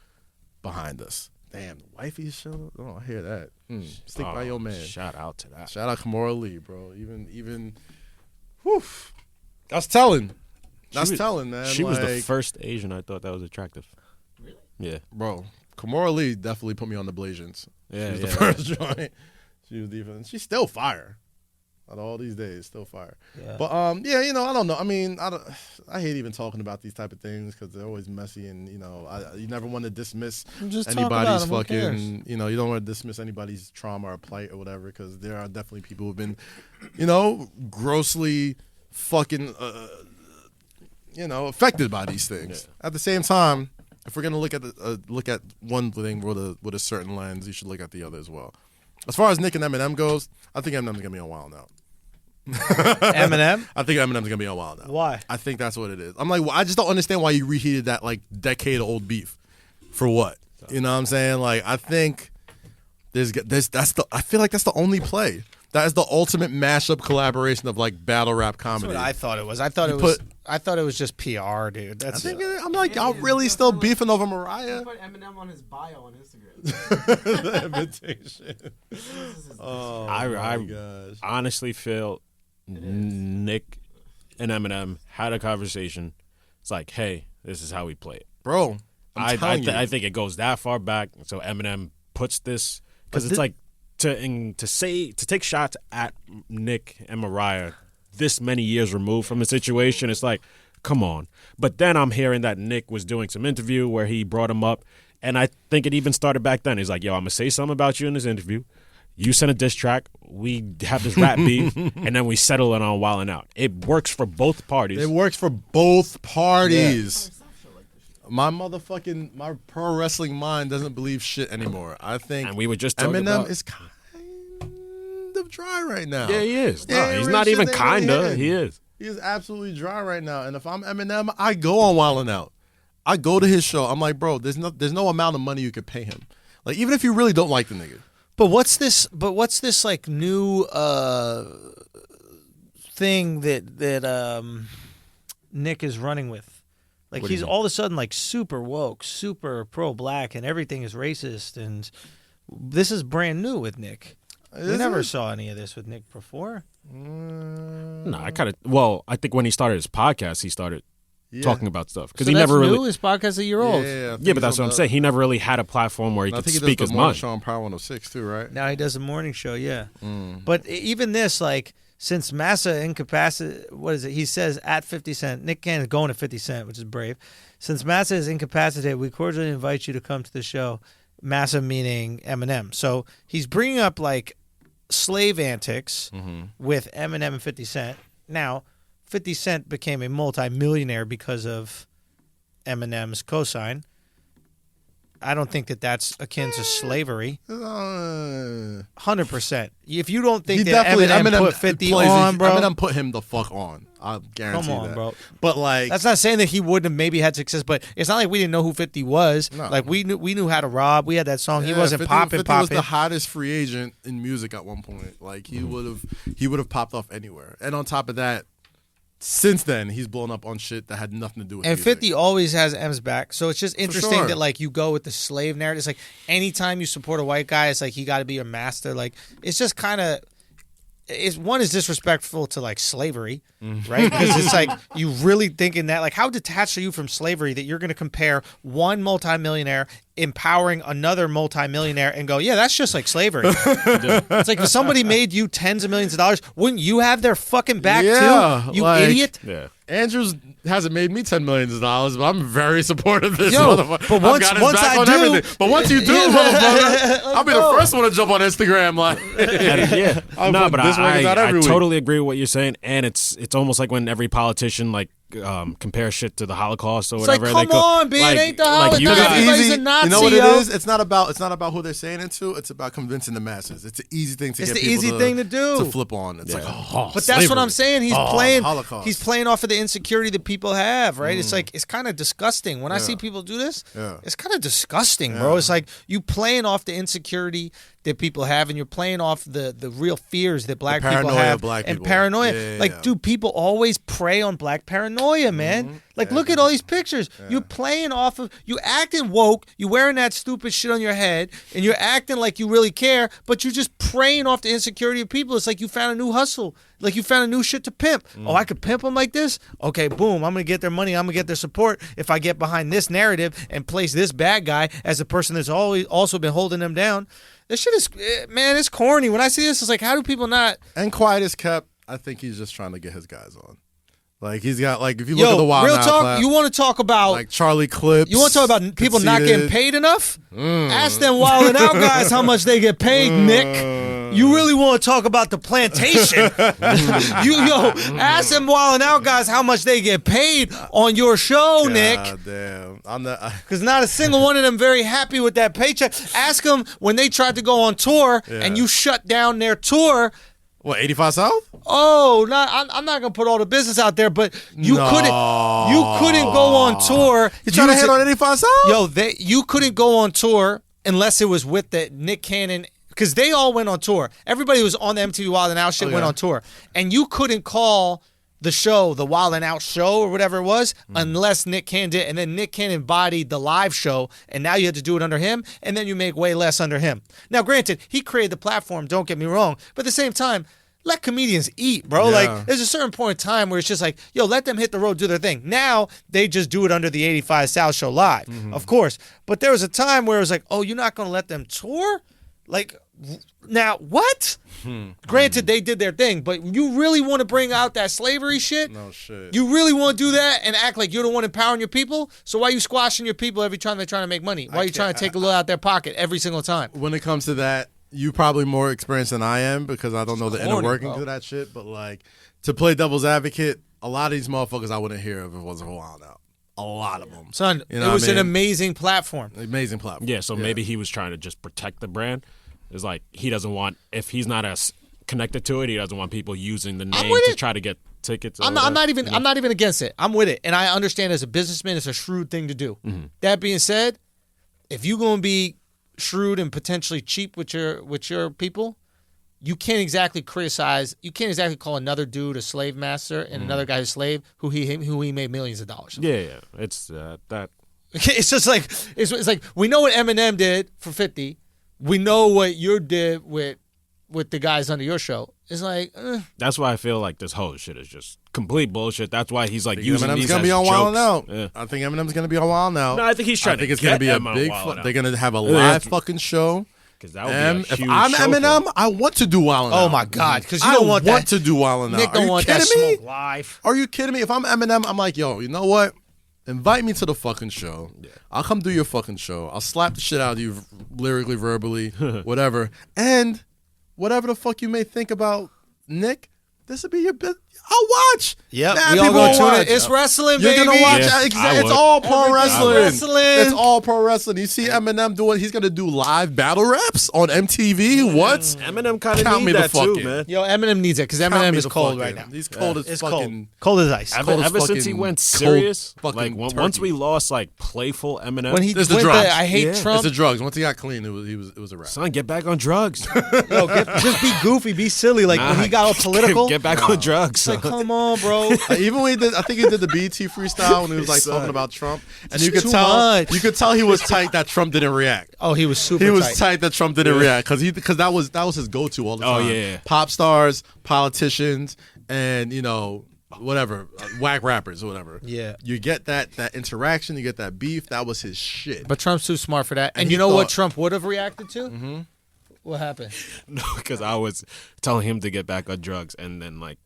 behind us. Damn, the wifey show? Oh, I hear that. Stick by your man. Shout out to that. Shout out Kamaru Lee, bro. Even, whew. That's telling. That's telling, man. She was the first Asian I thought that was attractive. Really? Yeah. Bro, Kamaru Lee definitely put me on the Blasians. Yeah, she was the first joint. She was defense. She's still fire. Out of all these days, still fire. Yeah. But yeah, you know, I don't know. I mean, I hate even talking about these type of things because they're always messy, and you know, you never want to dismiss anybody's fucking. You know, you don't want to dismiss anybody's trauma or plight or whatever, because there are definitely people who've been, you know, grossly fucking, you know, affected by these things. Yeah. At the same time, if we're gonna look at one thing with a certain lens, you should look at the other as well. As far as Nick and Eminem goes, I think Eminem's gonna be on Wild Out. Eminem? I think Eminem's gonna be on Wild Out. Why? I think that's what it is. I'm like, well, I just don't understand why you reheated that like decade-old beef. For what? You know what I'm saying? Like, I think I feel like that's the only play. That is the ultimate mashup collaboration of like battle rap comedy. That's what I thought it was. I thought it was just PR, dude. I'm like, y'all really still beefing over Mariah? He put Eminem on his bio on Instagram. The invitation. I gosh. honestly feel Nick and Eminem had a conversation. It's like, hey, this is how we play it, bro. I think it goes that far back. So Eminem puts this because it's like to take shots at Nick and Mariah this many years removed from the situation. It's like, come on. But then I'm hearing that Nick was doing some interview where he brought him up, and I think it even started back then. He's like, yo, I'm gonna say something about you in this interview. You send a diss track. We have this rap beef, and then we settle it on Wildin' Out. It works for both parties. It works for both parties. Yeah. My pro wrestling mind doesn't believe shit anymore. I think and we were just talking Eminem about is kind of dry right now. Yeah, he is. No, he's not even kinda. He is. He is absolutely dry right now. And if I'm Eminem, I go on Wildin' Out. I go to his show. I'm like, bro, there's no amount of money you could pay him. Like, even if you really don't like the nigga. But what's this like new thing that Nick is running with? Like, he's all of a sudden like super woke, super pro-black, and everything is racist. And this is brand new with Nick. We never saw any of this with Nick before. No, I think when he started his podcast, he started talking about stuff because So he that's never new? really. His podcast is a year old. Yeah, Yeah, but that's what I'm saying. He never really had a platform where he I could think he speak does his the morning mind. show on Power 106 too, right? Now he does a morning show, yeah. But even this, like, since Massa incapacitated, what is it? He says at 50 Cent. Nick Cannon is going to 50 Cent, which is brave. Since Massa is incapacitated, we cordially invite you to come to the show. Massa meaning Eminem. So he's bringing up, like, slave antics with Eminem and 50 Cent. Now, 50 Cent became a multi-millionaire because of Eminem's cosign. I don't think that that's akin to slavery. 100%. If you don't think that Eminem put 50 on, bro. Eminem put him the fuck on. I guarantee Come on, that. bro. But like, That's not saying that he wouldn't have maybe had success, but it's not like we didn't know who 50 was. No. Like we knew how to rob. We had that song. He wasn't 50 popping. 50 was the hottest free agent in music at one point. Like he would have popped off anywhere. And on top of that, since then he's blown up on shit that had nothing to do with And music. 50 always has M's back. So it's just interesting sure. that, like, you go with the slave narrative. It's like anytime you support a white guy, it's like he got to be your master. Like, it's just kind of, one is disrespectful to, like, slavery, right? Because it's like you really thinking that, like, how detached are you from slavery that you're going to compare one multimillionaire empowering another multimillionaire and go, yeah, that's just like slavery. It's like if somebody made you tens of millions of dollars, wouldn't you have their fucking back too? You like, idiot. Yeah. Andrews hasn't made me $10 million, but I'm very supportive of this Yo, motherfucker. but I've got his once back I on do- everything. But once you do, motherfucker, I'll be the first one to jump on Instagram. Like, Yeah, I'll no, put but this record out I every week. totally agree with what you're saying, and it's almost like when every politician like compares shit to the Holocaust or It's whatever. like, come on, man, it ain't the Holocaust. you got, Everybody's a Nazi, You know what yo. it is? It's not about who they're saying it to. It's about convincing the masses. It's an easy thing to It's get the people easy thing to do. to flip on. It's like, oh, But that's what I'm saying. He's playing. Holocaust. He's playing off of the insecurity that people have, right? It's like it's kind of disgusting when I see people do this. Yeah. It's kind of disgusting, bro. It's like you playing off the insecurity that people have, and you're playing off the real fears that black people paranoia have of black and people. paranoia. Yeah. Like, dude, people always prey on black paranoia, man. Like, look at all these pictures. You're playing off of. You acting woke. You wearing that stupid shit on your head, and you're acting like you really care, but you're just preying off the insecurity of people. It's like you found a new hustle. Like you found a new shit to pimp. Oh, I could pimp them like this? Okay, boom. I'm going to get their money. I'm going to get their support if I get behind this narrative and place this bad guy as the person that's always also been holding them down. This shit is, man, it's corny. When I see this, it's like, how do people not? And quiet as kept. I think he's just trying to get his guys on. Like he's got like if you look at the Wild real Now talk, clap, you want to talk about like Charlie Clips. You want to talk about people not getting paid enough? Ask them Wild and Out guys how much they get paid, Nick. You really want to talk about the plantation? Ask them Wild and Out guys how much they get paid on your show, Nick. Damn, I'm not. Because not a single one of them very happy with that paycheck. Ask them when they tried to go on tour and you shut down their tour. What, 85 South? Oh, I'm not gonna put all the business out there, but you couldn't go on tour. You trying to hit on 85 South? Yo, you couldn't go on tour unless it was with the Nick Cannon, because they all went on tour. Everybody who was on the MTV Wild and Out shit went on tour, and you couldn't call the show the Wild and Out show or whatever it was unless Nick Cannon did, and then Nick Cannon embodied the live show, and now you had to do it under him, and then you make way less under him. Now, granted, he created the platform. Don't get me wrong, but at the same time, let comedians eat, bro. Yeah. Like, there's a certain point in time where it's just like, yo, let them hit the road, do their thing. Now, they just do it under the 85 South show live, of course. But there was a time where it was like, oh, you're not going to let them tour? Like, now, what? Granted, they did their thing, but you really want to bring out that slavery shit? No shit. You really want to do that and act like you're the one empowering your people? So why are you squashing your people every time they're trying to make money? Why are you trying to take a little out their pocket every single time? When it comes to that, you probably more experienced than I am because I don't know the inner corny, workings bro. of that shit. But like, to play devil's advocate, a lot of these motherfuckers I wouldn't hear if it wasn't for Wild Out. A lot of them. Son, You know it what was I mean? an amazing platform. Amazing platform. Yeah, so maybe he was trying to just protect the brand. It's like he doesn't want, if he's not as connected to it, he doesn't want people using the name with to it. try to get tickets. or I'm not whatever, even you know? I'm not even against it. I'm with it. And I understand as a businessman it's a shrewd thing to do. That being said, if you're going to be shrewd and potentially cheap with your people, you can't exactly criticize. You can't exactly call another dude a slave master and another guy a slave who he made millions of dollars. Yeah, it's that. It's just like it's like we know what Eminem did for 50. We know what you did with with the guys under your show. It's like, That's why I feel like this whole shit is just complete bullshit. That's why he's like using Eminem's these gonna as be on jokes. Wild Out. Yeah. I think Eminem's gonna be on Wild Out. No, I think he's trying I think to it's gonna get be a Eminem big. Wild Out. They're gonna have a live fucking show. Because that would be a If huge I'm show for Eminem, him. I want to do Wild Out. oh my God, because you don't want that. to do Wild Out. Nick Are don't you want that kidding me? smoke live. Are you kidding me? If I'm Eminem, I'm like, yo, you know what? Invite me to the fucking show. Yeah. I'll come do your fucking show. I'll slap the shit out of you lyrically, verbally, whatever. And whatever the fuck you may think about Nick, this would be your bit. I'll watch. Yep, Nah, we all people go won't tune watch. in. It's wrestling, You're baby. gonna watch. Yeah, It's I would. all pro Everything's wrestling. wrestling. It's all pro wrestling. You see Eminem doing. He's gonna do live battle raps on MTV. What? Eminem kind of Count me need the that fuck too, in. man. Yo, Eminem needs it because Count Eminem me is the cold fuck right in. now. He's cold as It's fucking. cold as ice. Ever, cold as ever since he fucking went cold serious, fucking like once turkey. we lost like playful Eminem, When he It's the went drugs. I hate It's Trump. the drugs. Once he got clean, it was a wrap. son, get back on drugs. Yo, just be goofy, be silly. Like when he got all political. Get back on drugs. Like, son. come on, bro. Even when he did, I think he did the BET freestyle when he was like Son. talking about Trump, and It's you could too tell much. you could tell he was tight that Trump didn't react. Oh, he was super He was tight. tight that Trump didn't react because that was his go to all the Oh, time. yeah. Pop stars, politicians, and whatever whack rappers or whatever. Yeah. You get that interaction, you get that beef. That was his shit. But Trump's too smart for that. And And you he know what thought- Trump would have reacted to? Mm-hmm. What happened? No, because I was telling him to get back on drugs, and then like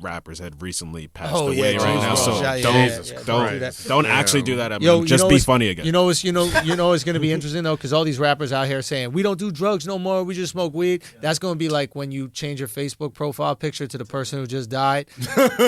rappers had recently passed Oh, away yeah, right Jesus now, so Christ. don't Jesus don't Christ. don't actually do that. Eminem. Yo, just be funny again. You know it's going to be interesting though, because all these rappers out here saying we don't do drugs no more, we just smoke weed. That's going to be like when you change your Facebook profile picture to the person who just died,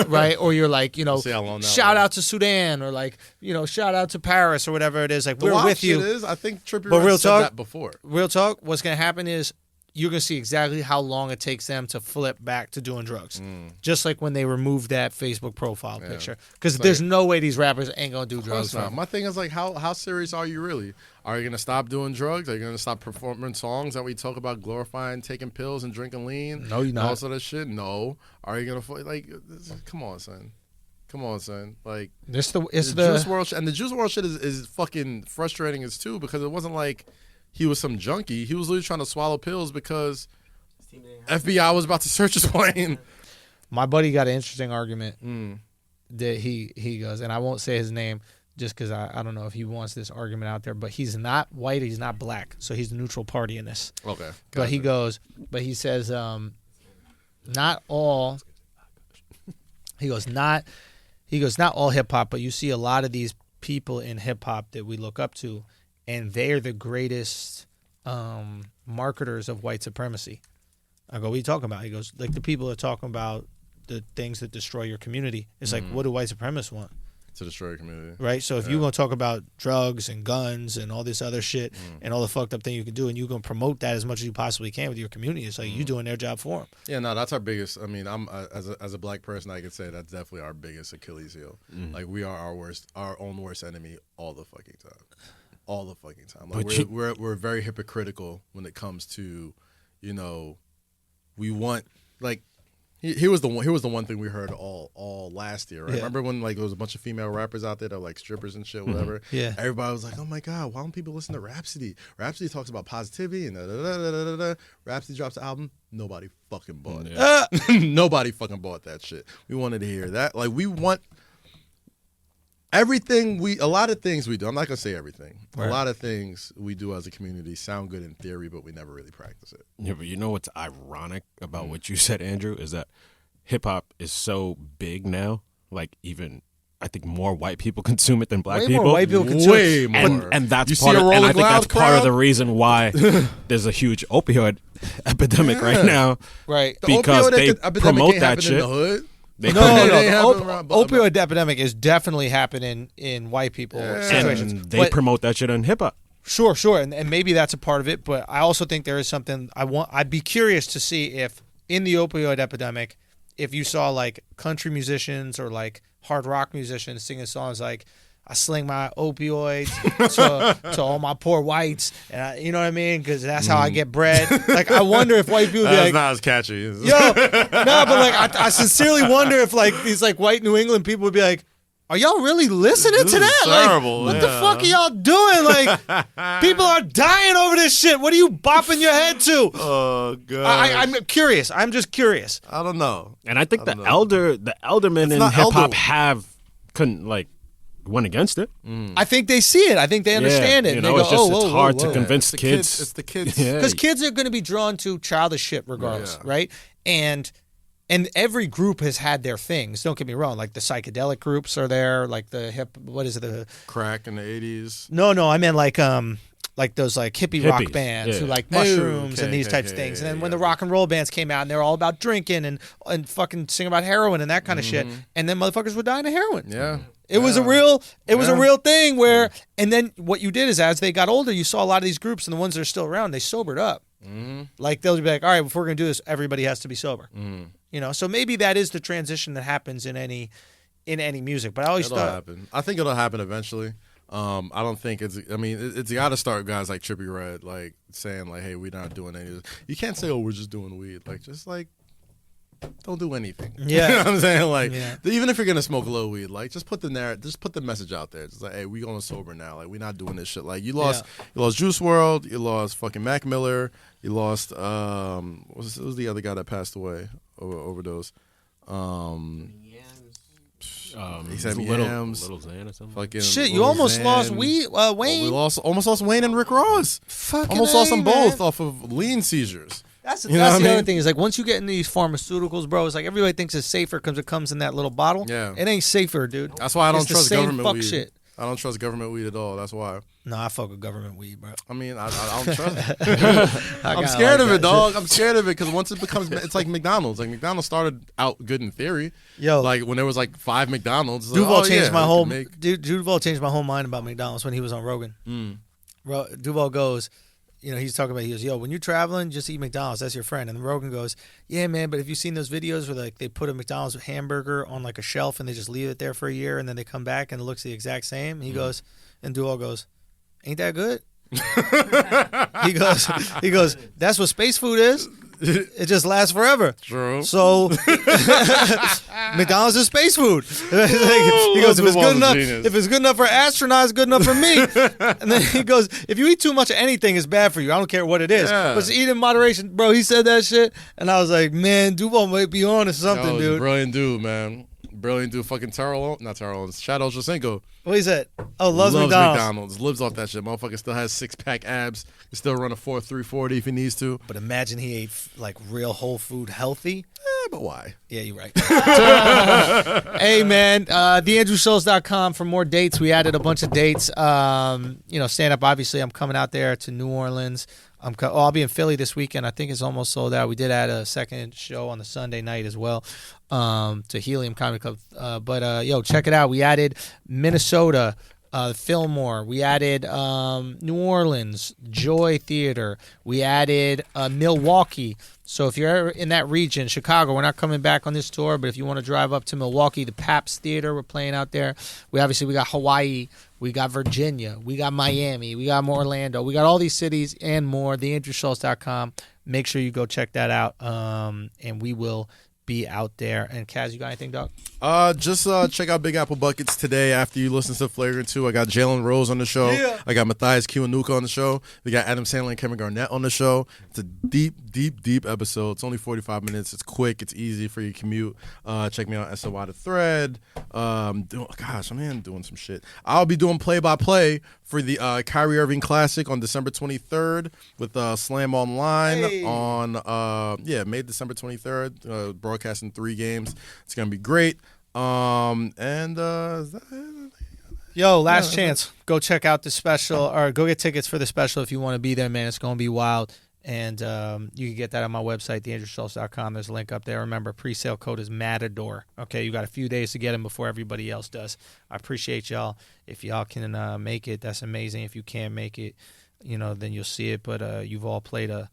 right? Or you're like, See how long that shout was. out to Sudan, or like, shout out to Paris or whatever it is. Like The we're wild with shit you. is, I think Trippie But Redd real said talk- that before. Real talk. What's going to happen is you're going to see exactly how long it takes them to flip back to doing drugs. Just like when they removed that Facebook profile picture. Because there's no way these rappers ain't going to do Of course drugs. not. forever. My thing is like, how serious are you really? Are you gonna stop doing drugs? Are you gonna stop performing songs that we talk about glorifying taking pills and drinking lean? No, you're and all not. sort of shit. No. Are you gonna come on, son? Come on, son. Like It's the Juice WRLD and the Juice WRLD shit is fucking frustrating as too, because it wasn't like he was some junkie. He was literally trying to swallow pills because FBI was about to search his plane. My buddy got an interesting argument that he goes, and I won't say his name just because I don't know if he wants this argument out there, but he's not white, he's not black, so he's the neutral party in this. Okay. But he says, not all. Not all hip hop, but you see a lot of these people in hip hop that we look up to, and they're the greatest marketers of white supremacy. I go, what are you talking about? He goes, like the people are talking about the things that destroy your community. It's like, what do white supremacists want? To destroy your community. Right? So if you're going to talk about drugs and guns and all this other shit and all the fucked up thing you can do, and you're going to promote that as much as you possibly can with your community, it's like you doing their job for them. Yeah, no, that's our biggest. I mean, I'm as a black person, I could say that's definitely our biggest Achilles heel. Like we are our own worst enemy all the fucking time. Like we're very hypocritical when it comes to, we want like. Here was the one thing we heard all last year, right? Yeah. Remember when like there was a bunch of female rappers out there that were like strippers and shit, whatever. Yeah. Everybody was like, "Oh my god, why don't people listen to Rhapsody? Rhapsody talks about positivity and da da da da da da." Rhapsody drops the album, nobody fucking bought it. Nobody fucking bought that shit. We wanted to hear that. Like we want a lot of things we do. I'm not gonna say everything. Right. A lot of things we do as a community sound good in theory, but we never really practice it. Yeah, but you know what's ironic about what you said, Andrew, is that hip hop is so big now. Like even I think more white people consume it than black Way people. more white people consume Way it. more. And that's You see part a of, and Rolling I think that's Loud part of crowd? the reason why there's a huge opioid epidemic right now. Right. The Because opioid they epidemic promote ain't that happening shit. in the hood. They No, It no, ain't the happening around- opioid epidemic is definitely happening in white people situations. and they But- promote that shit on hip hop. Sure, and maybe that's a part of it, but I also think there is something I'd be curious to see if in the opioid epidemic, if you saw like country musicians or like hard rock musicians singing songs like I sling my opioids to all my poor whites, and you know what I mean? Because that's how I get bread. Like, I wonder if white people be That's like, not as catchy. yo, no, but like, I sincerely wonder if like these like white New England people would be like, are y'all really listening This to is that? terrible, Like, what the yeah. fuck are y'all doing? Like, people are dying over this shit. What are you bopping your head to? Oh god. I'm curious. I'm just curious. I don't know. And I think don't the know. eldermen It's in not hip hop elder. couldn't went against it. I think they see it. I think they understand it. You And know, they it's go, just oh, it's whoa, hard whoa, to whoa. convince It's the kids. It's the kids. Yeah. Because kids are going to be drawn to childish shit regardless, Yeah. right? And every group has had their things. Don't get me wrong. Like the psychedelic groups are there. Like the the Crack in the 80s. No, I meant like those like hippie rock Hippies, bands yeah. who like Oh, mushrooms okay, and these okay, types of okay, things. yeah, And then when yeah. the rock and roll bands came out and they're all about drinking and fucking sing about heroin and that kind of shit. And then motherfuckers were dying of heroin. Yeah. It was a real thing where, and then what you did is as they got older, you saw a lot of these groups and the ones that are still around, they sobered up. Like they'll be like, all right, if we're going to do this, everybody has to be sober. You know, so maybe that is the transition that happens in any music. But I always It'll thought, happen. I think it'll happen eventually. I don't think it's. I mean, it's got to start guys like Trippie Redd, like saying like, "Hey, we're not doing any of this." You can't say, "Oh, we're just doing weed." Like, just like, don't do anything. Yeah. You know what I'm saying? Like, Yeah. even if you're gonna smoke a little weed, like, just put the message out there. Just like, "Hey, we going sober now. Like, we're not doing this shit." Like, you lost Juice WRLD, you lost fucking Mac Miller, you lost what was the other guy that passed away overdose? He said Yams. Little Xan or something. Fucking shit, you Lil almost Xan. lost We Wayne. almost lost Wayne and Rick Ross. Fucking Almost lost them man. both off of lean seizures. That's You know that's what the I other mean? thing is like once you get in these pharmaceuticals, bro, it's like everybody thinks it's safer because it comes in that little bottle. Yeah. It ain't safer, dude. That's why I don't It's the trust same government fuck weed. shit. I don't trust government weed at all. That's why. No, I fuck with government weed, bro. I mean, I don't trust it. I I'm kinda scared like of it, that dog. I'm scared of it because once it becomes, it's like McDonald's. Like McDonald's started out good in theory. Yo. like when there was like 5 McDonald's. it's Duval like, oh, changed yeah, my we whole can make- Duval changed my whole mind about McDonald's when he was on Rogan. Duval goes, you know, he's talking about, he goes, yo, when you're traveling, just eat McDonald's. That's your friend. And Rogan goes, yeah, man, but have you seen those videos where like they put a McDonald's hamburger on like a shelf and they just leave it there for a year and then they come back and it looks the exact same? He goes, and Duval goes, ain't that good? he goes, that's what space food is. It just lasts forever. True. So McDonald's is space food. Like, he goes, if it's good enough, if it's good enough for astronauts, it's good enough for me. And then he goes, if you eat too much of anything, it's bad for you. I don't care what it is. Yeah. But just eat in moderation. Bro, he said that shit. And I was like, man, Duval might be on to something, He's a dude. brilliant dude, man. Brilliant dude. Fucking not Tyrone. Shadow Jacinko. What he said? Oh, loves McDonald's. Lives off that shit. Motherfucker still has 6-pack abs. Can still run a 4.340 if he needs to. But imagine he ate like real whole food healthy. But why? Yeah, you're right. Hey, man, theandrewschulz.com for more dates. We added a bunch of dates. You know, stand up, obviously, I'm coming out there to New Orleans. I'll be in Philly this weekend. I think it's almost sold out. We did add a second show on the Sunday night as well to Helium Comedy Club. But yo, check it out. We added Minnesota, Fillmore. We added New Orleans, Joy Theater. We added Milwaukee. So if you're ever in that region, Chicago, we're not coming back on this tour, but if you want to drive up to Milwaukee, the Pabst Theater, we're playing out there. We got Hawaii, we got Virginia, we got Miami, we got Orlando, we got all these cities and more. TheAndrewSchulz.com. Make sure you go check that out, and we will be out there. And Kaz, you got anything, dog? Just check out Big Apple Buckets today after you listen to Flagrant 2. I got Jalen Rose on the show. Yeah. I got Matthias Kiwanuka on the show. We got Adam Sandler and Kevin Garnett on the show. It's a deep episode. It's only 45 minutes. It's quick. It's easy for your commute. Check me out on SOY The Thread. I'm doing some shit. I'll be doing play-by-play for the Kyrie Irving Classic on December 23rd with Slam Online on May December 23rd. Broadcasting 3 games. It's gonna be great. Is that it? Yo, last chance. Go check out the special, or go get tickets for the special if you want to be there, man. It's going to be wild. And you can get that on my website, theandrewschulz.com. There's a link up there. Remember, pre-sale code is Matador. Okay, you got a few days to get them before everybody else does. I appreciate y'all. If y'all can make it, that's amazing. If you can't make it, you know, then you'll see it. But you've all played a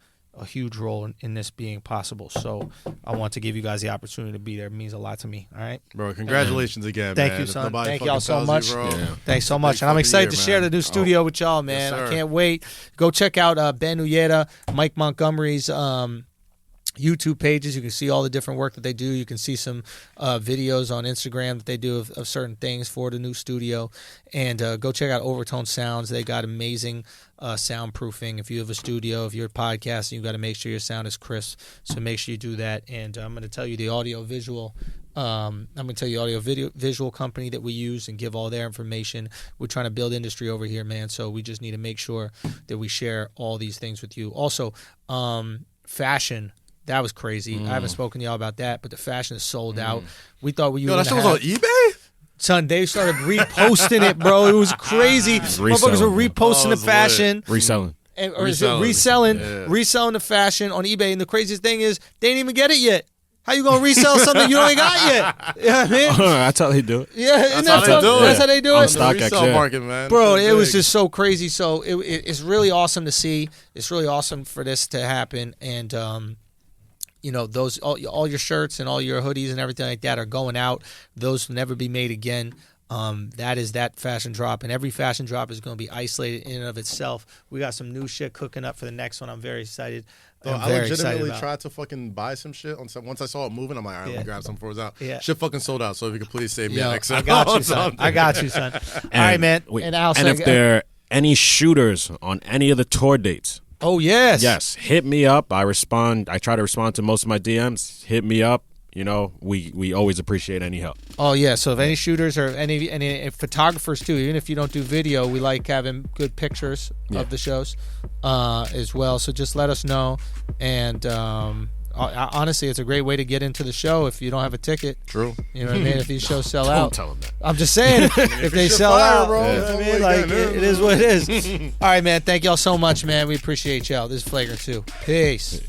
huge role in this being possible. So I want to give you guys the opportunity to be there. It means a lot to me. All right? Bro, congratulations again, Thank man. you, If son. nobody Thank fucking y'all so tells much. you, bro. Yeah. Thanks so much. Big And I'm fucking excited to year, share man. the new studio with y'all, man. Yes, I sir. can't wait. Go check out Ben Uyeda, Mike Montgomery's YouTube pages. You can see all the different work that they do. You can see some videos on Instagram that they do of certain things for the new studio. And go check out Overtone Sounds. They got amazing soundproofing. If you have a studio, if you're podcasting, you've got to make sure your sound is crisp. So make sure you do that. And I'm going to tell you the audio-visual visual company that we use and give all their information. We're trying to build industry over here, man. So we just need to make sure that we share all these things with you. Also, fashion. That was crazy. I haven't spoken to y'all about that, but the fashion is sold out. We thought we were that shit was on eBay? Son, they started reposting it, bro. It was crazy. Motherfuckers were reposting the fashion. Reselling. Or is it reselling? Yeah. Reselling the fashion on eBay. And the craziest thing is, they didn't even get it yet. How you going to resell something you ain't got yet? You know what I mean? That's how they do it. Yeah, that's how they do it. On StockX, market, man. Bro, it was just so crazy. So it's really awesome to see. It's really awesome for this to happen. And, you know, those all your shirts and all your hoodies and everything like that are going out. Those will never be made again. That is that fashion drop, and every fashion drop is going to be isolated in and of itself. We got some new shit cooking up for the next one. I'm very excited. I legitimately tried to fucking buy some shit. Once I saw it moving, I'm like, all right, let me grab some before it's out. Yeah. Shit fucking sold out, so if you could please save me an XL. I got you, son. I got you, son. All right, man. And if there are any shooters on any of the tour dates, oh, yes. yes, hit me up. I respond. I try to respond to most of my DMs. Hit me up. You know, we always appreciate any help. Oh, yeah. So if any shooters or any photographers, too, even if you don't do video, we like having good pictures of the shows as well. So just let us know. And honestly, it's a great way to get into the show if you don't have a ticket. True. You know what I mean? If these shows sell Don't out. tell them that. I'm just saying, if they sell out, bro, you know what I mean? Like, it is what it is. All right, man. Thank y'all so much, man. We appreciate y'all. This is Flagrant 2. Peace.